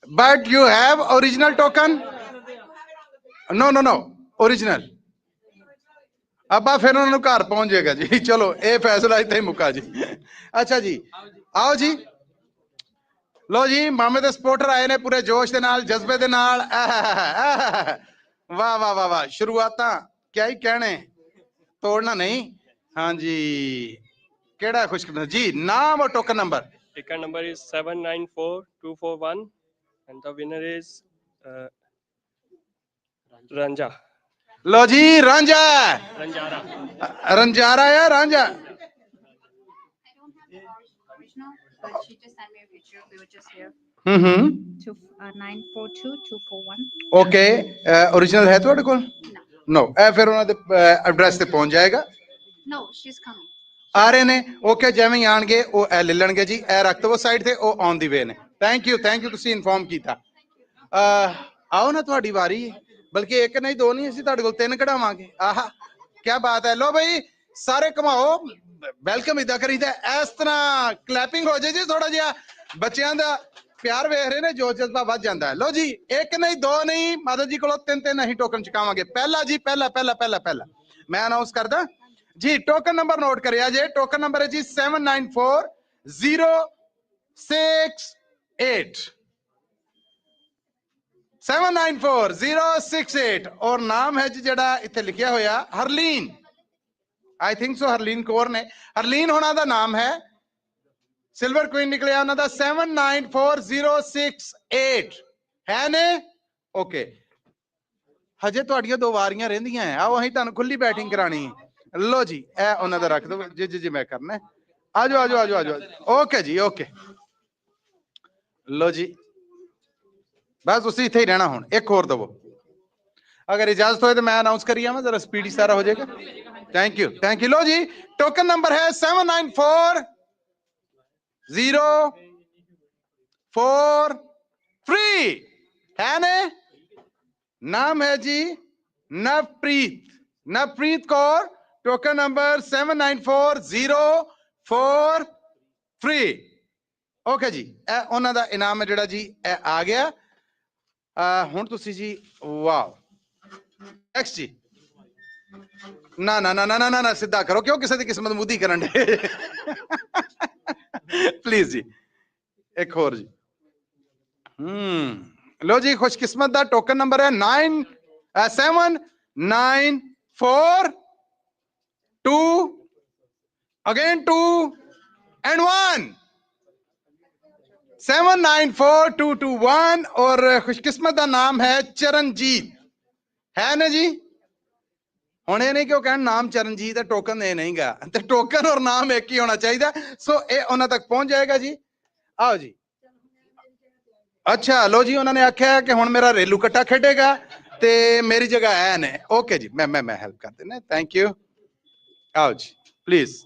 But you have original token? No original। अब फिर उन्होंने घर पहुंच जाएगा जी। चलो ये फैसला इतना ही मुका जी। अच्छा जी आओ जी लो जी मामे दे सपोर्टर आए ने पूरे जोश के नाल जज्बे दे नाल। वाह वाह वाह वाह शुरुआत क्या ही कहने, तोड़ना नहीं। हाँ जी केड़ा खुशकिस्मत जी। नाम और token number. Ticket number is 794241 and the winner is Ranja। लो जी रांझा रंजारा या रांझा। ओके ओरिजिनल है ਤੁਹਾਡੇ ਕੋਲ? नो फिर उन्होंने एड्रेस से पहुंच जाएगा। आ रहे ने ओके जिवें ही आणगे वो ए ले लणगे जी। ए रख दो साइड ते ओ ऑन दी वे ने। थैंक यू तुसी इन्फॉर्म कीता। आओ ना ਤੁਹਾਡੀ वारी, बल्कि एक नहीं दो नहीं ਅਸੀਂ ਤੁਹਾਡੇ ਕੋਲ 3 ਕਢਾਵਾਂਗੇ। आहा क्या बात है। लो भाई सारे घुमाओ वेलकम इदा करीदा इस तरह क्लैपिंग हो जाए जी। थोड़ा जिहा बच्चों का प्यार वेख रहे ने जो जज्बा बढ़ जाता है। लो जी एक नहीं दो नहीं माता जी को 3 ਅਸੀਂ टोकन चुकावांगे। पहला जी पहला मैं अनाउंस करदा जी। टोकन नंबर नोट करिया जे। टोकन नंबर है जी 794068। 794068 और नाम है जी जड़ा इत्थे लिखिया होया Harleen, I think so Harleen Kaur ने, हरलीन होना दा नाम है, सिल्वर क्वीन निकलिया उन्हां दा 794068 है ने। ओके हजे तुहाडियां 2 वारियां रहिंदियां है, आओ असीं तुहानूं खुली बैटिंग करानी। लो जी ए उन्हां दा रख दो जी जी जी मैं करना है। आजो आजो आजो आजो ओके जी ओके। लो जी बस उसी इत्थे ही रहना हुण, एक होर दवो अगर इजाजत होए तो मैं अनाउंस करी आवां, जरा स्पीडी सारा हो जाएगा। Thank you thank you. लो जी टोकन नंबर है 794043 है ने। नाम है जी Navpreet, Navpreet Kaur, token number 794043। Okay जी ए उन्हां दा इनाम है जिहड़ा जी ए आ गया। हुण तुसी जी वाह नेक्स्ट जी ना ना ना ना ना ना सीधा करो, क्यों किसी की किस्मत मुद्दी करन दे प्लीज जी एक होर जी। लो जी खुशकिस्मत दा टोकन नंबर है 7942 अगेन 2 and 1 794221 और खुशकिस्मत का नाम है चरणजीत है ना जी। हुण ये नहीं क्यों कहण नाम चरणजीत है टोकन ये नहीं गा, तो टोकन और नाम एक ही होना चाहिए। सो ये उन्हां तक पहुंच जाएगा जी। आओ जी अच्छा लो जी उन्होंने आख्या कि हुण मेरा रेलू कट्टा खेडेगा ते मेरी जगह है ने। ओके जी मैं हेल्प कर देना, थैंक यू। आओ जी प्लीज।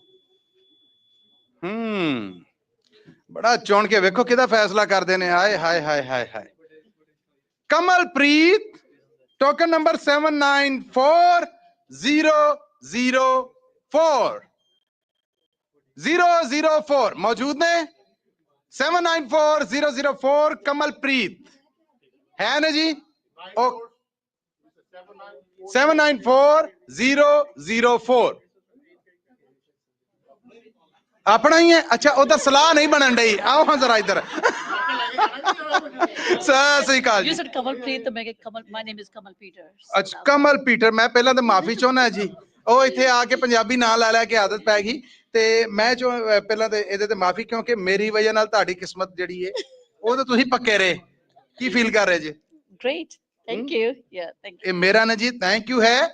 बड़ा चुन के वेखो किहदा फैसला करते हैं। हाय हाय हाय हाय हाय। कमलप्रीत टोकन नंबर 794004 मौजूद ने। 794004 कमलप्रीत है ना जी। 794004 अपना ही है। अच्छा उधर सलाह नहीं बनन डई, आओ हाँ जरा इधर सत श्री अकाल You जी। said Kamalpreet, तो मैं कहा Kamal, my name is Kamal Peter. अच्छा कमल पीटर, मैं पहला तो माफी चाहना जी, ਉਹ ਇੱਥੇ ਆ ਕੇ ਪੰਜਾਬੀ ਨਾਂ ਲੈ ਲੈ ਕੇ ਆਦਤ ਪੈ ਗਈ ਤੇ ਮੈਂ ਜੋ ਪਹਿਲਾਂ ਤੇ ਇਹਦੇ ਤੇ ਮਾਫੀ, ਕਿਉਂਕਿ ਮੇਰੀ ਵਜ੍ਹਾ ਨਾਲ ਤੁਹਾਡੀ ਕਿਸਮਤ ਜਿਹੜੀ ਹੈ ਉਹ ਤਾਂ ਤੁਸੀਂ ਪੱਕੇ ਰਹੇ। ਕੀ ਫੀਲ ਕਰ ਰਹੇ ਜੀ? Great, thank you. Yeah, thank you. ਇਹ ਮੇਰਾ ਨਾ ਜੀ ਥੈਂਕ ਯੂ ਹੈ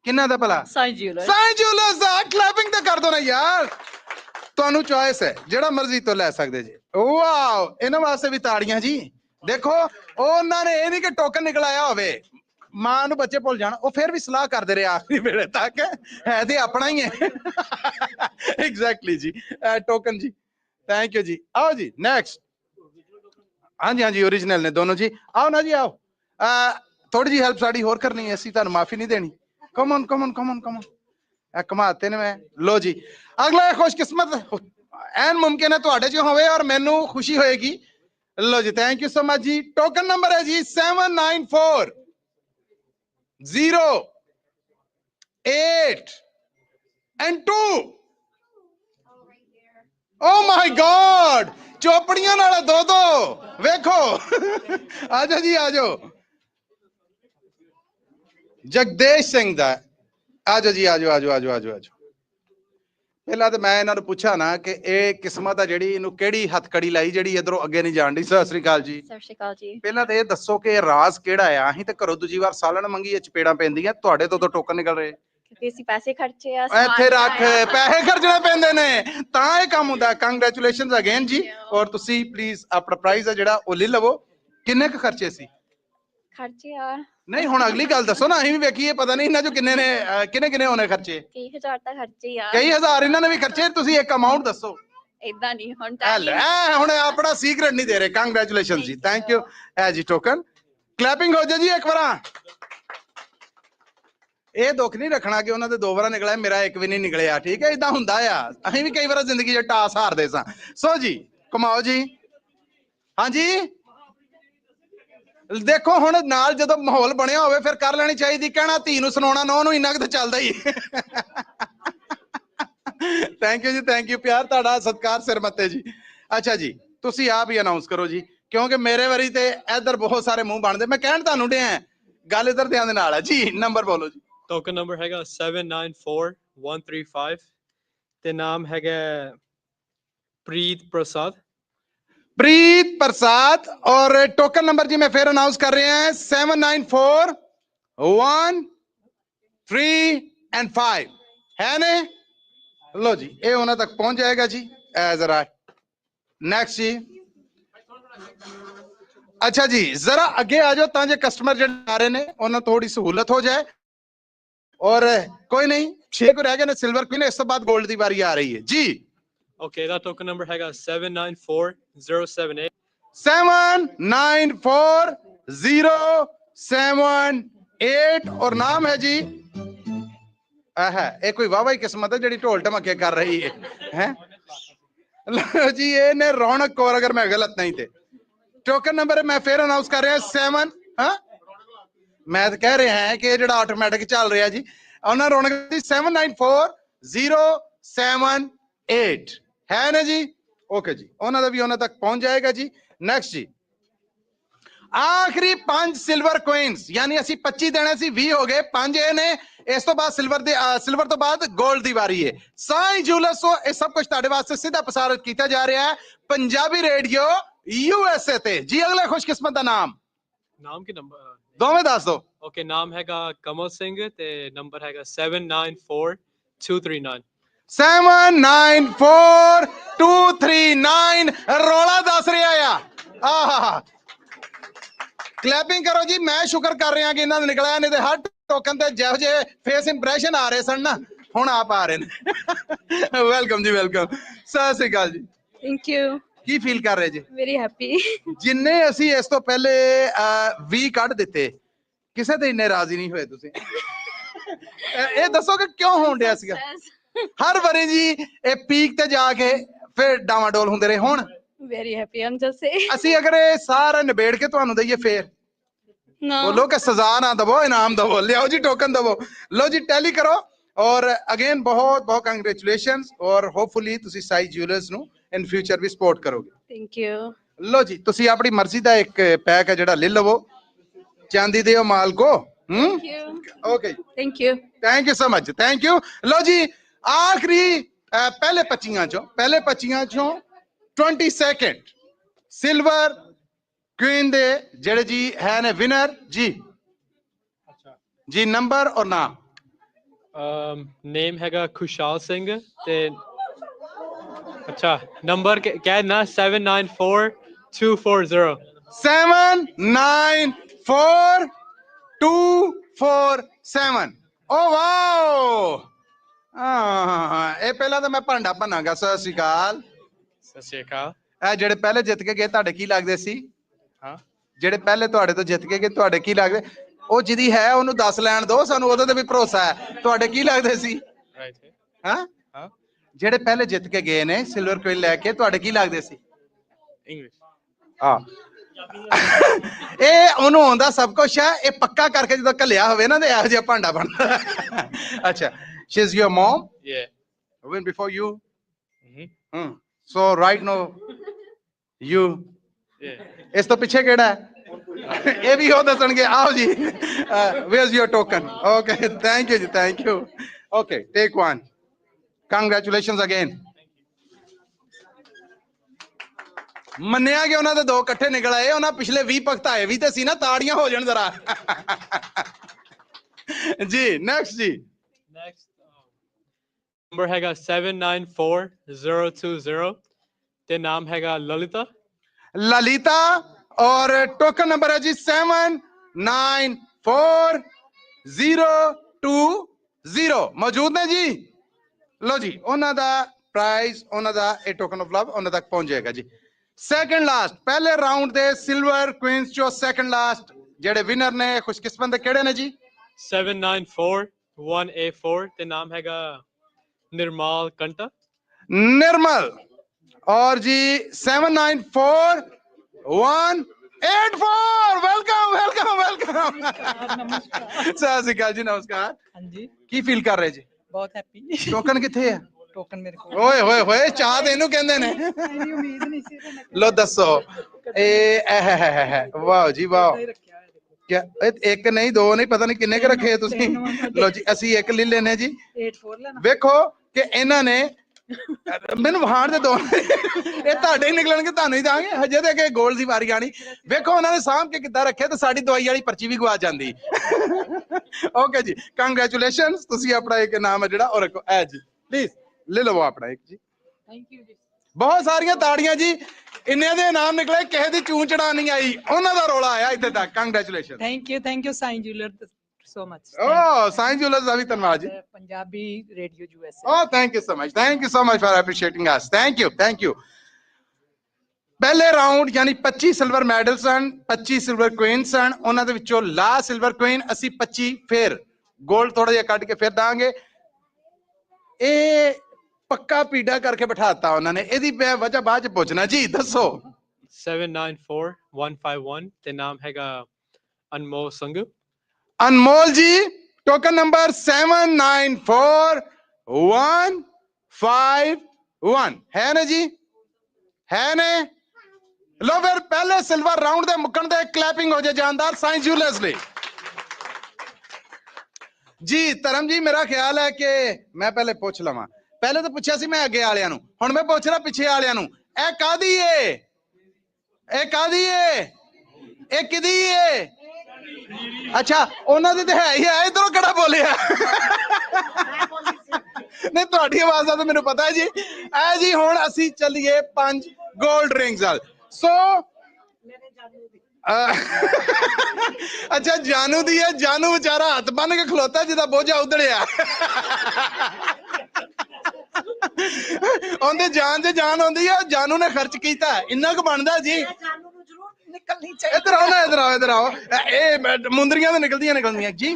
ਕਿੰਨਾ ਦਾ ਭਲਾ? Sai Jewelers. ਸਾਈ ਜੁਐਲਰਸ ਦਾ ਕਲੈਪਿੰਗ ਤਾਂ ਕਰ ਦੋ ਨਾ ਯਾਰ। ਤੁਹਾਨੂੰ ਚੁਆਇਸ ਹੈ ਜਿਹੜਾ ਮਰਜ਼ੀ ਤੋਂ ਲੈ ਸਕਦੇ ਜੀ। ਵਾਓ ਇਹਨਾਂ ਵਾਸਤੇ ਵੀ ਤਾੜੀਆਂ ਜੀ। ਦੇਖੋ ਉਹਨਾਂ ਨੇ ਇਹ ਨਹੀਂ ਕਿ ਟੋਕਨ ਨਿਕਲ ਆਇਆ ਹੋਵੇ, ਮਾਂ ਨੂੰ ਬੱਚੇ ਭੁੱਲ ਜਾਣ, ਉਹ ਫਿਰ ਵੀ ਸਲਾਹ ਕਰਦੇ ਰਹੇ ਆਖਰੀ ਵੇਲੇ ਤੱਕ, ਹੈ ਤੇ ਆਪਣਾ ਹੀ ਹੈ। ਐਗਜ਼ੈਕਟਲੀ ਜੀ ਟੋਕਨ ਜੀ ਥੈਂਕ ਯੂ ਜੀ। ਆਓ ਜੀ ਨੈਕਸਟ। ਹਾਂਜੀ ਹਾਂਜੀ ਓਰੀਜਨਲ ਨੇ ਦੋਨੋਂ ਜੀ। ਆਓ ਨਾ ਜੀ ਆਓ, ਥੋੜੀ ਜੀ ਹੈਲਪ ਸਾਡੀ ਹੋਰ ਕਰਨੀ ਹੈ, ਅਸੀਂ ਤੁਹਾਨੂੰ ਮਾਫੀ ਨਹੀਂ ਦੇਣੀ। Come on come on come on come on ਕਮਾਤੇ ਨੇ ਮੈਂ। ਲੋ ਜੀ ਅਗਲਾ ਖੁਸ਼ਕਿਸਮਤ ਐਨ ਮੁਮਕਿਨ ਹੈ ਤੁਹਾਡੇ ਚ ਹੋਵੇ ਔਰ ਮੈਨੂੰ ਖੁਸ਼ੀ ਹੋਏਗੀ। ਲੋ ਜੀ ਥੈਂਕ ਯੂ ਸੋ ਮਚ ਜੀ। ਟੋਕਨ ਨੰਬਰ ਹੈ ਜੀ 794008 and 2। ਓ ਮਾਈ ਗॉड ਚੋਪੜੀਆਂ ਨਾਲ ਦੋ ਦੋ ਵੇਖੋ। ਆਜੋ ਜੀ ਆਜੋ। ਜਗਦੇਸ਼ ਸਿੰਘ ਦਾ ਆਜੋ ਜੀ ਆਜੋ ਆਜੋ ਆਜੋ ਆਜੋ ਆਜੋ। ਪਹਿਲਾਂ ਤਾਂ ਮੈਂ ਇਹਨਾਂ ਨੂੰ ਪੁੱਛਾਂ ਨਾ ਕਿ ਇਹ ਕਿਸਮਤ ਆ ਜਿਹੜੀ ਇਹਨੂੰ ਕਿਹੜੀ ਹੱਥਕੜੀ ਲਾਈ ਜਿਹੜੀ ਇਧਰੋਂ ਅੱਗੇ ਨਹੀਂ ਜਾਣ ਦੀ। ਸਤਿ ਸ੍ਰੀ ਅਕਾਲ ਜੀ। ਸਤਿ ਸ਼੍ਰੀ ਅਕਾਲ ਜੀ। ਪਹਿਲਾਂ ਤਾਂ ਇਹ ਦੱਸੋ ਕਿ ਇਹ ਰਾਜ਼ ਕਿਹੜਾ ਆ? ਅਸੀਂ ਤਾਂ ਘਰੋਂ ਦੂਜੀ ਵਾਰ ਸਾਲਣ ਮੰਗੀ ਇਹ ਚਪੇੜਾਂ ਪੈਂਦੀਆਂ, ਤੁਹਾਡੇ ਤੋਂ ਟੋਕਨ ਨਿਕਲ ਰਹੇ। ਕਿਉਂਕਿ ਅਸੀਂ ਪੈਸੇ ਖਰਚੇ ਆ, ਇੱਥੇ ਰੱਖ, ਪੈਸੇ ਖਰਚਣੇ ਪੈਂਦੇ ਨੇ ਤਾਂ ਇਹ ਕੰਮ ਹੁੰਦਾ। ਕੰਗ੍ਰੈਚੁਲੇਸ਼ਨਸ ਅਗੇਨ ਜੀ। ਔਰ ਤੁਸੀਂ ਪਲੀਜ਼ ਆਪਣਾ ਪ੍ਰਾਈਜ਼ ਆ ਜਿਹੜਾ ਉਹ ਲੈ ਲਵੋ। ਕਿੰਨੇ ਕੁ ਖਰਚੇ ਸੀ? ਖਰਚੇ ਆ ਨਹੀਂ ਹੁਣ ਅਗਲੀ ਗੱਲ ਦੱਸੋ ਨਾ, ਅਸੀਂ ਵੀ ਵੇਖੀਏ, ਪਤਾ ਨਹੀਂ ਇਹਨਾਂ ਚੋਂ ਕਿੰਨੇ ਨੇ ਕਿੰਨੇ ਕਿੰਨੇ ਹੋਣੇ ਖਰਚੇ। ਕਈ ਹਜ਼ਾਰ ਤਾਂ ਖਰਚੇ ਹੀ ਆ। ਕਈ ਹਜ਼ਾਰ ਇਹਨਾਂ ਨੇ ਵੀ ਖਰਚੇ, ਤੁਸੀਂ ਇੱਕ ਅਮਾਉਂਟ ਦੱਸੋ। ਇਦਾਂ ਨਹੀਂ ਹੁਣ ਹੁਣ ਆਪਣਾ ਸੀਕ੍ਰੇਟ ਨਹੀਂ ਦੇ ਰਹੇ। ਕੰਗ੍ਰੈਚੁਲੇਸ਼ਨ ਜੀ, ਥੈਂਕ ਯੂ। ਐ ਜੀ ਟੋਕਨ ਕਲੈਪਿੰਗ ਹੋ ਜਾ ਜੀ ਇੱਕ ਵਾਰ। ਇਹ ਦੁੱਖ ਨਹੀਂ ਰੱਖਣਾ ਕਿ ਉਹਨਾਂ ਦੇ 2 ਵਾਰ ਨਿਕਲਿਆ, ਮੇਰਾ ਇੱਕ ਵੀ ਨਹੀਂ ਨਿਕਲਿਆ। ਠੀਕ ਹੈ, ਇਦਾਂ ਹੁੰਦਾ ਆ, ਅਸੀਂ ਵੀ ਕਈ ਵਾਰ ਜ਼ਿੰਦਗੀ 'ਚ ਟਾਸ ਹਾਰਦੇ ਸਾਂ। ਸੋ ਜੀ ਕਮਾਓ ਜੀ। ਹਾਂਜੀ ਦੇਖੋ ਹੁਣ ਨਾਲ ਜਦੋਂ ਮਾਹੌਲ ਬਣਿਆ ਹੋਵੇ ਫਿਰ ਕਰ ਲੈਣੀ ਚਾਹੀਦੀ। ਕਹਿਣਾ ਧੀ ਨੂੰ ਸੁਣਾਉਣਾ ਨੌ ਨੂੰ ਇੰਨਾ ਕੁ ਤਾਂ ਚੱਲਦਾ ਹੀ। ਥੈਂਕ ਯੂ ਜੀ, ਥੈਂਕ ਯੂ। ਪਿਆਰ ਤੁਹਾਡਾ, ਸਤਿਕਾਰ ਸਿਰ ਮੱਤੇ ਜੀ। ਅੱਛਾ ਜੀ ਤੁਸੀਂ ਆਪ ਹੀ ਅਨਾਉਂਸ ਕਰੋ ਜੀ ਕਿਉਂਕਿ ਮੇਰੇ ਵਾਰੀ ਤੇ ਇੱਧਰ ਬਹੁਤ ਸਾਰੇ ਮੂੰਹ ਬਣਦੇ ਮੈਂ ਕਹਿਣ ਤੁਹਾਨੂੰ ਡਿਆ ਗੱਲ ਇੱਧਰ ਧਿਆਨ ਦੇ ਨਾਲ ਹੈ ਜੀ ਨੰਬਰ ਬੋਲੋ ਜੀ ਟੋਕਨ ਨੰਬਰ ਹੈਗਾ 794135 ਤੇ ਨਾਮ ਹੈਗਾ ਪ੍ਰੀਤ ਪ੍ਰਸਾਦ और टोकन नंबर जी मैं फिर अनाउंस कर रहे हैं 794135 है ने लो जी ये उन्होंने तक पहुंच जाएगा जी जरा नेक्स्ट जी अच्छा जी जरा अगे आ जाओ ताकि कस्टमर जो आ रहे ने उन्हें थोड़ी सहूलत हो जाए और कोई नहीं 6 को रह गए ने सिल्वर क्वीन इस तो बाद गोल्ड की बारी आ रही है जी Okay, that token number हैगा 794078 794078 और नाम है जी है कोई वाह वाही किस्मत है जी ढोल ढमके कर रही है जी ये ने रौनक कौर अगर मैं गलत नहीं थे टोकन नंबर मैं फिर अनाउंस कर रहे हैं 7 मैं तो कह रहे हैं कि जो ऑटोमैटिक चल रहा जी उन्होंने रौनक 794078 है ना जी ओके जी उन्होंने भी उन्होंने तक पहुंच जाएगा जी नेक्स्ट जी आखिरी 5 सिल्वर कोइंस यानी ਅਸੀਂ 25 देने ਸੀ 20 हो गए 5 ਇਹ ਨੇ ਇਸ ਤੋਂ ਬਾਅਦ ਸਿਲਵਰ ਤੋਂ ਬਾਅਦ 골ਡ ਦੀ ਵਾਰੀ ਹੈ ਸਾਈਂ ਜੁਲਸ ਤੋਂ ਇਹ ਸਭ ਕੁਝ ਤੁਹਾਡੇ ਵਾਸਤੇ ਸਿੱਧਾ ਪ੍ਰਸਾਰਿਤ ਕੀਤਾ ਜਾ ਰਿਹਾ ਹੈ ਪੰਜਾਬੀ ਰੇਡੀਓ USA ਤੇ ਜੀ ਅਗਲੇ ਖੁਸ਼ਕਿਸਮਤ ਦਾ ਨਾਮ ਕੀ ਨੰਬਰ ਦੋਵੇਂ ਦੱਸ ਦਿਓ ਓਕੇ ਨਾਮ ਹੈਗਾ ਕਮਲ ਸਿੰਘ ਤੇ ਨੰਬਰ ਹੈਗਾ 794239 794239 ਰੌਲਾ ਦੱਸ ਰਿਹਾ ਆ ਕਲੈਪਿੰਗ ਕਰੋ ਜੀ ਮੈਂ ਸ਼ੁਕਰ ਕਰ ਰਿਹਾ ਕਿ ਇਹਨਾਂ ਦਾ ਨਿਕਲਿਆ ਨਹੀਂ ਤੇ ਹਰ ਟੋਕਨ ਤੇ ਜਿਹੋ ਜਿਹੇ ਫੇਸ ਇੰਪ੍ਰੈਸ਼ਨ ਆ ਰਹੇ ਸਨ ਨਾ ਹੁਣ ਆਪ ਆ ਰਹੇ ਨੇ ਵੈਲਕਮ ਜੀ ਵੈਲਕਮ ਸਤਿ ਸ੍ਰੀ ਅਕਾਲ ਜੀ ਥੈਂਕ ਯੂ ਕੀ ਫੀਲ ਕਰ ਰਹੇ ਜੀ ਵੈਰੀ ਹੈਪੀ ਜਿੰਨੇ ਅਸੀਂ ਇਸ ਤੋਂ ਪਹਿਲੇ 20 ਕੱਢ ਦਿੱਤੇ ਕਿਸੇ ਤੇ ਇੰਨੇ ਰਾਜ਼ੀ ਨਹੀਂ ਹੋਏ ਤੁਸੀਂ ਇਹ ਦੱਸੋ ਕਿ ਕਿਉਂ ਹੋਣ ਡਿਆ ਸੀਗਾ ਹਰ ਵਾਰੀ ਜੀ ਇਹ ਪੀਕ ਤੇ ਜਾ ਕੇ ਫਿਰ ਡਾਵਾਡੋਲ ਹੁੰਦੇ ਰਹੇ ਹੁਣ very happy I'm just saying ਅਸੀਂ ਅਗਰ ਇਹ ਸਾਰਾ ਨਿਬੇੜ ਕੇ ਤੁਹਾਨੂੰ ਦਈਏ ਫੇਰ बोलो कि सजा ना दबो इनाम दबो ले आओ जी टोकन दबो लो जी टैली करो और अगेन बहुत बहुत कांग्रेचुलेशंस और होपफुली तुसी साई ज्वेलर्स नु इन फ्यूचर भी सपोर्ट करोगे थैंक यू लो जी तुसी अपनी मर्जी दा एक पैक है जेड़ा ले लवो चांदी दियो माल को okay thank you so much thank you लो जी आखिरी पहले 25 चों 22nd सिल्वर क्वीन दे जेड़े जी है ने विनर जी जी नंबर और नाम नेम हैगा खुशहाल सिंह ते अच्छा नंबर क्या है ना 794240 794247 ओ वाओ ਇਹ ਪਹਿਲਾਂ ਤਾਂ ਮੈਂ ਭਾਂਡਾ ਭੰਨਾਂਗਾ ਸਤਿ ਸ਼੍ਰੀ ਅਕਾਲ ਇਹ ਜਿਹੜੇ ਪਹਿਲੇ ਜਿੱਤ ਕੇ ਗਏ ਤੁਹਾਡੇ ਕੀ ਲੱਗਦੇ ਸੀ ਜਿਹੜੇ ਪਹਿਲੇ ਤੁਹਾਡੇ ਤੋਂ ਜਿੱਤ ਕੇ ਗਏ ਤੁਹਾਡੇ ਕੀ ਲੱਗਦੇ ਉਹ ਜਿਹਦੀ ਹੈ ਉਹਨੂੰ ਦੱਸ ਲੈਣ ਦਿਓ ਸਾਨੂੰ ਉਹਦੇ ਤੇ ਵੀ ਭਰੋਸਾ ਹੈ ਤੁਹਾਡੇ ਕੀ ਲੱਗਦੇ ਸੀ ਹਾਂ ਜਿਹੜੇ ਪਹਿਲੇ ਜਿੱਤ ਕੇ ਗਏ ਨੇ ਸਿਲਵਰ ਕੁਇਨ ਲੈ ਕੇ ਤੁਹਾਡੇ ਕੀ ਲੱਗਦੇ ਸੀ ਇੰਗਲਿਸ਼ ਹਾਂ ਇਹ ਉਹਨੂੰ ਆਉਂਦਾ ਸਭ ਕੁਝ ਹੈ ਇਹ ਪੱਕਾ ਕਰਕੇ ਜਦੋਂ ਘੱਲਿਆ ਹੋਵੇ ਨਾ ਤੇ ਇਹੋ ਜਿਹਾ ਭਾਂਡਾ ਬਣਦਾ ਅੱਛਾ she's your mom when before you so right now you ਇਸ ਤੋਂ ਪਿੱਛੇ ਕਿਹੜਾ ਹੈ ਇਹ ਵੀ ਉਹ ਦੱਸਣਗੇ ਆਓ ਜੀ where's your token okay thank you okay take one congratulations again ਮੰਨਿਆ ਕਿ ਉਹਨਾਂ ਦੇ ਦੋ ਇਕੱਠੇ ਨਿਕਲ ਆਏ ਉਹਨਾਂ ਪਿਛਲੇ 20 ਭਗਤਾਏ ਵੀ ਤੇ ਸੀ ਨਾ ਤਾੜੀਆਂ ਹੋ ਜਾਣ ਜ਼ਰਾ ਜੀ ਨੈਕਸਟ ਜੀ नंबर हैगा 794020 ते नाम हैगा ललिता और टोकन नंबर है जी 794020 मौजूद ने जी लो जी उन्हों दा प्राइज उन्हों दा ए टोकन ऑफ लव उन्हों तक पहुंच जाएगा जी सेकंड लास्ट पहले राउंड दे सिल्वर क्वींस चो सेकंड लास्ट जेड़े विनर ने खुशकिस्मत केड़े ने जी 794184 ते नाम हैगा निर्मल कंटा निर्मल और जी 794184 वेलकम सत श्री अकाल जी नमस्कार हाँ जी की फील कर रहे जी बहुत हैप्पी टोकन किथे है ਟੋਕਨ ਮੇਰੇ ਕੋਲ ਓਏ ਹੋਏ ਹੋਏ ਚਾਹ ਤੇ ਇਹਨੂੰ ਕਹਿੰਦੇ ਨੇ ਮੇਰੀ ਉਮੀਦ ਨਹੀਂ ਸੀ ਇਹਦੇ ਨਾਲ ਲੋ ਦੱਸੋ ਇਹ ਵਾਹ ਜੀ ਵਾਹ ਕਿਆ ਇੱਕ ਨਹੀਂ ਦੋ ਨਹੀਂ ਪਤਾ ਨਹੀਂ ਕਿੰਨੇ ਕ ਰੱਖੇ ਤੁਸੀਂ ਲੋ ਜੀ ਅਸੀਂ ਇੱਕ ਲੈ ਲੈਨੇ ਜੀ 84 ਲੈਣਾ ਵੇਖੋ ਕਿ ਇਹਨਾਂ ਨੇ ਮੈਨੂੰ ਵਹਾੜ ਦੇ ਦੋ ਇਹ ਤੁਹਾਡੇ ਹੀ ਨਿਕਲਣਗੇ ਤੁਹਾਨੂੰ ਹੀ ਦਾਂਗੇ ਹਜੇ ਤੇ ਕਿ ਗੋਲ ਦੀ ਵਾਰੀ ਆਣੀ ਵੇਖੋ ਉਹਨਾਂ ਨੇ ਸਾਂਭ ਕੇ ਕਿੱਦਾਂ ਰੱਖਿਆ ਤੇ ਸਾਡੀ ਦਵਾਈ ਵਾਲੀ ਪਰਚੀ ਵੀ ਗਵਾ ਜਾਂਦੀ ਓਕੇ ਜੀ ਕੰਗ੍ਰੈਚੁਲੇਸ਼ਨਸ ਤੁਸੀਂ ਆਪਣਾ ਇੱਕ ਨਾਮ ਹੈ ਜਿਹੜਾ ਉਹ ਰੱਖੋ ਐ ਜੀ ਪਲੀਜ਼ ਲੈ ਲਵੋ ਆਪਣਾ ਇੱਕ ਜੀ ਥੈਂਕ ਯੂ ਜੀ ਬਹੁਤ ਸਾਰੀਆਂ ਤਾੜੀਆਂ ਜੀ ਇੰਨੇ ਦੇ ਇਨਾਮ ਨਿਕਲੇ ਕਿਸੇ ਦੀ ਚੂੰ ਚੜਾ ਨਹੀਂ ਆਈ ਉਹਨਾਂ ਦਾ ਰੋਲਾ ਆਇਆ ਇੱਥੇ ਤੱਕ congratulation thank you sign jeweller so much oh sign jewellers ਦਾ ਵੀ ਧੰਨਵਾਦ ਜੀ Punjabi radio US oh thank you so much for appreciating us thank you ਪਹਿਲੇ ਰਾਉਂਡ ਯਾਨੀ 25 ਸਿਲਵਰ ਮੈਡਲ ਸਨ 25 ਸਿਲਵਰ ਕੁਈਨ ਸਨ ਉਹਨਾਂ ਦੇ ਵਿੱਚੋਂ ਲਾਸਟ ਸਿਲਵਰ ਕੁਈਨ ਅਸੀਂ 25 ਫਿਰ 골ਡ ਥੋੜਾ ਜਿਹਾ ਕੱਢ ਕੇ ਫਿਰ ਦਾਂਗੇ ਇਹ ਪੱਕਾ ਪੀੜਾ ਕਰਕੇ ਬਿਠਾਤਾ ਉਹਨਾਂ ਨੇ ਇਹਦੀ ਵਜ੍ਹਾ ਬਾਅਦ ਚ ਪੁੱਛਣਾ ਜੀ ਦੱਸੋ 794151 ਤੇ ਨਾਮ ਹੈਗਾ ਅਨਮੋਲ ਸੰਘੂ ਅਨਮੋਲ ਜੀ ਟੋਕਨ ਨੰਬਰ 794151 ਹੈ ਨਾ ਜੀ ਹੈ ਨੇ ਲੋ ਫਿਰ ਪਹਿਲੇ ਸਿਲਵਰ ਰਾਉਂਡ ਦੇ ਮੁੱਕਣ ਤੇ ਕਲੈਪਿੰਗ ਹੋ ਜਾਏ ਜਾਨਦਾਰ ਸਾਇੰਸ ਜੂਲਰਸ ਲਈ ਜੀ ਧਰਮ ਜੀ ਮੇਰਾ ਖਿਆਲ ਹੈ ਕਿ ਮੈਂ ਪਹਿਲੇ ਪੁੱਛ ਲਵਾਂ ਪਹਿਲੇ ਤਾਂ ਪੁੱਛਿਆ ਸੀ ਮੈਂ ਅੱਗੇ ਵਾਲਿਆਂ ਨੂੰ ਹੁਣ ਮੈਂ ਪੁੱਛ ਰਿਹਾ ਪਿੱਛੇ ਵਾਲਿਆਂ ਨੂੰ ਇਹ ਕਾਦੀ ਏ ਇਹ ਕਾਦੀ ਏ ਇਹ ਕਿਦੀ ਏ ਅੱਛਾ ਉਹਨਾਂ ਦੀ ਤੇ ਹੈ ਹੀ ਹੈ ਇਧਰੋਂ ਕਿਹੜਾ ਬੋਲਿਆ ਨਹੀਂ ਤੁਹਾਡੀ ਆਵਾਜ਼ ਦਾ ਤਾਂ ਮੈਨੂੰ ਪਤਾ ਹੈ ਜੀ ਐ ਜੀ ਹੁਣ ਅਸੀਂ ਚੱਲੀਏ 5 골ਡ ਰਿੰਗਸ ਨਾਲ ਸੋ ਅੱਛਾ ਜਾਨੂ ਦੀ ਹੈ ਜਾਨੂ ਵਿਚਾਰਾ ਹੱਥ ਬੰਨ ਕੇ ਖਲੋਤਾ ਜਿਹਦਾ ਬੋਝਾ ਉਧੜਿਆ ਉਹਦੇ ਜਾਨ ਤੇ ਜਾਨ ਆਉਂਦੀ ਹੈ ਜਾਨੂ ਨੇ ਖਰਚ ਕੀਤਾ ਇੰਨਾ ਕੁ ਬਣਦਾ ਜੀ ਨਿਕਲਣੀ ਚਾਹੀਦੀ ਇੱਧਰ ਆਓ ਇਹ ਮੁੰਦਰੀਆਂ ਤਾਂ ਨਿਕਲਦੀਆਂ ਜੀ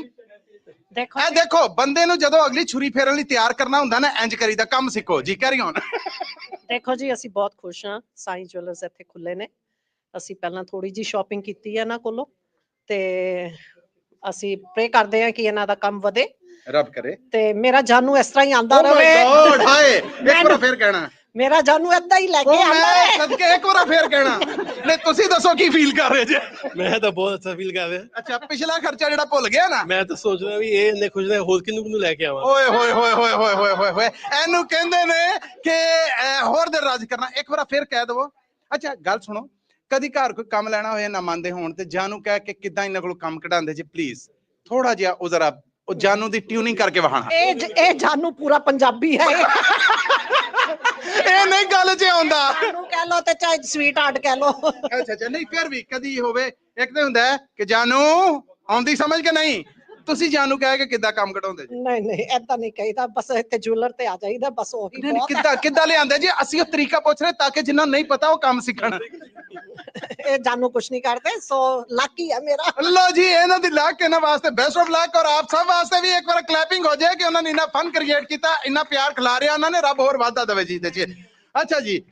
ਇਹ ਦੇਖੋ ਬੰਦੇ ਨੂੰ ਜਦੋਂ ਅਗਲੀ ਛੁਰੀ ਫੇਰਨ ਲਈ ਤਿਆਰ ਕਰਨਾ ਹੁੰਦਾ ਨਾ ਇੰਜ ਕਰੀਦਾ ਕੰਮ ਸਿੱਖੋ ਜੀ ਕੈਰੀ ਔਨ ਦੇਖੋ ਜੀ ਅਸੀਂ ਬਹੁਤ ਖੁਸ਼ ਹਾਂ ਸਾਈਂ ਜੁਐਲਰਸ ਇੱਥੇ ਖੁੱਲੇ ਨੇ ਅਸੀਂ ਪਹਿਲਾਂ ਥੋੜੀ ਜੀ ਸ਼ਾਪਿੰਗ ਕੀਤੀ ਹੈ ਇਹਨਾਂ ਕੋਲੋਂ ਤੇ ਅਸੀਂ ਪ੍ਰੇ ਕਰਦੇ ਹਾਂ ਕਿ ਇਹਨਾਂ ਦਾ ਕੰਮ ਵਧੇ ਰੱਬ ਕਰੇ ਤੇ ਮੇਰਾ ਜਾਨੂ ਇਸ ਤਰ੍ਹਾਂ ਹੀ ਆਂਦਾ ਰਹੇ ਓ ਮਾਈ ਗॉड ਹਾਏ ਇੱਕ ਵਾਰ ਫੇਰ ਕਹਿਣਾ ਮੇਰਾ ਜਾਨੂ ਏਦਾਂ ਹੀ ਲੈ ਕੇ ਆਂਦਾ ਹੈ ਸਦਕੇ ਇੱਕ ਵਾਰ ਫੇਰ ਕਹਿਣਾ ਲੈ ਤੁਸੀਂ ਦੱਸੋ ਕੀ ਫੀਲ ਕਰ ਰਹੇ ਜੇ ਮੈਂ ਤਾਂ ਬਹੁਤ ਅੱਛਾ ਫੀਲ ਕਰ ਰਿਹਾ ਅੱਛਾ ਪਿਛਲਾ ਖਰਚਾ ਜਿਹੜਾ ਭੁੱਲ ਗਿਆ ਨਾ ਮੈਂ ਤਾਂ ਸੋਚ ਰਿਹਾ ਵੀ ਇਹ ਇੰਨੇ ਖੁਸ਼ ਨੇ ਹੋਰ ਕਿਹਨੂੰ ਲੈ ਕੇ ਆਵਾਂ ਓਏ ਹੋਏ ਹੋਏ ਹੋਏ ਹੋਏ ਹੋਏ ਹੋਏ ਹੋਏ ਇਹਨੂੰ ਕਹਿੰਦੇ ਨੇ ਕਿ ਹੋਰ ਦੇ ਰਾਜ ਕਰਨਾ ਇੱਕ ਵਾਰ ਫੇਰ ਕਹਿ ਦਵੋ ਅੱਛਾ ਗੱਲ ਸੁਣੋ ਕਦੀ ਘਰ ਕੋਈ ਕੰਮ ਲੈਣਾ ਹੋਏ ਨਾ ਮੰਨਦੇ ਹੋਣ ਤੇ ਜਾਨੂ ਕਹਿ ਕੇ ਕਿੱਦਾਂ ਇਹਨਾਂ ਕੋਲ ਕੰਮ ਕਢਾਉਂਦੇ ਜੀ ਪਲੀਜ਼ ਥੋੜਾ ਜਿਹਾ ਉਹ ਜ਼ਰਾ ਉਹ ਜਾਨੂ ਦੀ ਟਿਊਨਿੰਗ ਕਰਕੇ ਵਹਾਣਾ ਇਹ ਜਾਨੂ ਪੂਰਾ ਪੰਜਾਬੀ ਹੈ ਇਹ ਨਹੀਂ ਗੱਲ 'ਚ ਆਉਂਦਾ ਜਾਨੂ ਕਹਿ ਲੋ ਤੇ ਚਾਹੇ ਸਵੀਟ ਹਾਰਟ ਕਹਿ ਲੋ ਅੱਛਾ ਨਹੀਂ ਫਿਰ ਵੀ ਕਦੀ ਹੋਵੇ ਇੱਕ ਤੇ ਹੁੰਦਾ ਕਿ ਜਾਨੂ ਆਉਂਦੀ ਸਮਝ ਕੇ ਨਹੀਂ ਤੁਸੀਂ ਜਾਨੂ ਕਹਿ ਕੇ ਕਿੱਦਾਂ ਕੰਮ ਕਢਾਉਂਦੇ ਜੀ ਨਹੀਂ ਏਦਾਂ ਨਹੀਂ ਕਹੀਦਾ ਬਸ ਇੱਥੇ ਜੁਐਲਰ ਤੇ ਆ ਜਾਈਦਾ ਬਸ ਉਹੀ ਬਹੁਤ ਕਿੱਦਾਂ ਲਿਆਂਦੇ ਜੀ ਅਸੀਂ ਉਹ ਤਰੀਕਾ ਪੁੱਛ ਰਹੇ ਤਾਂ ਕਿ ਜਿਨ੍ਹਾਂ ਨਹੀਂ ਪਤਾ ਉਹ ਕੰਮ ਸਿੱਖਣ ਇਹ ਜਾਨੂ ਕੁਛ ਨਹੀਂ ਕਰਦੇ ਸੋ ਲੱਕੀ ਹੈ ਮੇਰਾ ਲੋ ਜੀ ਇਹਨਾਂ ਦੀ ਲੱਕ ਇਹਨਾਂ ਵਾਸਤੇ ਬੈਸਟ ਆਫ ਲੱਕ ਔਰ ਆਪ ਸਭ ਵਾਸਤੇ ਵੀ ਇੱਕ ਵਾਰ ਕਲੈਪਿੰਗ ਹੋ ਜਾਏ ਕਿ ਉਹਨਾਂ ਨੇ ਇੰਨਾ ਫਨ ਕ੍ਰੀਏਟ ਕੀਤਾ ਇੰਨਾ ਪਿਆਰ ਖਿਲਾ ਰਿਹਾ ਉਹਨਾਂ ਨੇ ਰੱਬ ਹੋਰ ਵਾਧਾ ਦੇਵੇ ਜੀ ਤੇ ਅੱਛਾ ਜੀ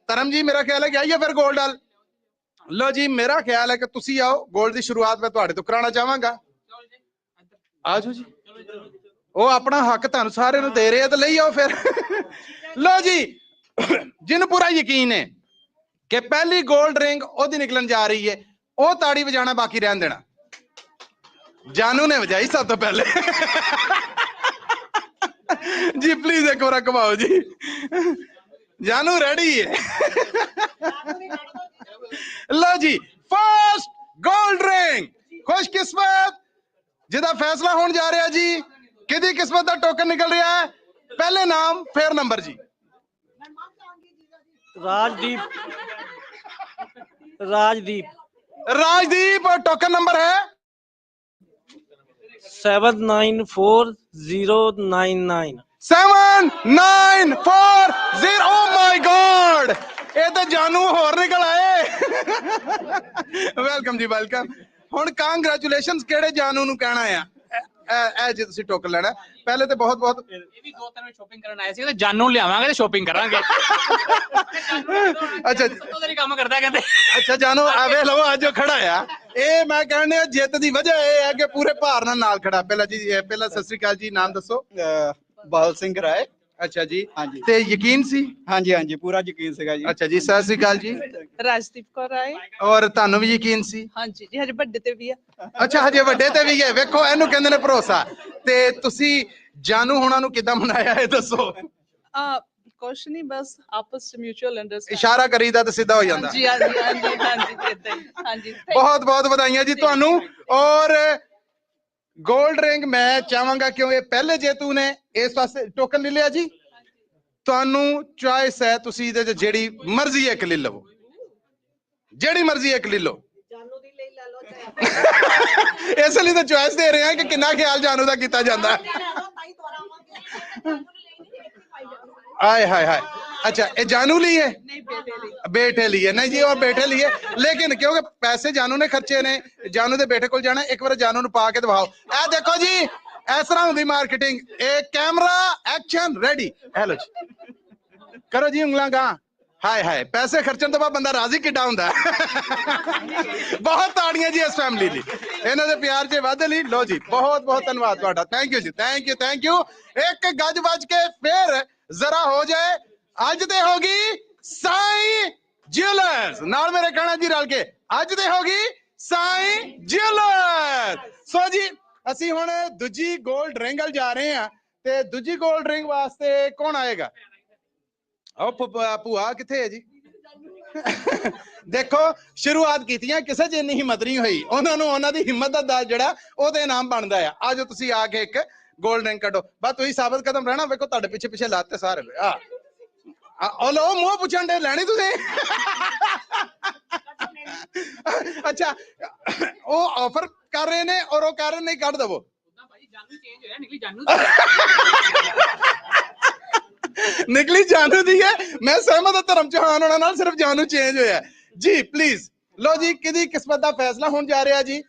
ਧਰਮ ਜੀ ਮੇਰਾ ਖਿਆਲ ਹੈ ਕਿ ਆਈਏ ਫਿਰ 골ਡ ਵਾਲ ਲੋ ਜੀ ਮੇਰਾ ਖਿਆਲ ਹੈ ਕਿ ਤੁਸੀਂ ਆਓ 골ਡ ਦੀ ਸ਼ੁਰੂਆਤ ਮੈਂ ਤੁਹਾਡੇ ਤੋਂ ਕਰਾਉਣਾ ਚਾਹਾਂਗਾ ਆਜੋ ਜੀ ਉਹ ਆਪਣਾ ਹੱਕ ਤੁਹਾਨੂੰ ਸਾਰਿਆਂ ਨੂੰ ਦੇ ਰਹੇ ਆ ਤੇ ਲਈ ਆਓ ਫਿਰ ਲੋ ਜੀ ਜਿਹਨੂੰ ਪੂਰਾ ਯਕੀਨ ਹੈ ਕਿ ਪਹਿਲੀ 골ਡ ਰਿੰਗ ਉਹਦੀ ਨਿਕਲਣ ਜਾ ਰਹੀ ਹੈ ਉਹ ਤਾੜੀ ਵਜਾਣਾ ਬਾਕੀ ਰਹਿਣ ਦੇਣਾ ਜਾਨੂ ਨੇ ਵਜਾਈ ਸਭ ਤੋਂ ਪਹਿਲੇ ਜੀ ਪਲੀਜ਼ ਇੱਕ ਵਾਰ ਘੁਮਾਓ ਜੀ ਜਾਨੂ ਰੈਡੀ ਹੈ ਲੋ ਜੀ ਫਸਟ 골ਡ ਰਿੰਗ ਖੁਸ਼ਕਿਸਮਤ ਜਿਹਦਾ ਫੈਸਲਾ ਹੋਣ ਜਾ ਰਿਹਾ ਜੀ ਕਿਹਦੀ ਕਿਸਮਤ ਦਾ ਟੋਕਨ ਨਿਕਲ ਰਿਹਾ ਹੈ ਪਹਿਲੇ ਨਾਮ ਫੇਰ ਨੰਬਰ ਜੀ ਰਾਜਦੀਪ और टोकन नंबर है 794099 7940 ओ माय गॉड ये तो जानू होर निकल आए वेलकम जी वेलकम हुण कांग्रेचुलेशनस केड़े जानू नू कहना है ਜੇ ਤੁਸੀਂ ਟੋਕਨ ਲੈਣਾ ਪਹਿਲੇ ਤੇ ਬਹੁਤ ਬਹੁਤ ਇਹ ਵੀ 2-3 ਸ਼ਾਪਿੰਗ ਕਰਨ ਆਏ ਸੀ ਤੇ ਜਾਨੂ ਲਿਆਵਾਂਗੇ ਤੇ ਸ਼ਾਪਿੰਗ ਕਰਾਂਗੇ ਅੱਛਾ ਉਹਦੇ ਕੰਮ ਕਰਦਾ ਕਹਿੰਦੇ ਅੱਛਾ ਜਾਨੂ ਆਵੇ ਲਓ ਅੱਜ ਖੜਾ ਆ ਇਹ ਮੈਂ ਕਹਿੰਦਾ ਜਿੱਤ ਦੀ ਵਜ੍ਹਾ ਇਹ ਹੈ ਕਿ ਪੂਰੇ ਭਾਰ ਨਾਲ ਖੜਾ ਪਹਿਲਾਂ ਜੀ ਪਹਿਲਾਂ ਸਤਿ ਸ੍ਰੀ ਅਕਾਲ ਜੀ ਨਾਮ ਦੱਸੋ ਬਾਲ ਸਿੰਘ ਰਾਏ ਅੱਛਾ ਜੀ ਹਾਂਜੀ ਤੇ ਯਕੀਨ ਸੀ? ਹਾਂਜੀ ਹਾਂਜੀ ਪੂਰਾ ਯਕੀਨ ਸੀਗਾ ਜੀ। ਅੱਛਾ ਜੀ, ਸਤਿ ਸ੍ਰੀ ਅਕਾਲ ਜੀ। ਰਾਜਦੀਪ ਕੌਰ ਆਏ ਔਰ ਤੁਹਾਨੂੰ ਵੀ ਯਕੀਨ ਸੀ? ਹਾਂਜੀ ਜੀ, ਹਜੇ ਵੱਡੇ ਤੇ ਵੀ ਆ। ਅੱਛਾ, ਹਜੇ ਵੱਡੇ ਤੇ ਵੀ ਹੈ। ਵੇਖੋ ਇਹਨੂੰ ਕਹਿੰਦੇ ਨੇ ਭਰੋਸਾ। ਤੇ ਤੁਸੀਂ ਜਾਨੂ ਹੋਣਾ ਨੂੰ ਕਿੱਦਾਂ ਮਨਾਇਆ ਇਹ ਦੱਸੋ? ਕੁਛ ਨਹੀਂ, ਬਸ ਆਪਸ ਚ ਮਿਊਚੁਅਲ ਅੰਡਰਸਟੈਂਡਿੰਗ। ਇਸ਼ਾਰਾ ਕਰੀਦਾ ਤੇ ਸਿੱਧਾ ਹੋ ਜਾਂਦਾ। ਹਾਂਜੀ ਹਾਂਜੀ ਹਾਂਜੀ ਹਾਂਜੀ ਏਦਾਂ ਹੀ। ਹਾਂਜੀ ਬਹੁਤ ਬਹੁਤ ਵਧਾਈਆਂ ਜੀ ਤੁਹਾਨੂੰ। ਔਰ ਗੋਲਡ ਰਿੰਗ ਮੈਂ ਚਾਹਾਂਗਾ ਕਿਉਂ ਇਹ ਪਹਿਲੇ ਜੇਤੂ ਨੇ, ਇਸ ਪਾਸੇ ਟੋਕਨ ਲੈ ਲਿਆ ਜੀ। ਤੁਹਾਨੂੰ ਚੁਆਇਸ ਹੈ, ਤੁਸੀਂ ਇਹਦੇ ਚ ਜਿਹੜੀ ਮਰਜ਼ੀ ਇੱਕ ਲੈ ਲਵੋ, ਜਿਹੜੀ ਮਰਜ਼ੀ ਇੱਕ ਲੈ ਲਓ। ਇਸ ਲਈ ਤਾਂ ਚੁਆਇਸ ਦੇ ਰਹੇ ਹਾਂ ਕਿ ਕਿੰਨਾ ਖਿਆਲ ਜਾਨੂ ਦਾ ਕੀਤਾ ਜਾਂਦਾ ਹੈ। आय हाय हाय। अच्छा ये जानू ली है? बेटे लिए नहीं जी, और बेटे लिए, लेकिन क्योंकि पैसे जानू ने खर्चे ने, जानू दे बेटे को जाना, एक बार जानू नु पा के दिखाओ। ए देखो जी, इस तरह होंदी मार्केटिंग। एक कैमरा एक्शन रेडी। हेलो जी, करो जी उंगलां गा। हाय हाय, पैसे खर्चन तो बाद बंदा राजी किड्डा हुंदा है। बहुत ताड़ियां जी इस फैमिली ली, इन्हां दे प्यार च वादे लई। लो जी, बहुत बहुत धन्यवाद तुहाडा। थैंक यू जी, थैंक यू थैंक यू। एक गज बज के फिर जरा हो जाए। अज ते होगी साईं ज्वेलर्स, नाल मेरे कहना जी रल के, अज ते होगी साईं ज्वेलर्स। सो जी ਅਸੀਂ ਹੁਣ ਦੂਜੀ 골ਡ ਰਿੰਗ ਵੱਲ ਜਾ ਰਹੇ ਹਾਂ ਤੇ ਦੂਜੀ 골ਡ ਰਿੰਗ ਵਾਸਤੇ ਕੌਣ ਆਏਗਾ? ਉਹ ਭੂਆ ਕਿੱਥੇ ਹੈ ਜੀ? ਦੇਖੋ ਸ਼ੁਰੂਆਤ ਕੀਤੀਆਂ, ਕਿਸੇ ਚ ਇੰਨੀ ਹਿੰਮਤ ਨਹੀਂ ਹੋਈ, ਉਹਨਾਂ ਨੂੰ ਉਹਨਾਂ ਦੀ ਹਿੰਮਤ ਦਾ ਜਿਹੜਾ ਉਹਦੇ ਇਨਾਮ ਬਣਦਾ ਆ। ਆਜੋ ਤੁਸੀਂ ਆ ਕੇ ਇੱਕ 골ਡ ਰਿੰਗ ਕੱਢੋ। ਬਸ ਤੁਸੀਂ ਸਾਬਤ ਕਦਮ ਰਹਿਣਾ। ਵੇਖੋ ਤੁਹਾਡੇ ਪਿੱਛੇ ਪਿੱਛੇ ਲਾਤੇ ਸਾਰੇ। ਉਹ ਲੋ ਮੂੰਹ ਪੁੱਛਣ ਦੇ ਲੈਣੀ ਤੁਸੀਂ। ਅੱਛਾ ਉਹ ਆਫਰ ਕਰ ਰਹੇ ਨੇ ਔਰ ਉਹ ਕਹਿ ਰਹੇ ਨਹੀਂ ਕੱਢ ਦਵੋ। ਨਿਕਲੀ ਜਾਨੂ ਦੀ ਹੈ। ਮੈਂ ਸਹਿਮਤ ਹਾਂ ਧਰਮ ਚੌਹਾਨ ਹੋਣਾ ਨਾਲ, ਸਿਰਫ ਜਾਨੂ ਚੇਂਜ ਹੋਇਆ ਜੀ। ਪਲੀਜ਼ ਲੋ ਜੀ, ਕਿਹਦੀ ਕਿਸਮਤ ਦਾ ਫੈਸਲਾ ਹੋਣ ਜਾ ਰਿਹਾ ਜੀ?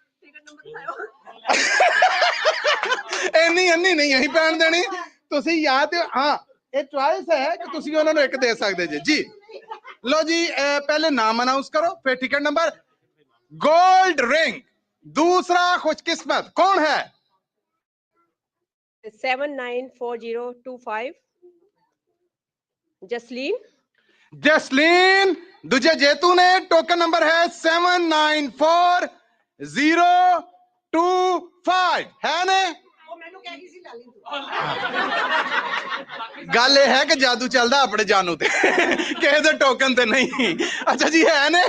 ਇੰਨੀ ਨਹੀਂ ਅਸੀਂ ਪੈਣ ਦੇਣੀ। ਤੁਸੀਂ ਯਾਦ ਹਾਂ, ਇਹ ਚੁਆਇਸ ਹੈ ਕਿ ਤੁਸੀਂ ਉਹਨਾਂ ਨੂੰ ਇੱਕ ਦੇ ਸਕਦੇ ਜੀ। ਜੀ लो जी, पहले नाम अनाउंस करो, फिर टिकट नंबर। गोल्ड रिंग दूसरा खुशकिस्मत कौन है? 794025 जसलीन। जसलीन दूजे जेतू ने टोकन नंबर है 794025 है ने। गल है कि जादू चलता अपने जानू ते किसी दे टोकन ते नहीं। अच्छा जी है ने,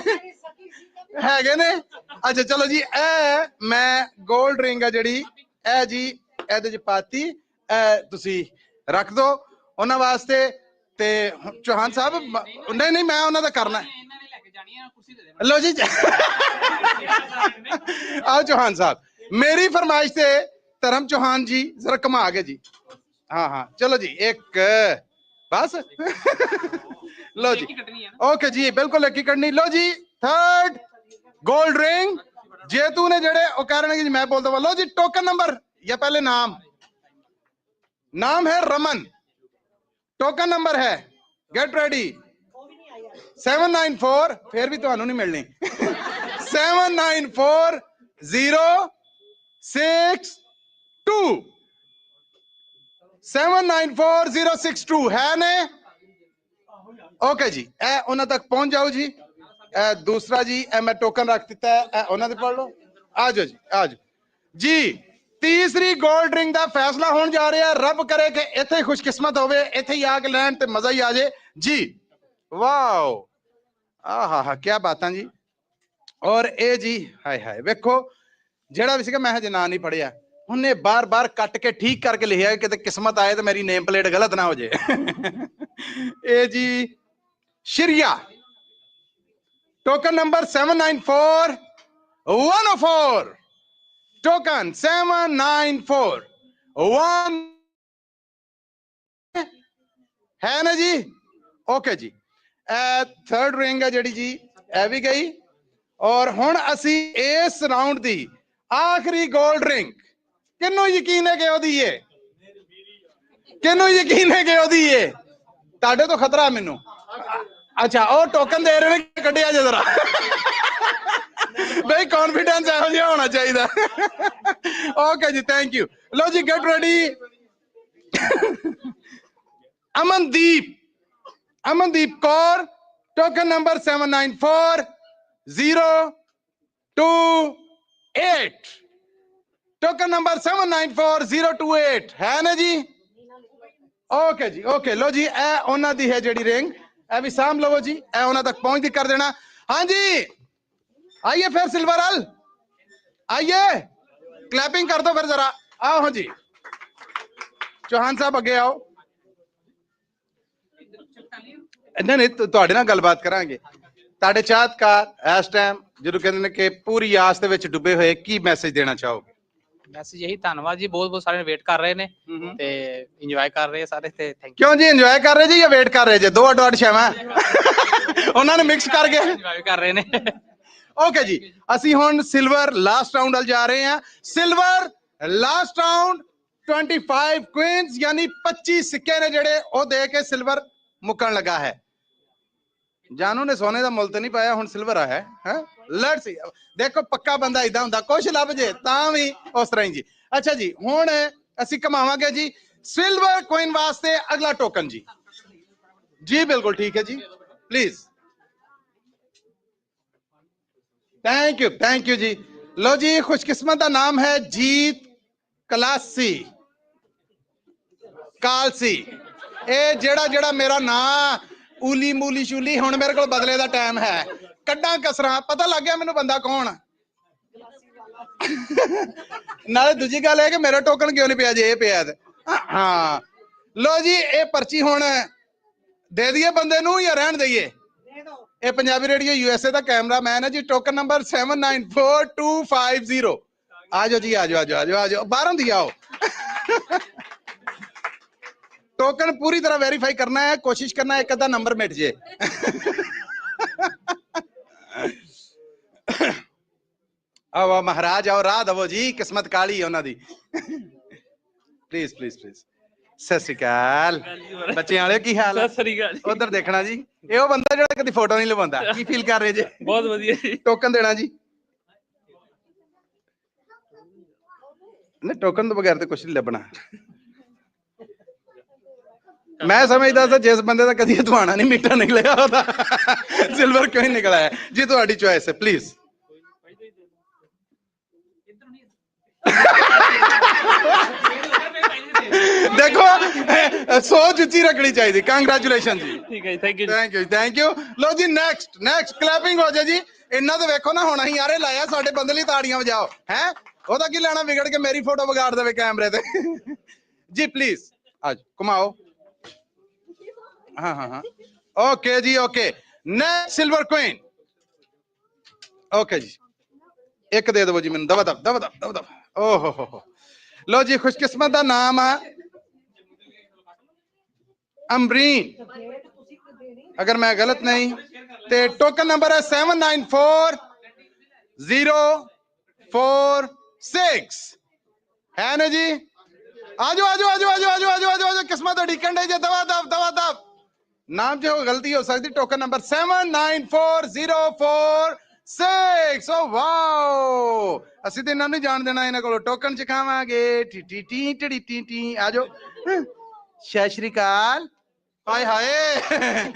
हैगे ने। अच्छा चलो जी, ए मैं गोल्ड रिंग है जिहड़ी ए जी ਇਹਦੇ ਚ ਪਾਤੀ, ਤੁਸੀਂ ਰੱਖ ਦੋ ਉਹਨਾਂ ਵਾਸਤੇ। ਤੇ ਚੌਹਾਨ ਸਾਹਿਬ ਨਹੀਂ ਮੈਂ ਉਹਨਾਂ ਦਾ ਕਰਨਾ। लो जी आओ चौहान साहब, मेरी फरमाइश से धर्म चौहान जी जरा कमा गए जी। हाँ चलो जी, एक बस। लो जी ओके जी, बिल्कुल एक ही करनी। लो जी थर्ड गोल्ड रिंग जेतू ने जड़े वो कह रहे हैं जी मैं बोल दवा। लो जी टोकन नंबर या पहले नाम है रमन। टोकन नंबर है, गेट रेडी, 794, फिर भी तो नहीं मिलनी। 794062 794062 है ने। ओके जी, ए उन्हां तक पहुंच जाओ जी। दूसरा जी मैं टोकन रख दिता है, उन्हां दे पढ़ लो। आ जाओ जी, आ जाओ जी। तीसरी गोल्ड रिंग का फैसला होने जा रहा है। रब करे कि इत्थे खुशकिस्मत होवे, इत्थे ही आके लैन ते मजा ही आ जाए जी। वाओ, आहा क्या बात जी। और ए जी हाय हाय, वेखो जेड़ा भी सीगा मैं हजे ना नहीं पढ़िया, उन्हें बार बार कट के ठीक करके लिखा कि किस्मत आए तो मेरी नेम प्लेट गलत ना हो जाए। ए जी श्रिया, टोकन नंबर 794104, टोकन 7941 है ना जी। ओके जी, थर्ड रिंग है जी, ए भी गई। और हुण असी इस राउंड दी आखिरी गोल्ड रिंग, किन्नू यकीन है कि ओदी है? किन्नू यकीन है कि ओदी है? ताड़े तो खतरा है मैनू। अच्छा और टोकन दे रहे हैं, कढ़िया जे जरा भाई, कॉन्फिडेंस इहो जिहा होना चाहिए। ओके जी, थैंक यू। लो जी get ready. Amandeep Kaur, token number 794028, token number 794028 ਹੈ ਨਾ ਜੀ। ਓਕੇ ਜੀ, ਓਕੇ, लो जी ਇਹ ਉਹਨਾਂ ਦੀ ਹੈ ਜਿਹੜੀ ਰਿੰਗ, ਇਹ ਵੀ ਸਾਂਭ ਲਵੋ ਜੀ, ਇਹ ਉਹਨਾਂ ਤੱਕ ਪਹੁੰਚਦੀ ਕਰ ਦੇਣਾ। हाँ जी आइए फिर सिल्वर हल, आइए क्लैपिंग कर दो फिर जरा, आओ। हाँ जी चौहान साहब अगे आओ। नहीं ਤੁਹਾਡੇ ਨਾਲ ਗੱਲਬਾਤ ਕਰਾਂਗੇ। ਤੁਹਾਡੇ ਚਾਹਤਕਾਰ ਇਸ ਟਾਈਮ ਜਦੋਂ ਕਹਿੰਦੇ ਨੇ ਕਿ ਪੂਰੀ ਆਸ ਦੇ ਵਿੱਚ ਡੁੱਬੇ ਹੋਏ, ਕੀ ਮੈਸੇਜ ਦੇਣਾ ਚਾਹੋਗੇ? ਮੈਸੇਜ ਇਹੀ, ਧੰਨਵਾਦ ਜੀ, ਬਹੁਤ ਬਹੁਤ ਸਾਰੇ ਵੇਟ ਕਰ ਰਹੇ ਨੇ ਤੇ ਇੰਜੋਏ ਕਰ ਰਹੇ ਸਾਰੇ ਤੇ ਥੈਂਕ ਯੂ। ਕਿਉਂ ਜੀ ਇੰਜੋਏ ਕਰ ਰਹੇ ਜੀ ਜਾਂ ਵੇਟ ਕਰ ਰਹੇ ਜੀ? ਦੋ ਅੱਡ ਅੱਡ ਸ਼ੈਵਾਂ ਉਹਨਾਂ ਨੇ ਮਿਕਸ ਕਰਕੇ ਇੰਜੋਏ ਕਰ ਰਹੇ ਨੇ। ਓਕੇ ਜੀ, ਅਸੀਂ ਹੁਣ ਸਿਲਵਰ ਲਾਸਟ ਰਾਉਂਡ ਵੱਲ ਜਾ ਰਹੇ ਹਾਂ। ਸਿਲਵਰ ਲਾਸਟ ਰਾਉਂਡ 25 ਕੁਈਨਸ ਯਾਨੀ 25 ਸਿੱਕੇ ਨੇ ਜਿਹੜੇ ਉਹ ਦੇ ਕੇ ਸਿਲਵਰ ਮੁੱਕਣ ਲੱਗਾ ਹੈ। ਜਾਨੂ ਨੇ ਸੋਨੇ ਦਾ ਮੁੱਲ ਤੇ ਨਹੀਂ ਪਾਇਆ, ਹੁਣ ਸਿਲਵਰ ਆਇਆ ਹੈ। ਲੈਟਸ ਸੀ, ਦੇਖੋ ਪੱਕਾ ਬੰਦਾ ਇਦਾਂ ਹੁੰਦਾ, ਕੁਛ ਲੱਭ ਜੇ ਤਾਂ ਵੀ ਉਸ ਤਰ੍ਹਾਂ ਹੀ ਜੀ। ਅੱਛਾ ਜੀ, ਹੁਣ ਅਸੀਂ ਕਮਾਵਾਂਗੇ ਜੀ ਸਿਲਵਰ ਕੋਇਨ ਵਾਸਤੇ ਅਗਲਾ ਟੋਕਨ ਜੀ। ਜੀ ਬਿਲਕੁਲ ਠੀਕ ਹੈ ਜੀ, ਪਲੀਜ਼। थैंक यू जी। लो जी, खुशकिस्मत का नाम है जीत कलासी कालसी। ए जेड़ा जेड़ा मेरा नाम ऊली मूली शूली, हुण मेरे को बदले का टाइम है, कड्डा कसरा पता लग गया मैनू बंदा कौन। नाले दूजी गल है कि मेरा टोकन क्यों नहीं पिया जे पिया। हाँ लो जी, ये पर्ची हुण दे दिए बंदे नू या रहन दईए? ਇਹ ਪੰਜਾਬੀ ਰੇਡੀਓ USA ਦਾ ਕੈਮਰਾਮੈਨ ਹੈ ਜੀ। Token number 794250। ਆਜੋ ਜੀ, ਆਜੋ ਬਾਹਰੋਂ ਦੀ ਆਓ। ਟੋਕਨ ਪੂਰੀ ਤਰ੍ਹਾਂ ਵੈਰੀਫਾਈ ਕਰਨਾ ਹੈ, ਕੋਸ਼ਿਸ਼ ਕਰਨਾ ਇੱਕ ਅੱਧਾ ਨੰਬਰ ਮਿਟ ਜੇ। ਆਓ ਮਹਾਰਾਜ, ਆਓ ਰਾਹ ਦਵੋ ਜੀ, ਕਿਸਮਤ ਕਾਲੀ ਉਹਨਾਂ ਦੀ। Please please please. ਸਤਿ ਸ਼੍ਰੀ ਅਕਾਲ ਬੱਚੇ ਵਾਲੇ, ਕੀ ਹਾਲ ਹੈ? ਸਤਿ ਸ੍ਰੀ ਅਕਾਲ ਜੀ। ਉਧਰ ਦੇਖਣਾ ਜੀ, ਇਹ ਉਹ ਬੰਦਾ ਜਿਹੜਾ ਕਦੀ ਫੋਟੋ ਨਹੀਂ ਲਵਾਉਂਦਾ। ਕੀ ਫੀਲ ਕਰ ਰਹੇ ਜੇ? ਬਹੁਤ ਵਧੀਆ ਜੀ। ਟੋਕਨ ਦੇਣਾ ਜੀ? ਨਹੀਂ, ਟੋਕਨ ਤੋਂ ਬਗੈਰ ਤੇ ਕੁਝ ਨਹੀਂ ਲੱਭਣਾ। ਮੈਂ ਸਮਝਦਾ ਸੀ ਜਿਸ ਬੰਦੇ ਦਾ ਕਦੀ ਧਵਾਣਾ ਨਹੀਂ ਮਿੱਠਾ ਨਿਕਲਿਆ ਉਹਦਾ ਸਿਲਵਰ ਕਿਉਂ ਨਹੀਂ ਨਿਕਲਿਆ ਹੈ ਜੀ। ਤੁਹਾਡੀ ਚੁਆਇਸ ਹੈ, ਪਲੀਜ਼। देखो सोच उची रखनी चाहिए। कांग्रेचुलेशन जी, ठीक है, थैंक यू। लो जी, नेक्स्ट क्लैपिंग हो जाए जी। इन्ना तो वेखो ना होना ही, यारे लाया साडे बंदे लई ताड़ियां बजाओ हैं। ओदा की लेना बिगड़ के मेरी फोटो बिगाड़ देवे कैमरे ते जी। प्लीज आज घुमाओ। हाँ ओके जी, okay. Next silver queen. Okay जी, एक दे दो जी मैनूं, दवा दब। ओहो लो जी, खुशकिस्मत का नाम है अमरीन, अगर मैं गलत नहीं ते। टोकन नंबर है 794046 है ना जी। आजो किस्मत अड़ीकन जे, दवा दब नाम जो गलती हो सकती। Token number 794046। ओ वाओ, ਅਸੀਂ ਤੇ ਇਹਨਾਂ ਨੂੰ ਜਾਣ ਦੇਣਾ, ਇਹਨਾਂ ਕੋਲੋਂ ਟੋਕਨ ਚਖਾਵਾਂਗੇ। ਟੀ ਟੀ ਟੀ ਟੀ ਟੀ ਟੀ। ਆਜੋ, ਸਤਿ ਸ਼੍ਰੀ ਅਕਾਲ। ਹਾਏ ਹਾਏ,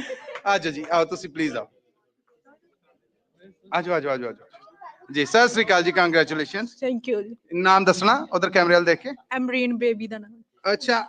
ਆਜੋ ਜੀ, ਆਓ ਤੁਸੀਂ ਪਲੀਜ਼ ਆਓ। ਆਜੋ ਜੀ। ਸਤਿ ਸ਼੍ਰੀ ਅਕਾਲ ਜੀ, ਕੰਗ੍ਰੈਚੁਲੇਸ਼ਨ। थैंक यू जी। ਨਾਮ ਦੱਸਣਾ ਉਧਰ ਕੈਮਰੇ ਵੱਲ ਦੇਖ ਕੇ। अमरीन बेबी ਦਾ ਨਾਮ। ਅੱਛਾ,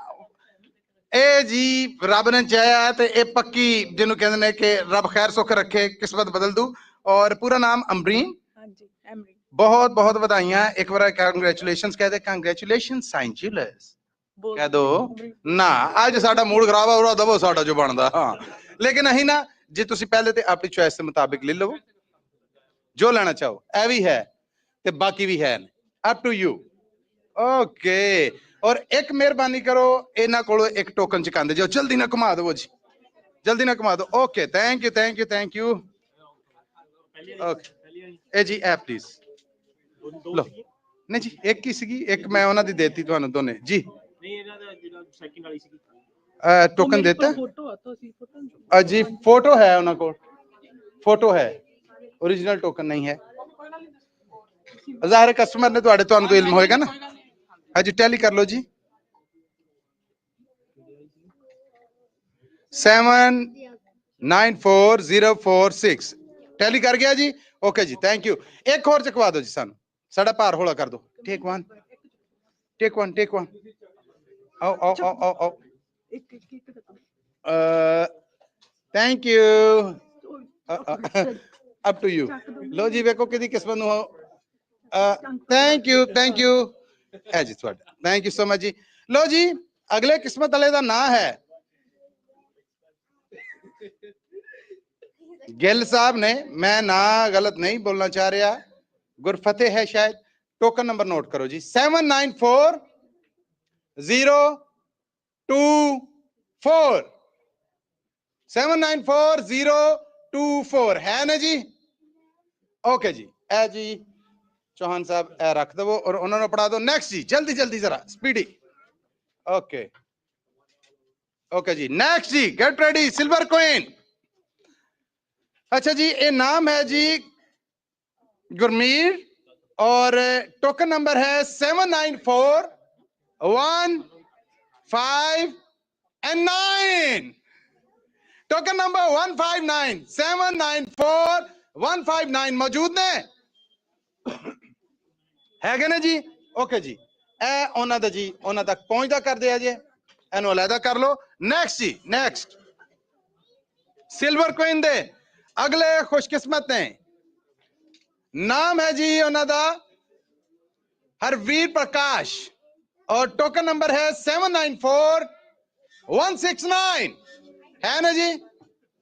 ਇਹ ਜੀ ਰੱਬ ਨੇ ਚਾਹਿਆ ਤੇ ਇਹ ਪੱਕੀ ਜਿਹਨੂੰ ਕਹਿੰਦੇ ਨੇ ਕਿ ਰੱਬ ਖੈਰ ਸੁੱਖ ਰੱਖੇ, ਕਿਸਮਤ ਬਦਲ ਦੂ। ਔਰ ਪੂਰਾ ਨਾਮ ਅਮਰੀਨ। ਹਾਂਜੀ, अमरीन। बहुत बहुत बधाइयां एक बार। कांग्रेचुलेशंस कह दे, कांग्रेचुलेशंस साइन ज्वेलर्स कह दो ना। आज साडा मूड खराब है, दबो साडा जो बनदा। हाँ लेकिन अही ना जे तुसी पहले ते अपनी चॉइस के मुताबिक ले लो जो लेना चाहो। ए भी है ते बाकी भी है, अप टू यू। ओके, और एक मेहरबानी करो, इन्हां कोलों एक टोकन चकांदे जाओ, जल्दी ना घुमा दो जी, जल्दी ना घुमा दो। Okay, thank you. ओके, ए जी ए प्लीज लो। नहीं जी, एक ही सीगी, एक मैं उन्हां दी देती तुहानू दोने जी। नहीं, इन्हां दा जेड़ा सेकंड वाली सीगी टोकन देता जी। फोटो है उन्हां कोल, फोटो है, ओरिजिनल टोकन नहीं है। ज़ाहिर कस्टमर ने तुहाडे तुहानू तो इल्म होएगा ना। हाँ जी, टैली कर लो जी। 794046 ਟੈਲੀ ਕਰ ਗਿਆ ਜੀ। ਓਕੇ ਜੀ, ਥੈਂਕ ਯੂ। ਇੱਕ ਹੋਰ ਚਕਵਾ ਦਿਓ ਜੀ ਸਾਨੂੰ, ਸਾਡਾ ਭਾਰ ਹੌਲਾ ਕਰ ਦਿਓ। ਟੇਕ ਵਨ ਆਓ ਆਓ ਆਓ ਆਓ ਆਓ। Thank you. Up to you. ਲੋ ਜੀ, ਵੇਖੋ ਕਿਹਦੀ ਕਿਸਮਤ ਨੂੰ ਹੋ। ਥੈਂਕ ਯੂ ਹੈ ਜੀ ਤੁਹਾਡਾ। ਥੈਂਕ ਯੂ ਸੋ ਮਚ ਜੀ। ਲੋ ਜੀ, ਅਗਲੇ ਕਿਸਮਤ ਵਾਲੇ ਦਾ ਨਾਂ ਹੈ ਗਿੱਲ ਸਾਹਿਬ ਨੇ। मैं ना गलत नहीं बोलना चाह रहा, गुरफतेह है शायद। टोकन नंबर नोट करो जी, 794024 794024 है ना जी। ओके जी, ए जी चौहान साहब ए रख दो और उन्होंने पढ़ा दो। नेक्स्ट जी, जल्दी जल्दी जरा स्पीडी। ओके ओके जी, नेक्स्ट जी, गेट रेडी। Silver coin. अच्छा जी, ये नाम है जी गुरमीत और टोकन नंबर है 794159। टोकन नंबर 159 794159 मौजूद ने है ना जी। ओके जी, ए ਉਹਨਾਂ ਦਾ ਜੀ, ਉਹਨਾਂ ਤੱਕ ਪਹੁੰਚਦਾ ਕਰ ਦਿਆ ਜੇ। ਇਹਨੂੰ ਅਲੱਗਾ ਕਰ ਲਓ। ਨੈਕਸਟ ਜੀ, ਨੈਕਸਟ ਸਿਲਵਰ ਕੋਇਨ ਦੇ अगले खुशकिस्मत ने नाम है जी उन्होंने हरवीर प्रकाश और टोकन नंबर है 794169 है ना जी।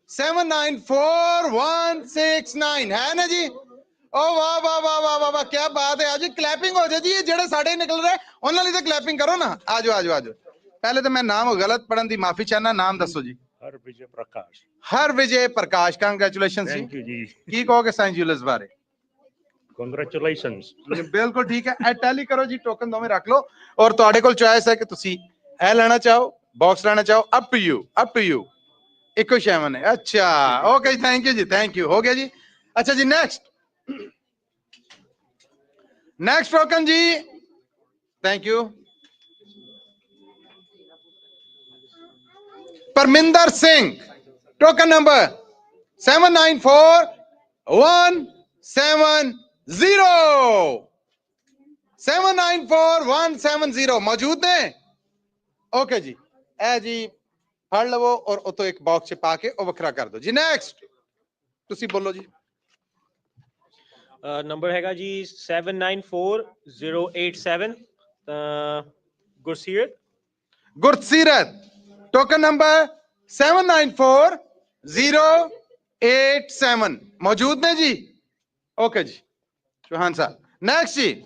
794169 है ना जी। ओ वाह वाह वाह वाह वाह वाह, क्या बात है। आज क्लैपिंग हो जाए जी। जेड़े साढ़े निकल रहे उन्होंने तो क्लैपिंग करो ना। आज आज आज पहले तो मैं नाम गलत पढ़न की माफी चाहना। नाम दसो जी। हरविजय प्रकाश। हरविजय प्रकाश, कांग्रेचुलेशन जी। थैंक यू जी। की कहोगे साइंस ज्वेलर्स बारे? कांग्रेचुलेशंस। बिल्कुल ठीक है। ए टैली करो जी, टोकन दोवें रख लो और तुहाडे कोल चॉइस है कि तुसी ए लेना चाहो, बॉक्स लेना चाहो। Up to you, up to you. इको शेवन है। अच्छा ओके, थैंक यू जी, थैंक यू। हो गया जी। अच्छा जी, नेक्स्ट टोकन जी। Thank you. Parminder Singh, token number 794170 794170 मौजूद ने। ओके जी, ए जी फड़ लवो और उतो एक बॉक्स च पा के ओ वखरा कर दो जी। नेक्स्ट तुसी बोलो जी। नंबर हैगा जी 794087 गुरसीरत। टोकन नंबर 794087 मौजूद ने जी। ओके जी, चौहान साहब। नेक्स्ट जी।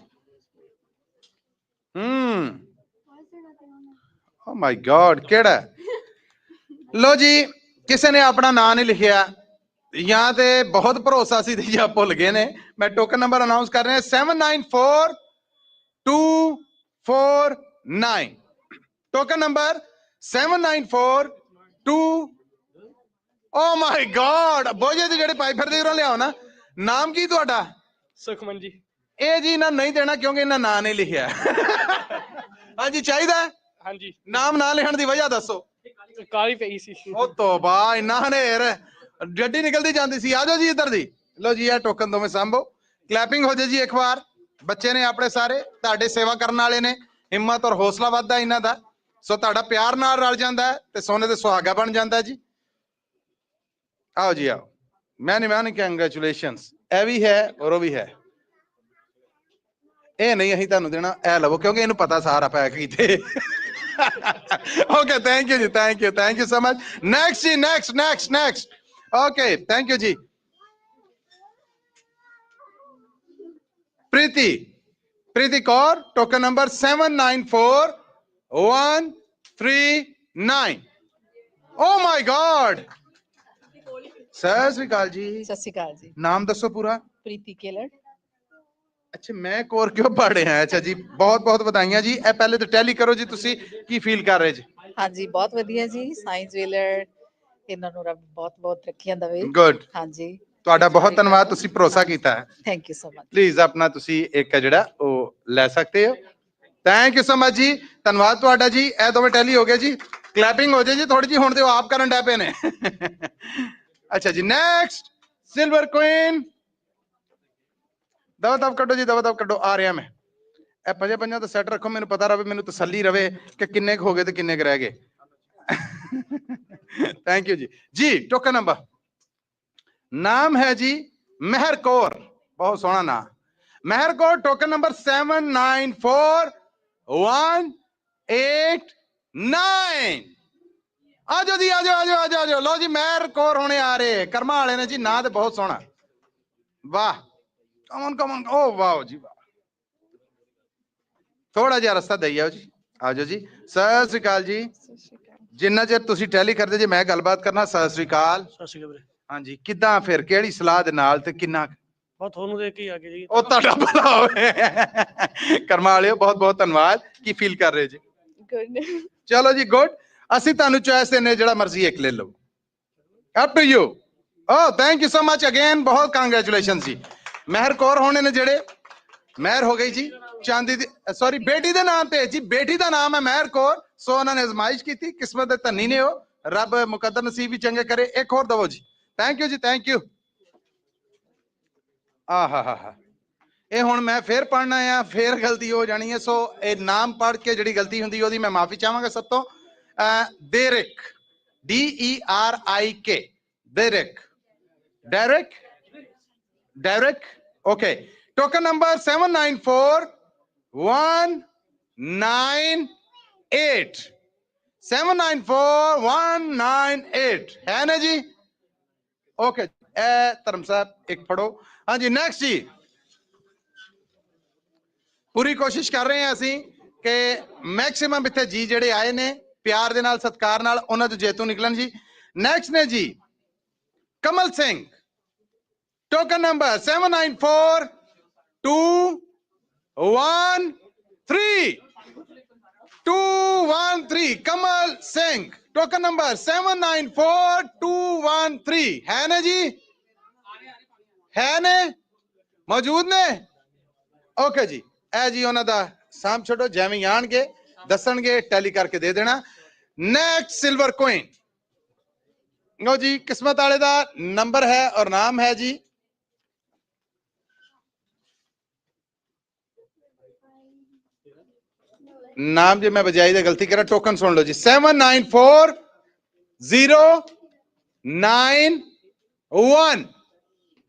ओ माय गॉड, केड़ा लो जी। किसी ने अपना नाम नहीं लिखिया या ते बहुत भरोसा सी या भुल गए ने। मैं टोकन नंबर अनाउंस कर रहे हैं 794249। Token number 7942। Oh my god, बोझे ते जेड़े पाई फिरदे उरों लियाओ ना। नाम की तुहाडा? सुखमन जी। ए जी इन्हां नहीं देना क्योंकि इन्हां नाम नहीं लिखिया। हाँ जी, चाहिए? हाँ जी। नाम ना लिखण दी वजह दसो। काली पई सी। ओ तौबा, इन्ना हनेर जड्डी निकलती जाती सी। आ जाओ जी इधर दी। लो जी, ये टोकन दोवें सांभो। क्लैपिंग हो जाए जी एक बार। बच्चे ने अपने सारे तुहाडे सेवा करने वाले ने। हिम्मत और हौसला वधदा इन्हां दा। सो तुहाडा प्यार नाल रल जांदा है ते सोने दे सुहागा बन जांदा जी। आओ जी आओ। Many congratulations. ए भी है और वो भी है। ए नहीं अहीं तुहानूं देना, ए लवो क्योंकि इहनूं पता सारा पैक कीते। ओके, थैंक यू जी, thank you so much. Next जी, नेक्स्ट। ओके, थैंक यू जी। Preeti Kaur, token number 794139। Oh my god. सत श्री अकाल जी। सत श्री अकाल जी। नाम दसो पूरा। प्रीति केलर। अच्छा, मैं कोर क्यों पढ़ रहे हैं। अच्छा जी, बहुत बहुत बधाइयां जी। ए पहले तो टैली करो जी, तुसी की फील कर रहे जी? हाँ जी, बहुत वधिया जी। साइंस ज्वेलर इन्हां नूं रब बहुत बहुत रखियां दवे। गुड। हाँ जी, ਤੁਹਾਡਾ ਬਹੁਤ ਧੰਨਵਾਦ, ਤੁਸੀਂ ਭਰੋਸਾ ਕੀਤਾ ਹੈ। Thank you so much. Please ਆਪਣਾ ਤੁਸੀਂ ਇੱਕ ਜਿਹੜਾ ਉਹ ਲੈ ਸਕਦੇ ਹੋ। ਥੈਂਕ ਯੂ ਸੋ ਮਚ ਜੀ, ਧੰਨਵਾਦ ਤੁਹਾਡਾ ਜੀ। ਇਹ ਦੋਵੇਂ ਟੈਲੀ ਹੋ ਗਿਆ ਜੀ। क्लैपिंग हो जाए जी थोड़ी जी, हुण ते आप करन डै पे ने। अच्छा जी नेक्स्ट सिल्वर क्वीन, दवा दव कड्डो जी, दवा दव कड्डो, आ रहा मैं। ए पंजे पंजा तो सैट रखो, मैनू पता रहे, मैनू तसल्ली रहे कि किन्ने हो गए तो किन्ने रह गए। थैंक यू जी। जी टोकन नंबर, नाम है जी मेहर कौर, बहुत सोहना नाम, मेहर कौर। Token number 794189। आजो जी, आजो आजो आजो आजो, लो जी मेहर कौर होने आ रहे, कर्मा वाले ने जी, ना तो बहुत सोहना, वाह, कमन कमन, ओ वाह जी वाह, थोड़ा जिहा रस्ता दई आओ जी, आजो जी। सत श्री अकाल जी, जिन्ना चिर तुसीं टैली करदे जे मैं गलबात करना। सत श्री अकाल। ਸਤਿ ਸ਼੍ਰੀ ਅਕਾਲ ਵੀਰੇ। हाँ जी, किद्दां फिर किहड़ी सलाह दे नाल ते किन्ना ਬਹੁਤ ਤੁਹਾਨੂੰ ਦੇਖ ਕੇ ਹੀ ਆ ਗਏ ਜੀ। ਉਹ ਤੁਹਾਡਾ ਭਲਾ ਹੋਵੇ। ਕਰਮਾ ਵਾਲਿਓ ਬਹੁਤ ਬਹੁਤ ਧੰਨਵਾਦ। ਕੀ ਫੀਲ ਕਰ ਰਹੇ ਜੀ? गुड। ਚਲੋ ਜੀ ਗੁੱਡ। ਅਸੀਂ ਤੁਹਾਨੂੰ ਚੋਇਸ ਦਿੰਨੇ, ਜਿਹੜਾ ਮਰਜ਼ੀ ਇੱਕ ਲੈ ਲਓ, up to you. Oh thank you so much again, ਬਹੁਤ ਕੰਗ੍ਰੈਚੁਲੇਸ਼ਨ ਜੀ। ਮਹਿਰ ਕੌਰ ਹੋਣੇ ਨੇ ਜਿਹੜੇ, ਮਹਿਰ ਹੋ ਗਈ ਜੀ ਚਾਂਦੀ ਦੀ, ਸੌਰੀ ਬੇਟੀ ਦੇ ਨਾਮ ਤੇ ਜੀ, ਬੇਟੀ ਦਾ ਨਾਮ ਹੈ ਮਹਿਰ ਕੌਰ। ਸੋ ਉਹਨਾਂ ਨੇ ਅਜ਼ਮਾਇਸ਼ ਕੀਤੀ, ਕਿਸਮਤ ਦੇ ਧਨੀ ਨੇ ਉਹ, ਰੱਬ ਮੁਕੱਦਰ ਨਸੀਬ ਵੀ ਚੰਗੇ ਕਰੇ। ਇੱਕ ਹੋਰ ਦਵੋ ਜੀ। ਥੈਂਕ ਯੂ ਜੀ, ਥੈਂਕ ਯੂ। ਆਹਾ, ਇਹ ਹੁਣ ਮੈਂ ਫੇਰ ਪੜ੍ਹਨਾ ਆ, ਫੇਰ ਗਲਤੀ ਹੋ ਜਾਣੀ ਹੈ। ਸੋ ਇਹ ਨਾਮ ਪੜ੍ਹ ਕੇ ਜਿਹੜੀ ਗਲਤੀ ਹੁੰਦੀ ਉਹਦੀ ਮੈਂ ਮਾਫੀ ਚਾਹਾਂਗਾ ਸਭ ਤੋਂ। ਦੇਰਿਕ, DERIK, ਦੇਰਿਕ, Derrick, Derrick, okay. Token number 794198, 794198 है ना जी? ओके, धर्म साहब एक पढ़ो। हाँ जी नेक्स्ट जी। पूरी कोशिश कर रहे हैं असी कि मैक्सिमम इत्थे जी जेडे आए ने प्यार दे नाल सत्कार नाल उन्हां चों जेतू निकलन जी। नेक्स्ट ने जी Kamal Singh, token number 794213, 213, Kamal Singh. Token number 794213 है ने जी? है ने? मौजूद ने? ओके जी। ए जी उन्हां दा साम छोड़ो, जैवें आणगे दसणगे टैली करके दे देना। नेक्स्ट सिल्वर कोइन, लो जी किस्मत वाले दा नंबर है और नाम है जी नाम जी मैं बजाई दे गलती करा, टोकन सुन लो जी। 794091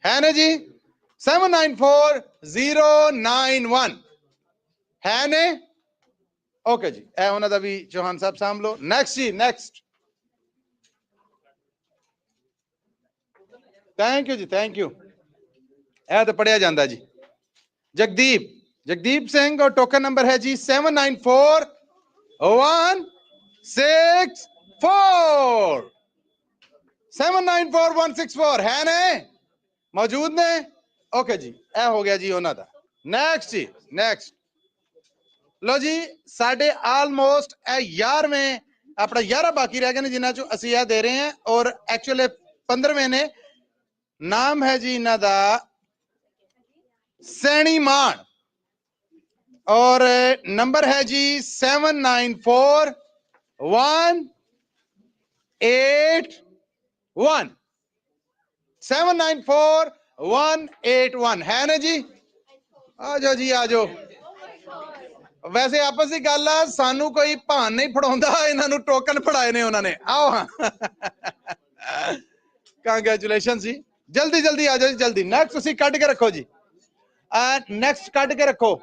है ना जी? 794091 है ने? ओके जी, ए उन्हां दा भी चौहान साहब साम लो। नेक्स्ट जी नेक्स्ट, थैंक यू जी, थैंक यू। ए तो पढ़िया जांदा जी। जगदीप, जगदीप सिंह और टोकन नंबर है जी 794164, 794164 है ने? मौजूद ने? ओके जी, ए हो गया जी उन्हां दा। नेक्स्ट जी नेक्स्ट, लो जी साढ़े ऑलमोस्ट 11वें अपना 11 बाकी रह गए ने, जिन्हां चों असीं यह दे रहे हैं और एक्चुअली 15वें ने। नाम है जी इन्हां दा सैनी मान और नंबर है जी 794181, 794181 है ना जी? आ जाओ जी आ जाओ। वैसे आपस की गल है, सानू कोई भान नहीं फड़ाउंदा, इन्हां नू टोकन फड़ाए ने उन्होंने। आओ हाँ, कांग्रेचुलेशन जी। जल्दी जल्दी आ जाओ जी, जल्दी। नेक्स्ट तुसीं कट के रखो जी, नेक्स्ट कट के रखो।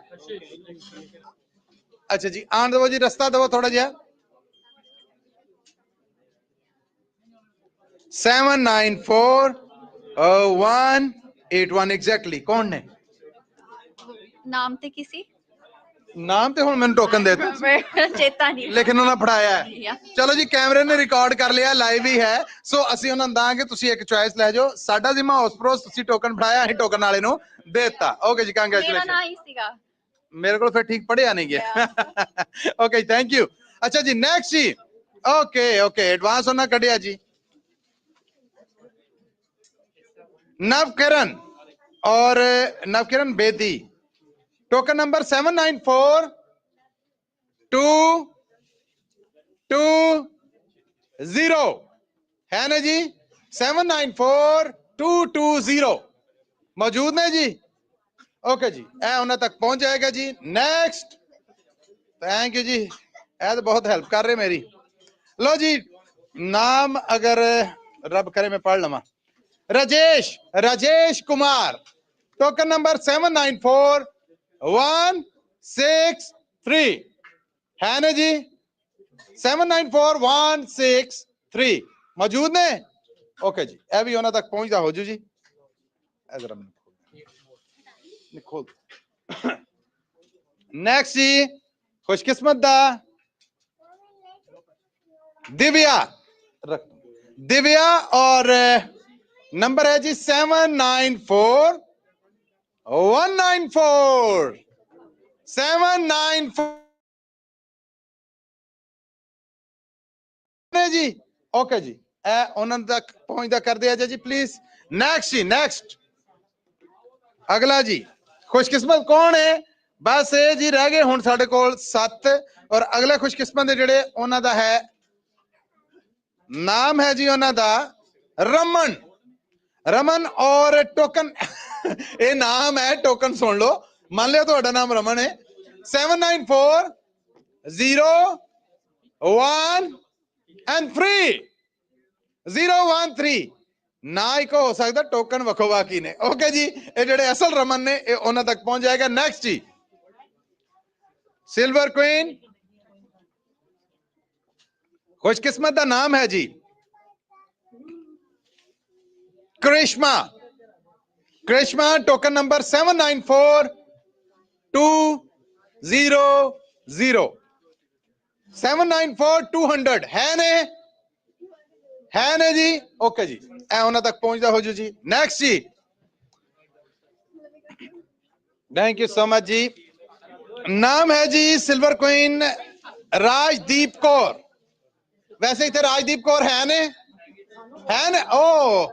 अच्छा जी आन दो जी, रस्ता दो थोड़ा जिहा। 794181 एग्जैक्टली। कौन ने? नाम ते किसी नाम ते हुण मैनूं टोकन दे दो, चेता नहीं, लेकिन उन्होंने फड़ाया है। चलो जी कैमरे ने रिकॉर्ड कर लिया, लाइव ही है। सो ਅਸੀਂ ਉਹਨਾਂ ਨੂੰ ਦਾਂਗੇ, ਤੁਸੀਂ ਇੱਕ ਚੁਆਇਸ ਲੈ ਜਾਓ। ਸਾਡਾ ਜ਼ਿੰਮਾ ਉਸ ਪਰੋਸ, ਤੁਸੀਂ ਟੋਕਨ ਫੜਾਇਆ, ਅਸੀਂ ਟੋਕਨ ਵਾਲੇ ਨੂੰ ਦੇ ਦਿੱਤਾ। ਓਕੇ ਜੀ मेरा ਕੰਗ੍ਰੈਚੁਲੇਸ਼ਨ। ना ही सीगा। मेरे को फिर ठीक पढ़िया नहीं गया। Okay thank you. अच्छा जी नेक्स्ट जी। ओके ओके एडवांस होना कढ़िया जी। नवकिरण और नवकिरण बेदी, टोकन नंबर 794223 0 है ना जी 794220 मौजूद ने जी ओके जी ए उन्हें तक पहुंच जाएगा जी नेक्स्ट थैंक यू जी ए तो बहुत हेल्प कर रहे मेरी लो जी नाम अगर रब करे मैं पढ़ लवा राजेश कुमार टोकन नंबर 794163 है ना जी 794163 मौजूद ने ओके जी ए भी उन्होंने तक पहुंचता हो जू जी खोल नेक्स्ट जी खुशकिस्मत दा दिव्या और नंबर है जी 794194 794 जी ओके जी ए उन्होंने तक पहुंचता कर दिया जी प्लीज नेक्स्ट अगला जी खुशकिस्मत कौन है बस ये जी रह गए हुण साडे कोल 7 और अगला खुशकिस्मत जिहड़े उन्हां दा है नाम है जी उन्हां दा रमन और टोकन ये नाम है टोकन सुन लो मान लिया तुहाडा नाम रमन है 794013 ना एक हो सकता टोकन वखो बाकी ने ओके जी ये जेडे असल रमन ने उन्हां तक पहुंच जाएगा नेक्स्ट जी सिल्वर क्वीन खुशकिस्मत का नाम है जी करिश्मा टोकन नंबर 794200 794200 है ने जी ओके जी ए उन्हां तक पहुंचता हो जी नेक्स्ट जी थैंक यू सो मच जी नाम है जी सिल्वर क्वीन राजदीप कौर वैसे इतने राजदीप कौर है ने ओ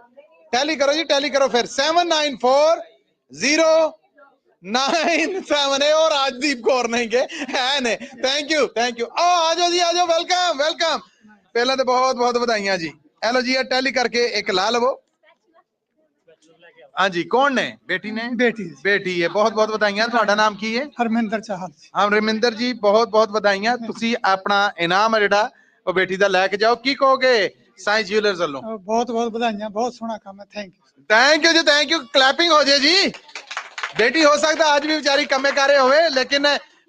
टैली करो जी टैली करो फिर 794097 और राजदीप कौर नहीं के है ने थैंक यू आ जाओ जी आ जाओ वेलकम पहला तो बहुत बहुत बधाइयां जी हेलो जी टैली करके एक ला लवो हाँ जी कौन ने बेटी है बहुत बहुत बधाइयां ਤੁਹਾਡਾ नाम की है हरमिंदर चाहल हरमिंदर जी बहुत बहुत बधाइयां ਤੁਸੀਂ ਆਪਣਾ ਇਨਾਮ ਹੈ ਜਿਹੜਾ ਉਹ ਬੇਟੀ ਦਾ ਲੈ ਕੇ ਜਾਓ ਕੀ ਕਹੋਗੇ ਸਾਇੰਸ ਜੁਐਲਰਸ ਵੱਲੋਂ बहुत बहुत बधाइयां बहुत सोहना काम है थैंक यू जी थैंक यू क्लैपिंग हो जाए जी बेटी हो सकता आज भी बेचारी कमे कारे होवे लेकिन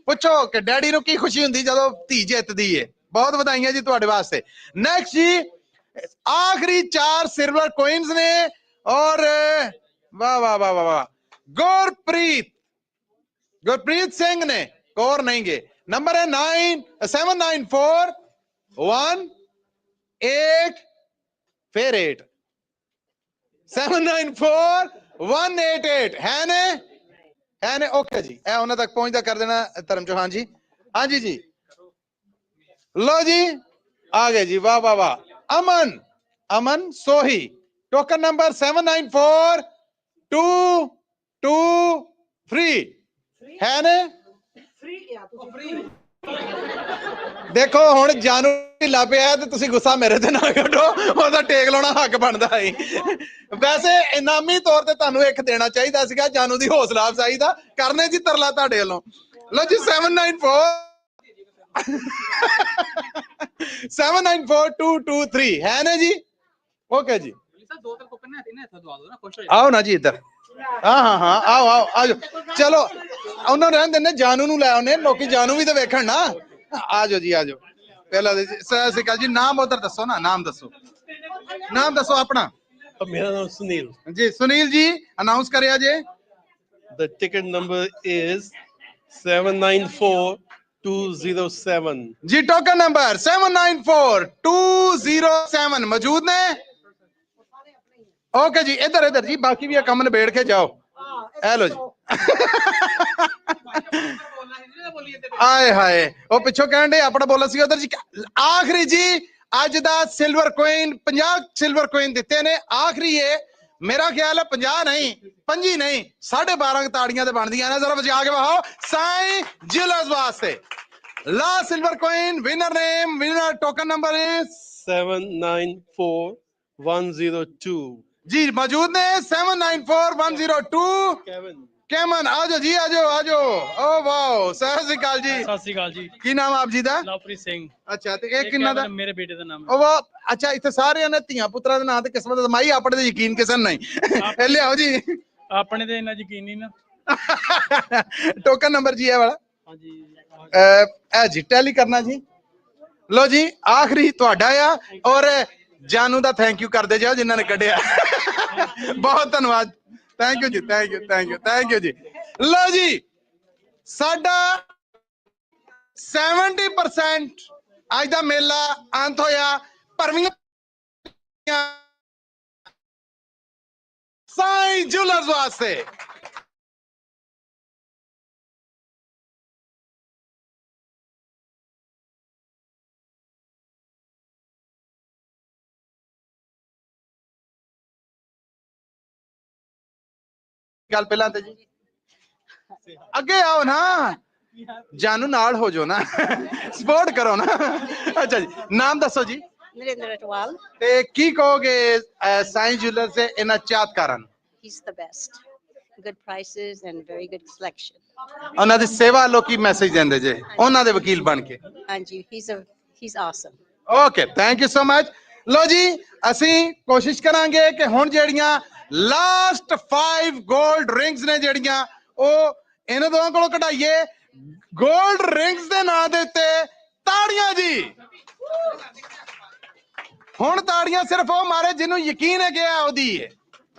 पुछो कि डैडी ਨੂੰ ਕੀ ਖੁਸ਼ੀ ਹੁੰਦੀ ਜਦੋਂ ਧੀ ਜਿੱਤਦੀ ਹੈ बहुत बधाइयां जी ਤੁਹਾਡੇ ਵਾਸਤੇ नेक्स्ट जी आखिरी 4 सिल्वर कॉइन्स ने और वाह वाह वाह वाह वाह गुरप्रीत सिंह ने कौर नहीं गए नंबर है 794188 फिर 8 794188 है ने ओके जी ए उन्हां तक पहुंचदा कर देना धर्म चौहान जी हाँ जी लो जी आ गए जी वाह वाह वाह अमन सोही टोकन नंबर 794223 है ने देखो हुण जानू ढिला पिया ते तुसी गुस्सा मेरे ते ना करो ओदा टेक लाउणा हक बनदा है वैसे इनामी तौर ते तुहानू एक देना चाहिदा सीगा जानू दी हौसला अफजाई दा करने जी तरला तुहाडे वल्लों लो जी 794223 है ना जी ओके जी आओ ना जी इधर हाँ आओ चलो उन्होंने रहन देने जानू नूं लै आउने लोकी जानू भी तो वेखण ना आ जाओ जी पहला सत श्री अकाल जी नाम उधर दसो ना नाम दसो अपना मेरा नाम सुनील जी सुनील जी अनाउंस करिया जे The ticket number is 794207 जी टोकन नंबर 794207 मौजूद ने ओके जी इधर जी बाकी भी कम निबेड़ के जाओ हेलो जी आए हाय वो पिछो कहन दे अपना बोला सी उधर जी आखिरी जी अज दा सिल्वर कॉइन 50 सिल्वर कॉइन दिते ने आखिरी है मेरा ख्याल है 50 नहीं 25 नहीं 12.5 ताड़ियां ते बनदियां ने जरा बजा के बहाओ साईं ज्वेलर्स वास्ते last silver coin winner name winner token number is 794102 जी मौजूद ने 794102 कैमन आ जाओ जी आ जाओ आ जाओ ओ वाओ सत श्री अकाल जी ਸਤਿ ਸ਼੍ਰੀ ਅਕਾਲ ਜੀ की नाम आप जी दा ਲਵਪ੍ਰੀਤ ਸਿੰਘ अच्छा ते एक किन्ना दा ਮੇਰੇ ਬੇਟੇ ਦਾ ਨਾਮ ਉਹ ਵਾ ਅੱਛਾ ਇੱਥੇ ਸਾਰਿਆਂ ਨੇ ਧੀਆਂ ਪੁੱਤਰਾਂ ਦੇ ਨਾਂ ਤੇ ਕਿਸਮਤ ਅਜ਼ਮਾਈ ਆਪਣੇ ਤੇ ਯਕੀਨ ਕਿਸੇ ਨੂੰ ਨਹੀਂ ਇਹ ਲਿਆਓ ਜੀ ਆਪਣੇ ਤੇ ਇੰਨਾ ਯਕੀਨ ਨਹੀਂ ਨਾ ਟੋਕਨ ਨੰਬਰ ਜੀ ਇਹ ਵਾਲਾ ਹਾਂਜੀ ਇਹ ਜੀ ਟੈਲੀ ਕਰਨਾ ਜੀ ਲੋ ਜੀ ਆਖਰੀ ਤੁਹਾਡਾ ਆ ਔਰ ਜਾਨੂ ਦਾ ਥੈਂਕ ਯੂ ਕਰਦੇ ਜਾਓ ਜਿਨ੍ਹਾਂ ਨੇ ਕੱਢਿਆ ਬਹੁਤ ਧੰਨਵਾਦ ਥੈਂਕ ਯੂ ਜੀ thank you thank you thank you ਜੀ ਲੋ ਜੀ ਸਾਡਾ 70% ਅੱਜ ਦਾ ਮੇਲਾ ਅੰਤ ਹੋਇਆ ਭਰਵੀਆਂ ਸਾਈਂ ਜੁਲਰਸ ਵਾਸਤੇ ਗੱਲ ਪਹਿਲਾਂ ਤੇ ਜੀ ਅੱਗੇ ਆਓ ਨਾ ਜਾਨੂ ਨਾਲ ਹੋ ਜਾਓ ਨਾ ਸਪੋਰਟ ਕਰੋ ਨਾ ਅੱਛਾ ਜੀ ਨਾਮ ਦੱਸੋ ਜੀ नरेंद्र अटवाल ਤੇ ਕੀ ਕਹੋਗੇ ਸਾਈਂ ਜੁਲਰ ਸੇ ਇਹਨਾਂ ਚਾਹਤਕਾਰਾਂ ਨੂੰ he's the best good prices and very good selection ਉਹਨਾਂ ਦੀ ਸੇਵਾ ਲੋਕੀ ਮੈਸੇਜ ਦਿੰਦੇ ਜੇ ਉਹਨਾਂ ਦੇ ਵਕੀਲ ਬਣ ਕੇ and he's awesome okay thank you so much ਲੋ ਜੀ ਅਸੀਂ ਕੋਸ਼ਿਸ਼ ਕਰਾਂਗੇ ਕਿ ਹੁਣ ਜਿਹੜੀਆਂ ਲਾਸਟ 5 골ਡ ਰਿੰਗਸ ਨੇ ਜਿਹੜੀਆਂ ਉਹ ਇਹਨਾਂ ਦੋਵਾਂ ਕੋਲੋਂ ਕਢਾਈਏ 골ਡ ਰਿੰਗਸ ਦੇ ਨਾਂ ਦੇ ਉੱਤੇ ਤਾੜੀਆਂ ਜੀ ਹੁਣ ਤਾੜੀਆਂ ਸਿਰਫ ਉਹ ਮਾਰੇ ਜਿਹਨੂੰ ਯਕੀਨ ਹੈ ਕਿ ਉਹਦੀ ਹੈ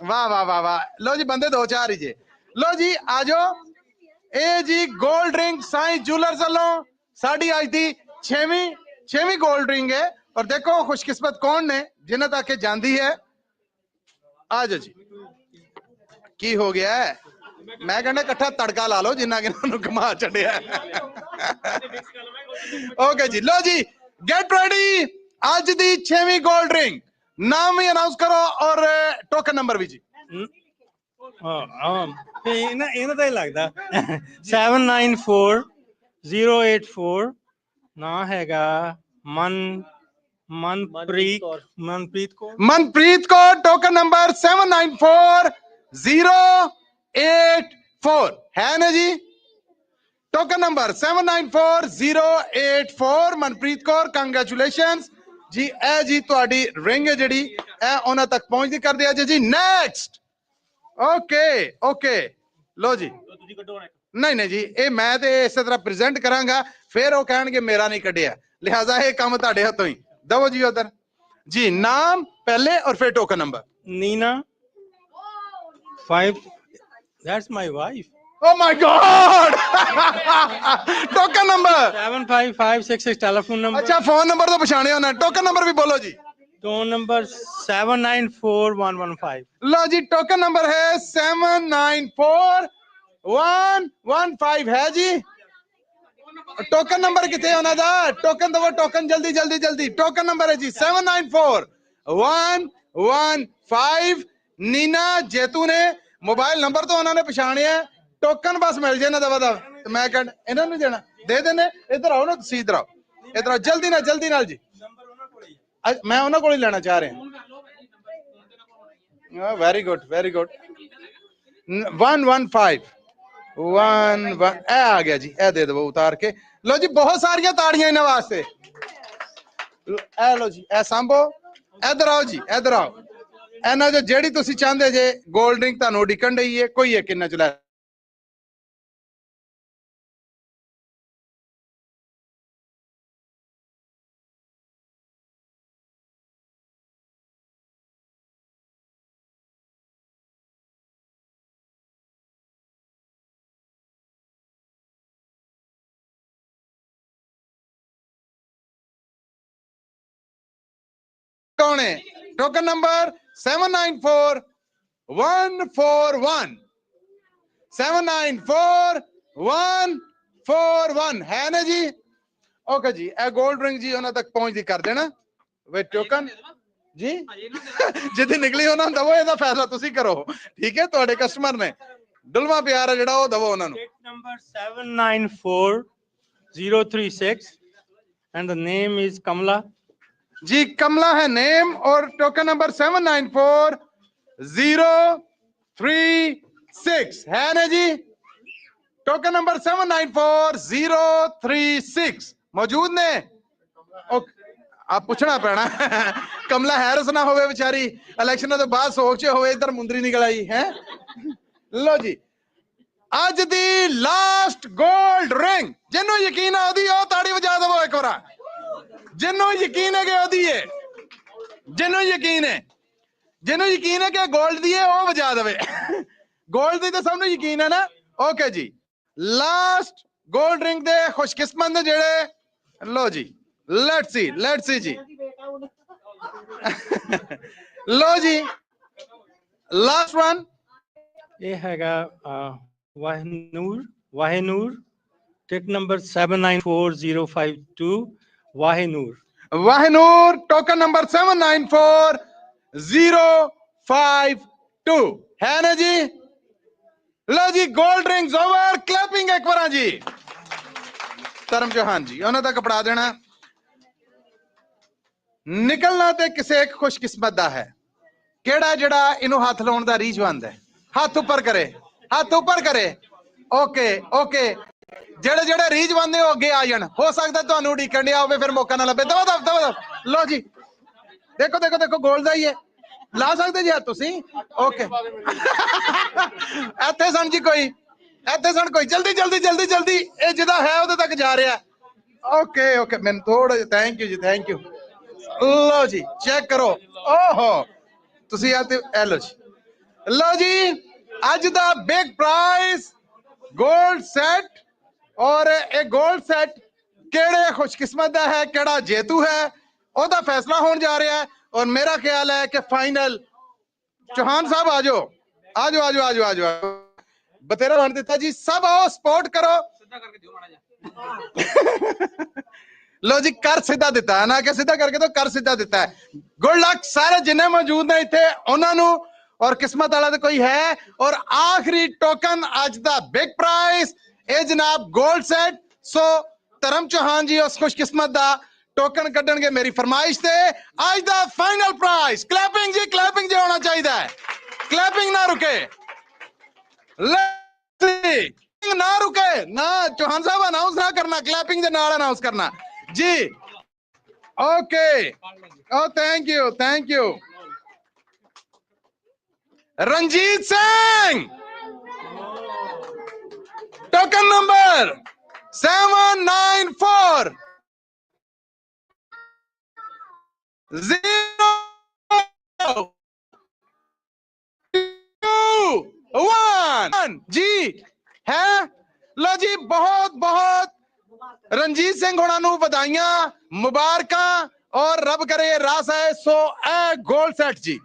ਵਾਹ ਵਾਹ ਵਾਹ ਵਾਹ ਲੋ ਜੀ ਬੰਦੇ ਦੋ ਚਾਰ ਹੀ ਜੇ ਲੋ ਜੀ ਆ ਜਾਓ ਇਹ ਜੀ 골ਡ ਰਿੰਗ ਸਾਈਂ ਜੁਲਰਸ ਵੱਲੋਂ ਸਾਡੀ ਅੱਜ ਦੀ 6ਵੀਂ 골ਡ ਰਿੰਗ ਹੈ और देखो खुशकिस्मत कौन ने जिन्हें तक जाती है आ जाओ जी की हो गया है मैं कहना इकट्ठा तड़का ला लो जिन्ना कि घुमा छड़िया ओके जी लो जी गेट रेडी आज दी 6वीं गोल्ड रिंग नाम भी अनाउंस करो और टोकन नंबर भी जी ਇਹਨਾਂ ਦਾ ਹੀ ਲੱਗਦਾ 794084 ਨਾ ਹੈਗਾ मनप्रीत को टोकन नंबर 794084 है ना जी token number 794084 Manpreet Kaur congratulations जी ए जी तुहाडी रिंग है जिहड़ी ए उन्हां तक पहुंचदी कर दिया जी नेक्स्ट ओके ओके लो जी नहीं नहीं जी ये मैं ते इस तरह प्रेजेंट करांगा फिर वो कहेंगे मेरा नहीं कढ़िया लिहाजा ये काम तुहाडे हथों ही दवो जी उधर जी नाम पहले और फिर token number Neena 5 that's my wife oh my god token number 75566 telephone number अच्छा फोन नंबर तो पछाने होना टोकन नंबर भी बोलो जी टोकन नंबर 794115 लो जी टोकन नंबर है 794115 है जी टोकन नंबर कितने होना था टोकन दो टोकन जल्दी जल्दी जल्दी टोकन नंबर है जी 794115 नीना जेतू ने मोबाइल नंबर तो उन्होंने पछाने है टोकन बस मिल जाए ना दवा दवा तो मैं कह इन्होंने देना दे देने इधर आओ ना तुम इधर आओ जल्दी ना जी मैं उन्होंने को ही लेना चाह रहे हैं वेरी गुड 115 1 आ गया जी ए दे दो उतार के लो जी बहुत सारिया ताड़ियां इन्होंने वास्ते ए लो जी ए सांभो इधर आओ जी इधर आओ इन्हों जो जेड़ी तुसी चाहते जे गोल्ड रिंग तुहानू डिकन रही है कोई है किन्ना चला कौन है टोकन नंबर 794141 794141 है ना जी ओके जी ए गोल्ड रिंग जी उन्होंने तक पहुंच दी कर देना वे टोकन जी जिद्दी निकली होना दवो ਇਹਦਾ फैसला तुसी करो ठीक है ਤੁਹਾਡੇ कस्टमर ने डुलवा प्यार है ਜਿਹੜਾ ਉਹ ਦਵੋ ਉਹਨਾਂ ਨੂੰ number 794036 and the name is Kamala जी कमला है नेम और टोकन नंबर 794036 है ना जी। टोकन नंबर 794036 मौजूद ने। आप पूछना पैना कमला हैरिस ना होवे बेचारी इलेक्शन तो बाद सोच होवे इधर मुंदरी निकल आई है। लो जी अज दी लास्ट गोल्ड रिंग जिन्हों यकीन है ओदी ओ ताड़ी वजा दवो एक बार। जिन्हों यकीन है कि ओदी है, जिन्हों यकीन है कि गोल्ड दी है वो वजा दवे। गोल्ड दी तो सबनों यकीन है ना। ओके जी लास्ट गोल्ड रिंग दे खुशकिस्मत ने जेड़े। लो जी लेट्स सी जी। लो जी लास्ट वन ये हैगा Wahinoor ticket number 794052 Wahinoor token number 794052 है ना जी। लो जी गोल्ड रिंग्स ओवर क्लैपिंग एक बार जी। धर्म चौहान जी उन्होंने तक पढ़ा देना। निकलना ते किसे एक खुशकिस्मत दा है केड़ा जड़ा इनू हाथ लाउण दा रीझवंद है। हाथ ऊपर करे, हाथ ऊपर करे। ओके ओके जेड़े जेड़े रीझवंद ने अगे आ जान। हो सकता तुहानू उड़ीकण दिया होवे फिर मौका ना लभे। दवा लो जी देखो देखो देखो गोल्ड दा ही है ला सकते जी तुसी। ओके इत्थे सन जी कोई इत्थे सन कोई जल्दी जल्दी जल्दी जल्दी ये जिदा है उहदे तक जा रहा। ओके ओके मैं थोड़ा थैंक यू जी थैंक यू। लो जी चेक करो ओहो तुसी आते लो जी। लो जी अज दा बिग प्राइज गोल्ड सेट और एक गोल्ड सेट केड़े खुशकिस्मत दा है केड़ा जेतू है ओदा फैसला होने जा रहा है। और मेरा ख्याल है कि फाइनल चौहान साहब आ जाओ आ जाओ आ जाओ आ जाओ आ जाओ बतेरा बन दिता जी। सब आओ सपोर्ट करो। लो जी कर सीधा दिता है ना कि सीधा करके तो कर सीधा दिता है। गुड लक सारे जिन्हें मौजूद ने इतने उन्होंने और किस्मत वाला तो कोई है। और आखिरी टोकन अज दा बिग प्राइज ए जनाब गोल्ड सेट। सो धर्म चौहान जी उस खुशकिस्मत दा टोकन कढ़णगे मेरी फरमाइश से। आज दा फाइनल प्राइज क्लैपिंग जी होना चाहिए। क्लैपिंग ना रुके ना रुके ना चौहान साहब अनाउंस ना करना क्लैपिंग दे नाल अनाउंस करना जी। Okay oh thank you Ranjit Singh token number 794 021 जी है। लो जी बहुत बहुत रंजीत सिंह होना नू बधाइयां मुबारकां और रब करे रास है। सो ए गोल्ड सेट जी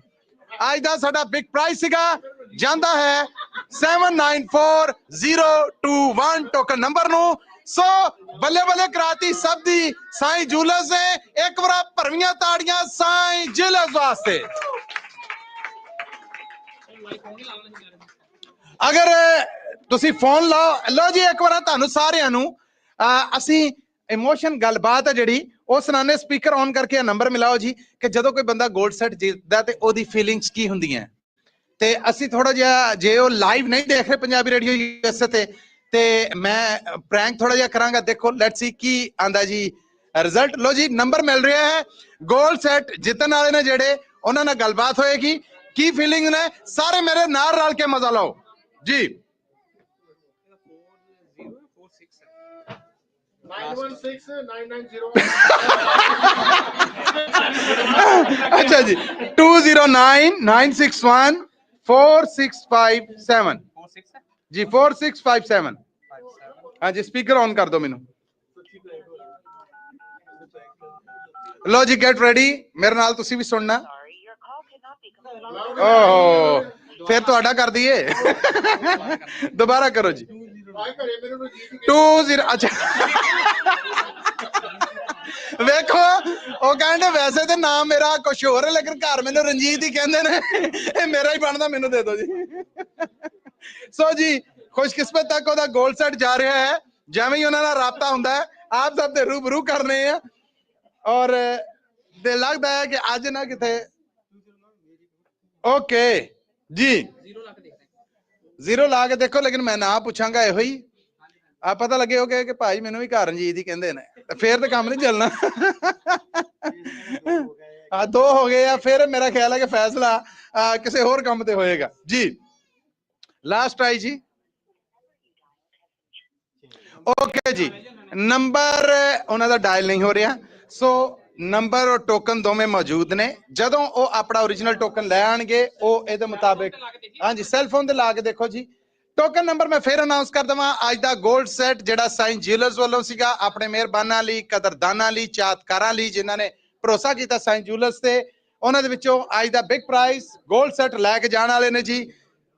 आज दा साडा बिग प्राइज सीगा जांदा है 794021 टोकन नंबर नू। सो बल्ले बल्ले कराती सब दी साईं जूलर्स ने एक बार भरवियां ताड़ियां साईं जूलर्स वास्ते। अगर तुसी फोन लाओ लो जी एक बार तुहानू सारियां नू असी इमोशन गलबात है जिहड़ी ਉਹ ਸੁਣਾਣੇ स्पीकर ऑन करके नंबर मिलाओ जी कि ਜਦੋਂ कोई बंदा गोल्ड सैट जीतदा ते ओदी फीलिंग्स की ਹੁੰਦੀਆਂ ਤੇ ਅਸੀਂ ਥੋੜਾ ਜਿਹਾ ਜੇ ਉਹ ਲਾਈਵ ਨਹੀਂ ਦੇਖ ਰਹੇ ਪੰਜਾਬੀ ਰੇਡੀਓ ਯੂਐਸਏ ਤੇ ਮੈਂ ਪ੍ਰੈਂਕ ਥੋੜਾ ਜਿਹਾ ਕਰਾਂਗਾ। ਦੇਖੋ ਲੈਟਸ ਸੀ ਕੀ ਆਂਦਾ ਜੀ ਰਿਜ਼ਲਟ। ਲੋ ਜੀ ਨੰਬਰ ਮਿਲ ਰਿਹਾ ਹੈ गोल्ड सैट ਜਿੱਤਣ ਵਾਲੇ ਨੇ ਜਿਹੜੇ ਉਹਨਾਂ ਨਾਲ ਗੱਲਬਾਤ ਹੋਏਗੀ ਕੀ ਫੀਲਿੰਗ ਨੇ ਸਾਰੇ ਮੇਰੇ ਨਾਲ ਰਲ ਕੇ ਮਜ਼ਾ ਲਓ ਜੀ। 916990 अच्छा जी 2099614657 जी 4657 हाँ जी स्पीकर ऑन कर दो मैनू। लो जी गेट रेडी मेरे नाल तुसी भी सुनना। ओहो फिर तो कर दिए दोबारा करो जी 20 अच्छा वेखो ਉਹ ਕਹਿੰਦੇ ਵੈਸੇ ਤੇ ਨਾਮ ਮੇਰਾ ਕੁਝ ਹੋਰ ਹੈ ਲੇਕਿਨ ਘਰ ਮੈਨੂੰ ਰਣਜੀਤ ਹੀ ਕਹਿੰਦੇ ਨੇ ਇਹ ਮੇਰਾ ਹੀ ਬਣਦਾ ਮੈਨੂੰ ਦੇ ਦਿਓ ਜੀ। ਸੋ ਜੀ ਖੁਸ਼ਕਿਸਮਤ ਤੱਕ ਉਹਦਾ ਗੋਲਡ ਸੈਟ ਜਾ ਰਿਹਾ ਹੈ ਜਿਵੇਂ ਹੀ ਉਹਨਾਂ ਦਾ ਰਾਬਤਾ ਹੁੰਦਾ ਹੈ ਆਪ ਸਭ ਦੇ ਰੂਬਰੂ ਕਰਨੇ ਆ। ਔਰ ਤੇ ਲੱਗਦਾ ਹੈ ਕਿ ਅੱਜ ਨਾ ਕਿਤੇ ਓਕੇ ਜੀ 0 ਲਾ ਕੇ ਦੇਖੋ ਲੇਕਿन मैं ना ਪੁੱਛਾਂਗਾ ਇਹੋ ਹੀ ਆ ਪਤਾ ਲੱਗੇ ਹੋ ਕਿ ਭਾਈ ਮੈਨੂੰ ਵੀ ਘਰ ਰਣਜੀਤ ਹੀ ਕਹਿੰਦੇ ਨੇ ਤੇ ਫੇਰ ਤਾਂ ਕੰਮ ਨਹੀਂ ਚੱਲਣਾ ਆ 2 ਹੋ ਗਏ ਆ ਫਿਰ ਮੇਰਾ ਖਿਆਲ ਹੈ ਕਿ ਫੈਸਲਾ ਕਿਸੇ ਹੋਰ ਕੰਮ ਤੇ ਹੋਏਗਾ ਜੀ ਲਾਸਟ ਟਰਾਈ ਜੀ ਓਕੇ ਜੀ ਨੰਬਰ ਉਹਨਾਂ ਦਾ ਡਾਇਲ ਨਹੀਂ ਹੋ ਰਿਹਾ ਸੋ ਨੰਬਰ ਔਰ ਟੋਕਨ ਦੋਵੇਂ ਮੌਜੂਦ ਨੇ ਜਦੋਂ ਉਹ ਆਪਣਾ ओरिजिनल ਟੋਕਨ ਲੈ ਆਣਗੇ ਉਹ ਇਹਦੇ ਮੁਤਾਬਿਕ ਹਾਂਜੀ ਸੈੱਲ ਫੋਨ ਤੇ ਲਾ ਕੇ ਦੇਖੋ ਜੀ ਟੋਕਨ ਨੰਬਰ ਮੈਂ ਫਿਰ ਅਨਾਉਂਸ ਕਰ ਦਵਾਂ ਅੱਜ ਦਾ 골ਡ ਸੈੱਟ ਜਿਹੜਾ ਸਾਈਨ ਜਿਊਲਰਸ ਵੱਲੋਂ ਸੀਗਾ ਆਪਣੇ ਮਿਹਰਬਾਨਾਂ ਲਈ ਕਦਰਦਾਨਾਂ ਲਈ ਚਾਹਤਕਾਰਾਂ ਲਈ ਜਿਨ੍ਹਾਂ ਨੇ ਭਰੋਸਾ ਕੀਤਾ ਸਾਈਨ ਜਿਊਲਰਸ ਤੇ ਉਹਨਾਂ ਦੇ ਵਿੱਚੋਂ ਅੱਜ ਦਾ ਬਿਗ ਪ੍ਰਾਈਜ਼ 골ਡ ਸੈੱਟ ਲੈ ਕੇ ਜਾਣ ਵਾਲੇ ਨੇ ਜੀ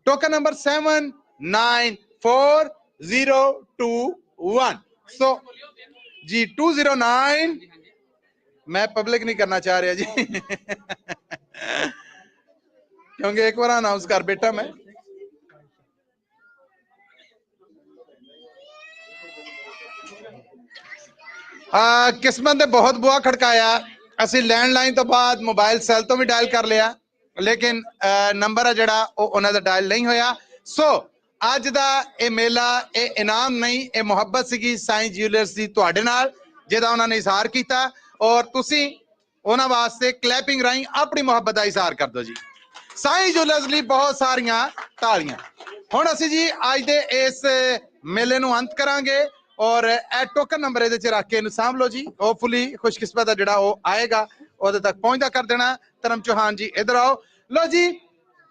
ਟੋਕਨ ਨੰਬਰ 794021 ਸੋ ਜੀ 209 मैं पब्लिक नहीं करना चाह रहा जी क्योंकि एक बार अनाउंस कर बेटा मैं किस्मत ने बहुत बुआ खड़काया ਅਸੀਂ लैंडलाइन तो बाद मोबाइल सेल तो भी डायल कर लिया लेकिन नंबर है जड़ा उन्होंने डायल नहीं होया सो ਅੱਜ ਦਾ ਇਹ ਮੇਲਾ ਇਹ ਇਨਾਮ ਨਹੀਂ ਇਹ ਮੁਹੱਬਤ ਸੀਗੀ ਸਾਈਨ ਜਿਊਲਰਸ ਦੀ ਤੁਹਾਡੇ ਨਾਲ ਜਿਹਦਾ ਉਹਨਾਂ ਨੇ ਇਜ਼ਹਾਰ ਕੀਤਾ ਔਰ ਤੁਸੀਂ ਉਹਨਾਂ ਵਾਸਤੇ ਕਲੈਪਿੰਗ ਰਾਹੀਂ ਆਪਣੀ ਮੁਹੱਬਤ ਦਾ ਇਜ਼ਹਾਰ ਕਰ ਦਿਓ ਜੀ ਸਾਈਨ ਜਿਊਲਰਸ ਲਈ ਬਹੁਤ ਸਾਰੀਆਂ ਤਾਲੀਆਂ ਹੁਣ ਅਸੀਂ ਜੀ ਅੱਜ ਦੇ ਇਸ ਮੇਲੇ ਨੂੰ ਅੰਤ ਕਰਾਂਗੇ ਔਰ ਇਹ ਟੋਕਨ ਨੰਬਰ ਇਹਦੇ ਚ ਰੱਖ ਕੇ ਇਹਨੂੰ ਸਾਂਭ ਲਓ ਜੀ ਹੋਪਫੁਲੀ ਖੁਸ਼ਕਿਸਮਤ ਦਾ ਜਿਹੜਾ ਉਹ ਆਏਗਾ ਉਹਦੇ ਤੱਕ ਪਹੁੰਚਦਾ ਕਰ ਦੇਣਾ ਧਰਮ ਚੌਹਾਨ ਜੀ ਇਧਰ ਆਓ ਲਓ ਜੀ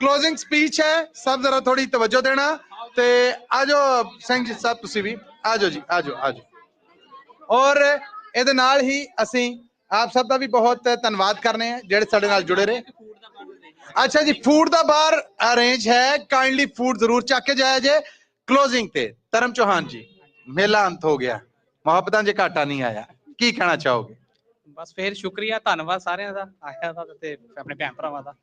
क्लोजिंग स्पीच है सब जरा थोड़ी तवज्जो देना ते आजो सिंह जी साहब तुसी भी आजो जी आजो आजो और ਇਹਦੇ ਨਾਲ ਹੀ ਅਸੀਂ ਆਪ ਸਭ ਦਾ ਵੀ ਬਹੁਤ ਧੰਨਵਾਦ ਕਰਨੇ ਆ ਜਿਹੜੇ ਸਾਡੇ ਨਾਲ ਜੁੜੇ ਰਹੇ ਅੱਛਾ ਜੀ ਫੂਡ ਦਾ ਬਾਰ ਅਰੇਂਜ ਹੈ ਕਾਈਂਡਲੀ ਫੂਡ ਜ਼ਰੂਰ ਚੱਕ ਕੇ ਜਾਇਆ ਜੇ ਕਲੋਜ਼ਿੰਗ ਤੇ ਧਰਮ ਚੌਹਾਨ ਜੀ ਮੇਲਾ ਅੰਤ ਹੋ ਗਿਆ ਮੁਹੱਬਤਾਂ ਜੇ ਘਾਟਾ ਨਹੀਂ ਆਇਆ ਕੀ ਕਹਿਣਾ ਚਾਹੋਗੇ ਬਸ ਫੇਰ ਸ਼ੁਕਰੀਆ ਧੰਨਵਾਦ ਸਾਰਿਆਂ ਦਾ ਆਇਆਂ ਦਾ ਤੇ ਆਪਣੇ ਭੈਣ ਭਰਾਵਾਂ ਦਾ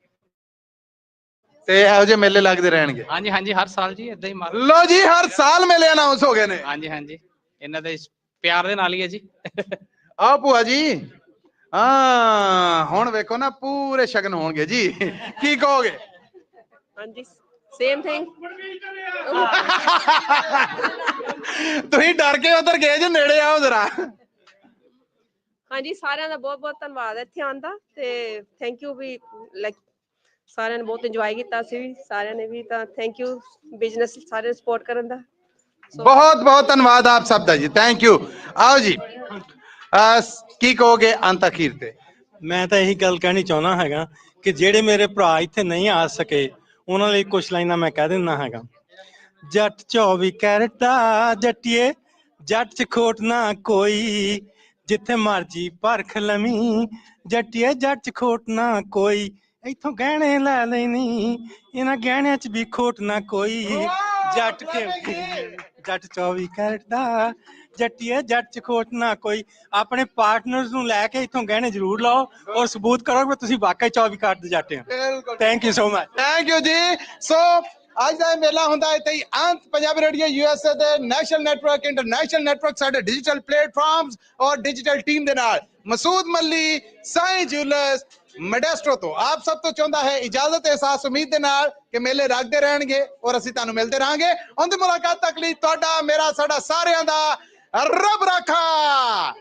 ਤੇ ਇਹੋ ਜਿਹੇ ਮੇਲੇ ਲੱਗਦੇ ਰਹਿਣਗੇ ਹਾਂਜੀ ਹਾਂਜੀ ਹਰ ਸਾਲ ਜੀ ਇਦਾਂ ਹੀ ਲੋ ਜੀ ਹਰ ਸਾਲ ਮੇਲੇ ਅਨਾਉਂਸ ਹੋ ਗਏ ਨੇ ਹਾਂਜੀ ਹਾਂਜੀ ਇਹਨਾਂ ਦੇ ਪਿਆਰ ਦੇ ਨਾਲ ਹੀ ਹੈ ਜੀ ਆ ਭੂਆ ਜੀ ਹਾਂ ਹੁਣ ਵੇਖੋ ਨਾ ਪੂਰੇ ਸ਼ਗਨ ਹੋਣਗੇ ਜੀ ਕੀ ਕਹੋਗੇ ਹਾਂਜੀ ਸੇਮ ਥਿੰਗ ਤੁਸੀਂ ਡਰ ਕੇ ਉਧਰ ਗਏ ਜੇ ਨੇੜੇ ਆਓ ਜ਼ਰਾ ਹਾਂਜੀ ਸਾਰਿਆਂ ਦਾ ਬਹੁਤ ਬਹੁਤ ਧੰਨਵਾਦ ਇੱਥੇ ਆਉਣ ਦਾ ਤੇ ਥੈਂਕ ਯੂ ਵੀ ਲਾਈਕ ਸਾਰਿਆਂ ਨੇ ਬਹੁਤ ਇੰਜੋਏ ਕੀਤਾ ਸੀ ਵੀ ਸਾਰਿਆਂ ਨੇ ਵੀ ਤਾਂ ਥੈਂਕ ਯੂ ਬਿਜ਼ਨਸ ਸਾਰੇ ਸਪੋਰਟ ਕਰਨ ਦਾ बहुत बहुत धन्यवाद आप सब का जी थैंक यू आओ जी की कहोगे अंत अखीर ते मैं तो यही गल कहनी चाहना हैगा कि जेड़े मेरे भरा इत्थे नहीं आ सके उन्हां लई कुछ लाइनां मैं कह दिंदा हैगा जट 24 कैरेट दा जट्टिए जट च खोट ना कोई जिथे मर्जी परख लमी जट्टिए जट च खोट ना कोई इथों गहने लै लैनी इन्हां गहणियां च भी खोट ना कोई जट के जट 24 कैरेट दा जट्टिए जट च खोट ना कोई अपने पार्टनर्स ਨੂੰ ਲੈ ਕੇ ਇਥੋਂ ਗਹਿਣੇ ਜ਼ਰੂਰ ਲਾਓ ਔਰ ਸਬੂਤ ਕਰੋ ਕਿ ਤੁਸੀਂ ਵਾਕਈ 24 कैरेट ਦੇ ਜੱਟ ਹੋ thank you so much thank you ਜੀ ਸੋ ਅੱਜ ਦਾ ਮੇਲਾ ਹੁੰਦਾ ਇੱਥੇ ਹੀ ਅੰਤ ਪੰਜਾਬੀ ਰੇਡੀਓ ਯੂਐਸਏ ਦੇ ਨੈਸ਼ਨਲ ਨੈਟਵਰਕ ਇੰਟਰਨੈਸ਼ਨਲ ਨੈਟਵਰਕ ਸਾਡੇ ਡਿਜੀਟਲ ਪਲੇਟਫਾਰਮਸ ਔਰ ਡਿਜੀਟਲ ਟੀਮ ਦੇ ਨਾਲ ਮਸੂਦ ਮੱਲੀ ਸਾਈਂ ਜਿਊਲਰਸ ਮੈਡੈਸਟੋ ਤੋਂ ਆਪ ਸਭ ਤੋਂ ਚਾਹੁੰਦਾ ਹੈ ਇਜਾਜ਼ਤ ਅਹਿਸਾਸ ਉਮੀਦ ਦੇ ਨਾਲ ਕਿ ਮੇਲੇ ਲੱਗਦੇ ਰਹਿਣਗੇ ਔਰ ਅਸੀਂ ਤੁਹਾਨੂੰ ਮਿਲਦੇ ਰਹਾਂਗੇ ਉਹਦੀ ਮੁਲਾਕਾਤ ਤੱਕ ਲਈ ਤੁਹਾਡਾ ਮੇਰਾ ਸਾਡਾ ਸਾਰਿਆਂ ਦਾ ਰੱਬ ਰਾਖਾ।